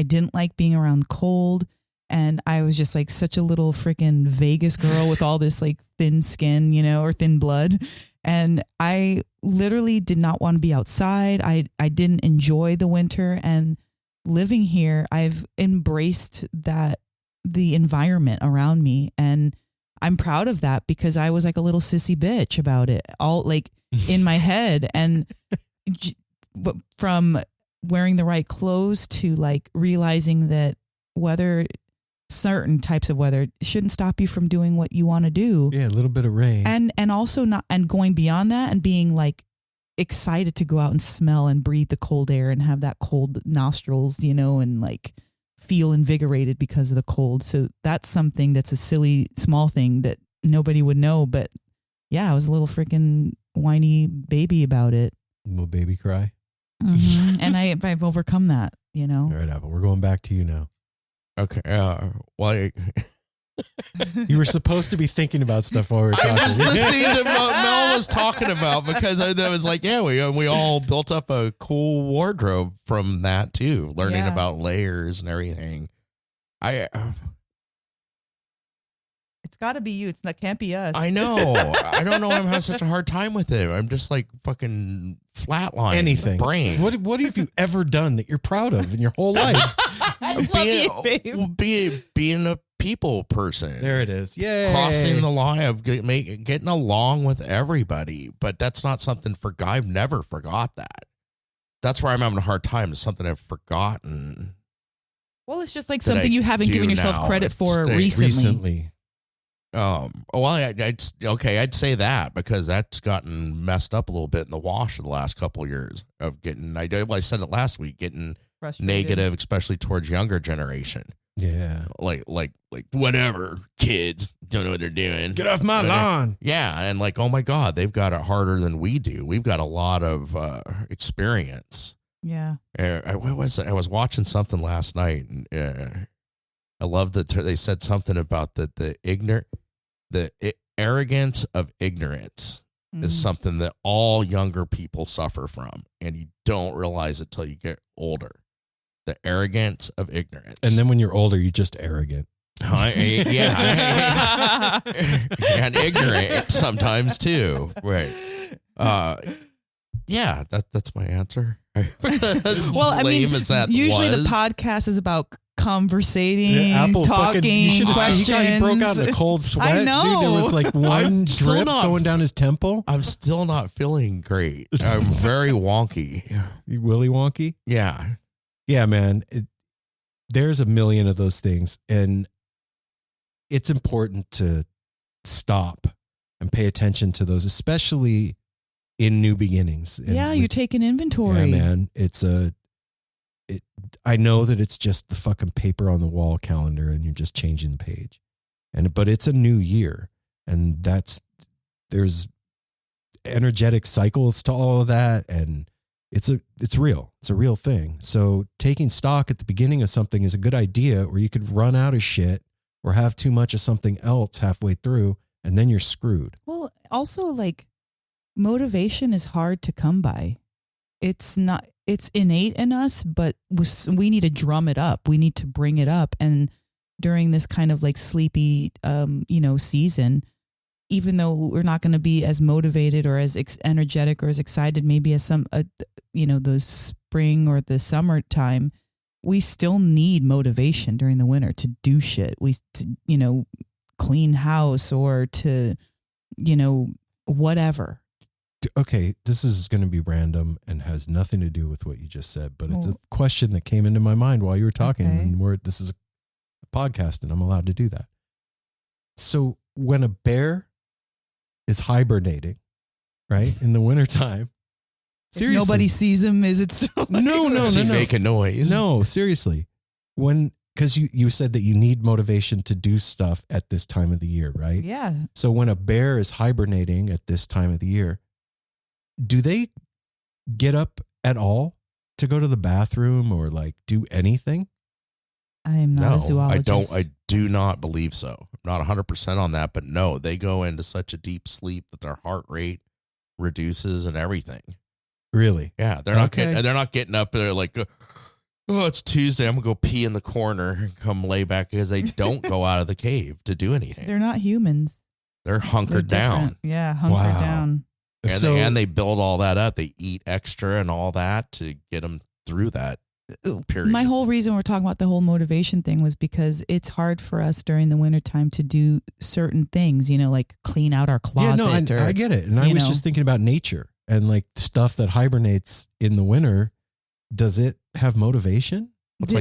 didn't like being around cold. And I was just like such a little freaking Vegas girl with all this like thin skin, or thin blood. And I literally did not want to be outside. I didn't enjoy the winter. And living here, I've embraced the environment around me. And I'm proud of that because I was like a little sissy bitch about it, all like in my head. And from wearing the right clothes to like realizing that certain types of weather shouldn't stop you from doing what you want to do. Yeah, a little bit of rain. And also going beyond that and being like excited to go out and smell and breathe the cold air and have that cold nostrils, and like feel invigorated because of the cold. So that's something that's a silly small thing that nobody would know. But yeah, I was a little freaking whiny baby about it. Little baby cry. Mm-hmm. And I've overcome that, All right, Apple, we're going back to you now. Okay. You were supposed to be thinking about stuff while we were talking. I was listening to what Mel was talking about because I was like, yeah, we all built up a cool wardrobe from that too, learning about layers and everything. It's got to be you. It can't be us. I know. I don't know why I'm having such a hard time with it. I'm just like fucking flatline. Anything. Brain. What have you ever done that you're proud of in your whole life? I love you, babe. Being a people person. There it is. Yay. Crossing the line of getting along with everybody. But that's not something I've never forgot that. That's where I'm having a hard time. It's something I've forgotten. Well, it's just like something you haven't given yourself credit for recently. I'd say that because that's gotten messed up a little bit in the wash of the last couple of years of getting, I said it last week, getting negative, especially towards younger generation. Yeah. Like whatever, kids don't know what they're doing. Get off my lawn. Yeah. And like, oh my God, they've got it harder than we do. We've got a lot of experience. Yeah. I was watching something last night and I love that they said something about the arrogance of ignorance is something that all younger people suffer from, and you don't realize it till you get older. The arrogance of ignorance, and then when you're older, you're just arrogant. Yeah, and ignorant sometimes too. Right? Yeah, that's my answer. Well, lame as that usually the podcast is about conversating, talking, you questions. He broke out in a cold sweat. I know. Dude, there was like one drip going down his temple. I'm still not feeling great. I'm very wonky. You willy wonky? Yeah. Yeah, man. There's a million of those things. And it's important to stop and pay attention to those, especially in new beginnings. And you're taking inventory. Yeah, man. It's I know that it's just the fucking paper on the wall calendar and you're just changing the page. But it's a new year, and there's energetic cycles to all of that, and it's real. It's a real thing. So taking stock at the beginning of something is a good idea, or you could run out of shit or have too much of something else halfway through, and then you're screwed. Well, also, like, motivation is hard to come by. It's innate in us, but we need to drum it up. We need to bring it up. And during this kind of like sleepy, season, even though we're not going to be as motivated or as energetic or as excited, maybe as the spring or the summertime, we still need motivation during the winter to do shit. To clean house or to, whatever. Okay, this is going to be random and has nothing to do with what you just said, but it's a question that came into my mind while you were talking. Okay. And this is a podcast, and I'm allowed to do that. So when a bear is hibernating, right, in the wintertime, seriously, if nobody sees him. Is it so? No. Make a noise. No, seriously. Because you said that you need motivation to do stuff at this time of the year, right? Yeah. So when a bear is hibernating at this time of the year, do they get up at all to go to the bathroom or like do anything? I am not a zoologist. I do not believe so. I'm not 100% on that, but no, they go into such a deep sleep that their heart rate reduces and everything. Really? Yeah, they're not getting up. They're like, oh, it's Tuesday. I'm gonna go pee in the corner and come lay back, because they don't go out of the cave to do anything. They're not humans. They're hunkered down. Yeah, hunkered down. And they build all that up. They eat extra and all that to get them through that period. My whole reason we're talking about the whole motivation thing was because it's hard for us during the wintertime to do certain things, like clean out our closet. Yeah, no, I get it. And I was just thinking about nature and like stuff that hibernates in the winter. Does it have motivation? It's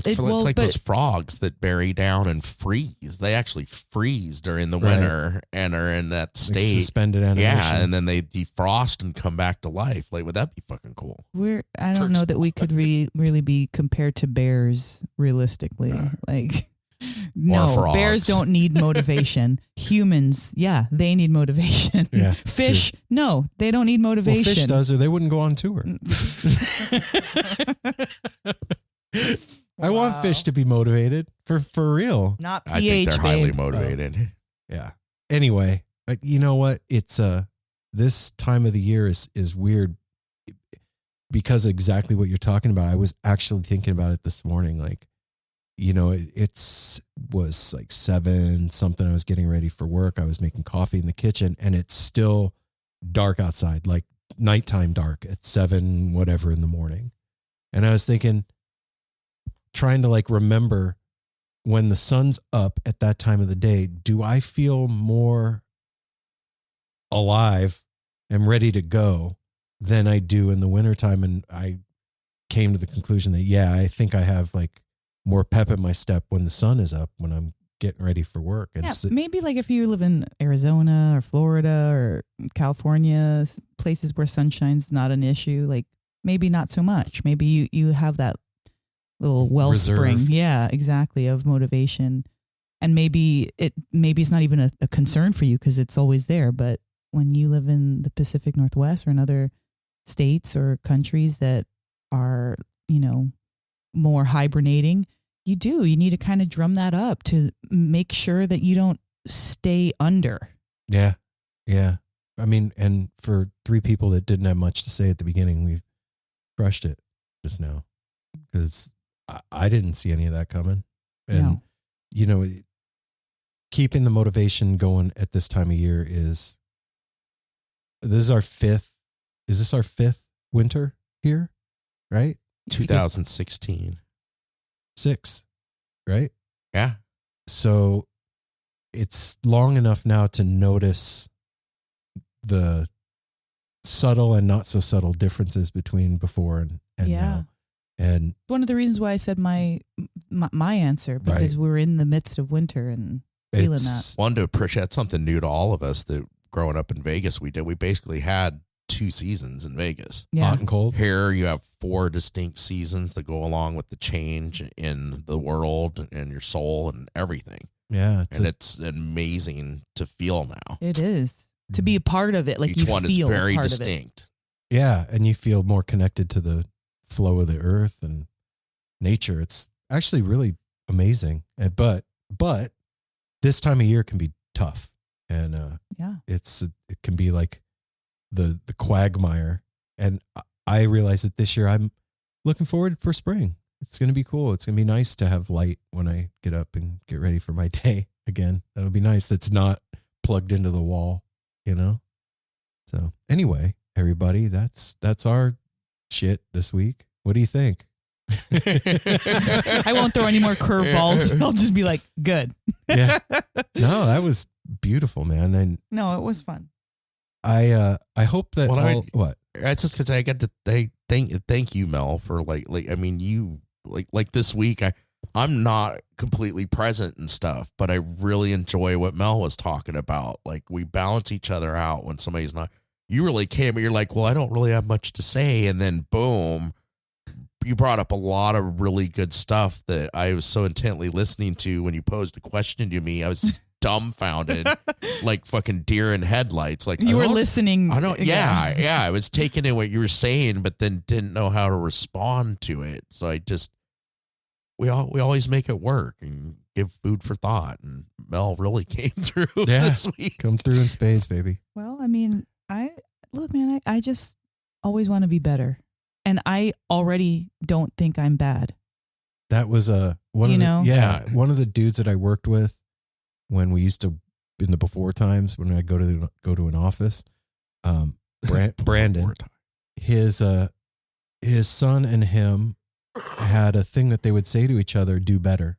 like those frogs that bury down and freeze. They actually freeze during the winter and are in that state. Like suspended animation. Yeah, and then they defrost and come back to life. Like, would that be fucking cool? I don't know that we could really be compared to bears realistically. No, bears don't need motivation. Humans, yeah, they need motivation. Yeah, fish, no, they don't need motivation. Well, fish does, or they wouldn't go on tour. I want fish to be motivated for real. Not pH, I think they're highly babe. motivated. Yeah. Anyway, you know what? It's this time of the year is weird because exactly what you're talking about. I was actually thinking about it this morning. Like, was like 7 something. I was getting ready for work. I was making coffee in the kitchen, and it's still dark outside, like nighttime dark at 7 whatever in the morning. And I was thinking, trying to like remember when the sun's up at that time of the day, do I feel more alive and ready to go than I do in the wintertime? And I came to the conclusion that, yeah, I think I have like more pep in my step when the sun is up, when I'm getting ready for work. Maybe like if you live in Arizona or Florida or California, places where sunshine's not an issue, like maybe not so much. Maybe you have that little wellspring, exactly, of motivation, and maybe it's not even a concern for you because it's always there. But when you live in the Pacific Northwest or in other states or countries that are, more hibernating, you need to kind of drum that up to make sure that you don't stay under. Yeah. I mean, and for 3 people that didn't have much to say at the beginning, we've crushed it just now because I didn't see any of that coming. And, keeping the motivation going at this time of year is this our 5th winter here, right? 2016. 6, right? Yeah. So it's long enough now to notice the subtle and not so subtle differences between before and now. And one of the reasons why I said my answer, because we're in the midst of winter and feeling that. One, to appreciate something new to all of us that growing up in Vegas, we basically had 2 seasons in Vegas. Yeah. Hot and cold. Here you have 4 distinct seasons that go along with the change in the world and your soul and everything. Yeah. And it's amazing to feel now. It is. To be a part of it. Like Each you one feel is very part distinct. Yeah, and you feel more connected to the flow of the earth and nature. It's actually really amazing. But this time of year can be tough, and Yeah. it can be like the quagmire. And I realize that this year I'm looking forward for spring. It's going to be cool. It's going to be nice to have light when I get up and get ready for my day again. That'll be nice. That's not plugged into the wall, you know? So anyway, everybody, that's our shit this week. What do you think? I won't throw any more curveballs. I'll just be like, good. Yeah. No, that was beautiful, man. And No, it was fun. I hope that Well, That's just because I got to thank you, Mel, for like I mean, you like this week I'm not completely present and stuff, but I really enjoy what Mel was talking about. Like we balance each other out when somebody's not. You really came, but you're like, well, I don't really have much to say, and then boom, you brought up a lot of really good stuff that I was so intently listening to. When you posed a question to me, I was just dumbfounded, like fucking deer in headlights. Like You were listening. I don't. Yeah. I was taking in what you were saying, but then didn't know how to respond to it. So I just we always make it work and give food for thought. And Mel really came through this week. Come through in spades, baby. Well, I mean, I just always want to be better. And I already don't think I'm bad. That was one of the dudes that I worked with when we used to, in the before times, when I go to an office. Brandon, his son and him had a thing that they would say to each other: "Do better,"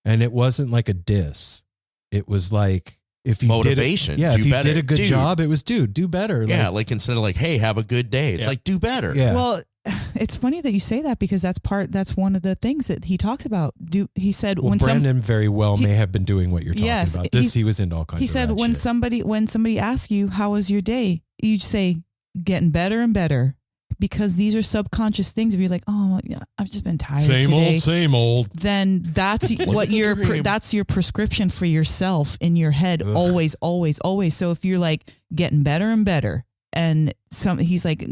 and it wasn't like a diss. It was like, if you motivation. If you did a good job, it was do better. Yeah, like instead of like, hey, have a good day, it's like do better. Yeah. Well, it's funny that you say that because that's one of the things that he talks about. He said when Brandon very well may have been doing what you're talking about. He was into all kinds. He said of when shit. somebody asks you how was your day, you say getting better and better. Because these are subconscious things. If you're like, oh, yeah, I've just been tired today. Same old. Then that's what that's your prescription for yourself in your head. Ugh. Always, always, always. So if you're like getting better and better, and he's like,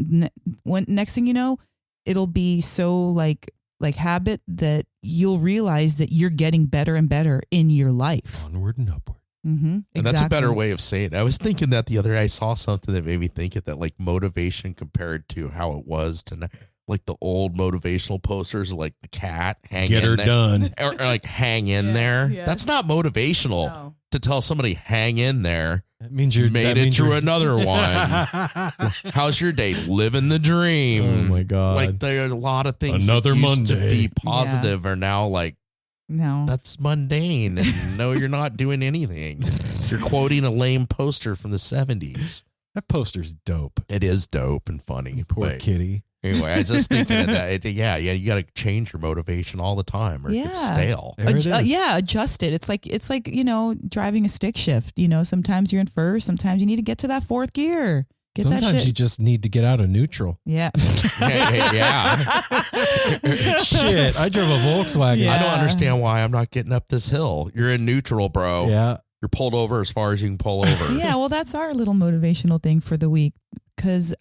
next thing you know, it'll be so like habit that you'll realize that you're getting better and better in your life. Onward and upward. Mm-hmm, and exactly. that's a better way of saying it. I was thinking that the other day. I saw something that made me think it, that like motivation compared to how it was to like the old motivational posters, like the cat hang get in her there, done, or like hang in there. Yeah. That's not motivational to tell somebody hang in there. That means you made it through another one. How's your day? Living the dream. Oh my God! Like there are a lot of things. Another that used Monday. To be positive are now like. No, that's mundane. And no, you're not doing anything. You're quoting a lame poster from the 70s. That poster's dope. It is dope and funny. Poor kitty. Anyway, I was just thinking of that. Yeah, you got to change your motivation all the time, or it gets stale. Adjust it. It's like driving a stick shift. Sometimes you're in first. Sometimes you need to get to that fourth gear. Sometimes you just need to get out of neutral. Yeah. Yeah. Shit, I drove a Volkswagen. Yeah. I don't understand why I'm not getting up this hill. You're in neutral, bro. Yeah. You're pulled over as far as you can pull over. Yeah, well, that's our little motivational thing for the week, because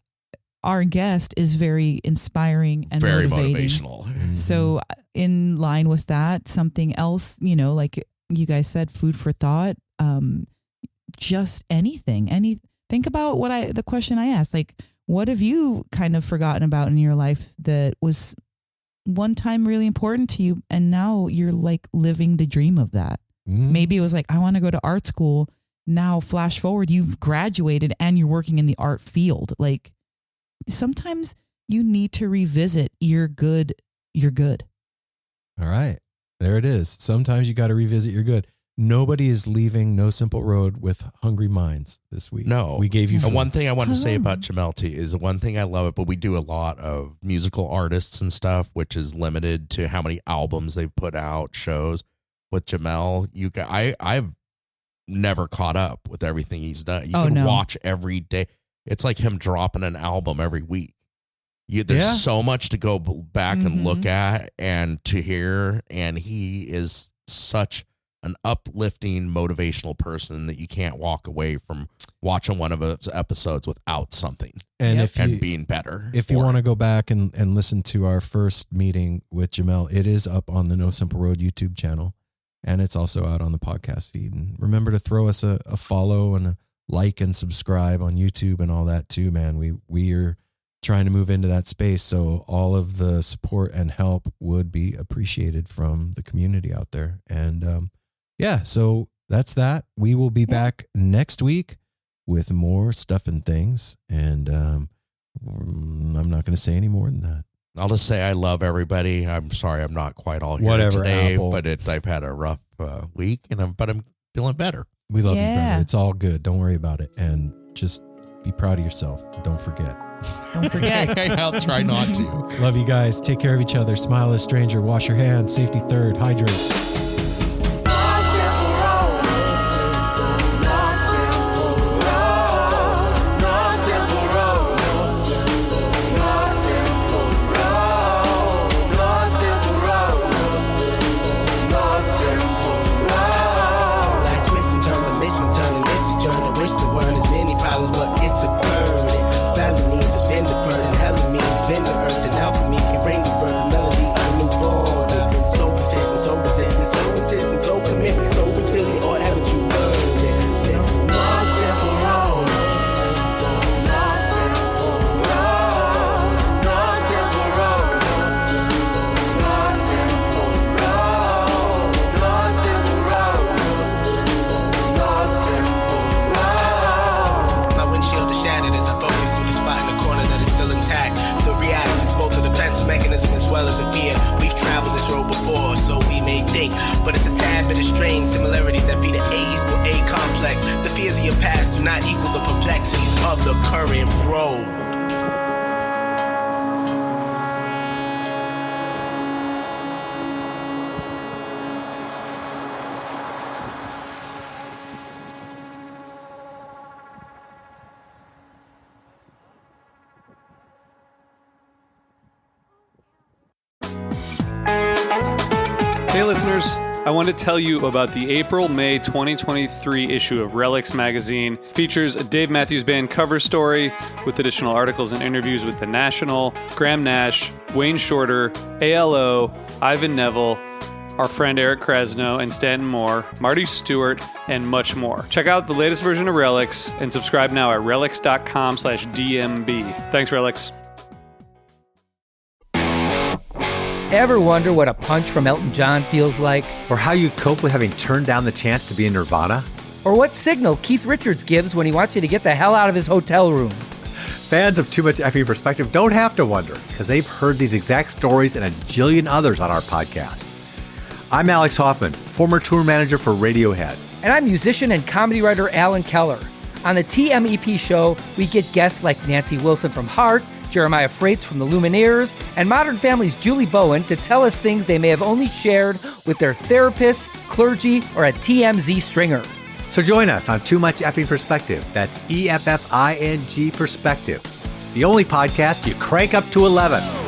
our guest is very inspiring and very motivating. Motivational. Mm-hmm. So in line with that, something else, like you guys said, food for thought, just anything. Think about the question I asked, like, what have you kind of forgotten about in your life that was one time really important to you, and now you're like living the dream of that? Mm-hmm. Maybe it was like, I want to go to art school. Now flash forward, you've graduated and you're working in the art field. Like, sometimes you need to revisit you're good. All right. There it is. Sometimes you got to revisit you're good. Nobody is leaving No Simple Road with hungry minds this week. No. We gave you food. One thing I want to say about Jamel T is one thing I love it, but we do a lot of musical artists and stuff, which is limited to how many albums they've put out, shows. With Jamel, I've never caught up with everything he's done. You can watch every day. it's like him dropping an album every week. There's so much to go back and look at and to hear. And he is such an uplifting, motivational person that you can't walk away from watching one of his episodes without something and being better. If you want to go back and listen to our first meeting with Jamel, it is up on the No Simple Road YouTube channel, and it's also out on the podcast feed. And remember to throw us a follow and a like and subscribe on YouTube and all that too, man. We are trying to move into that space, so all of the support and help would be appreciated from the community out there. And so that's that. We will be back next week with more stuff and things, and I'm not going to say any more than that. I'll just say I love everybody. I'm sorry I'm not quite all here today, Apple. but I've had a rough week, but I'm feeling better. We love you, brother. It's all good. Don't worry about it, and just be proud of yourself. Don't forget. Don't forget. I'll try not to. Love you guys. Take care of each other. Smile at a stranger. Wash your hands. Safety third. Hydrate. But it's a tad bit of strange similarities that feed an A = A complex. The fears of your past do not equal the perplexities of the current road. Hey listeners, I want to tell you about the April-May 2023 issue of Relics magazine. Features a Dave Matthews Band cover story with additional articles and interviews with The National, Graham Nash, Wayne Shorter, ALO, Ivan Neville, our friend Eric Krasno and Stanton Moore, Marty Stewart, and much more. Check out the latest version of Relics and subscribe now at relics.com/DMB. Thanks, Relics. Ever wonder what a punch from Elton John feels like? Or how you'd cope with having turned down the chance to be in Nirvana? Or what signal Keith Richards gives when he wants you to get the hell out of his hotel room? Fans of Too Much Effing Perspective don't have to wonder, because they've heard these exact stories and a jillion others on our podcast. I'm Alex Hoffman, former tour manager for Radiohead. And I'm musician and comedy writer Alan Keller. On the TMEP show, we get guests like Nancy Wilson from Heart, Jeremiah Freitz from the Lumineers, and Modern Family's Julie Bowen to tell us things they may have only shared with their therapist, clergy, or a TMZ stringer. So join us on Too Much Effing Perspective. That's EFFING Perspective. The only podcast you crank up to 11.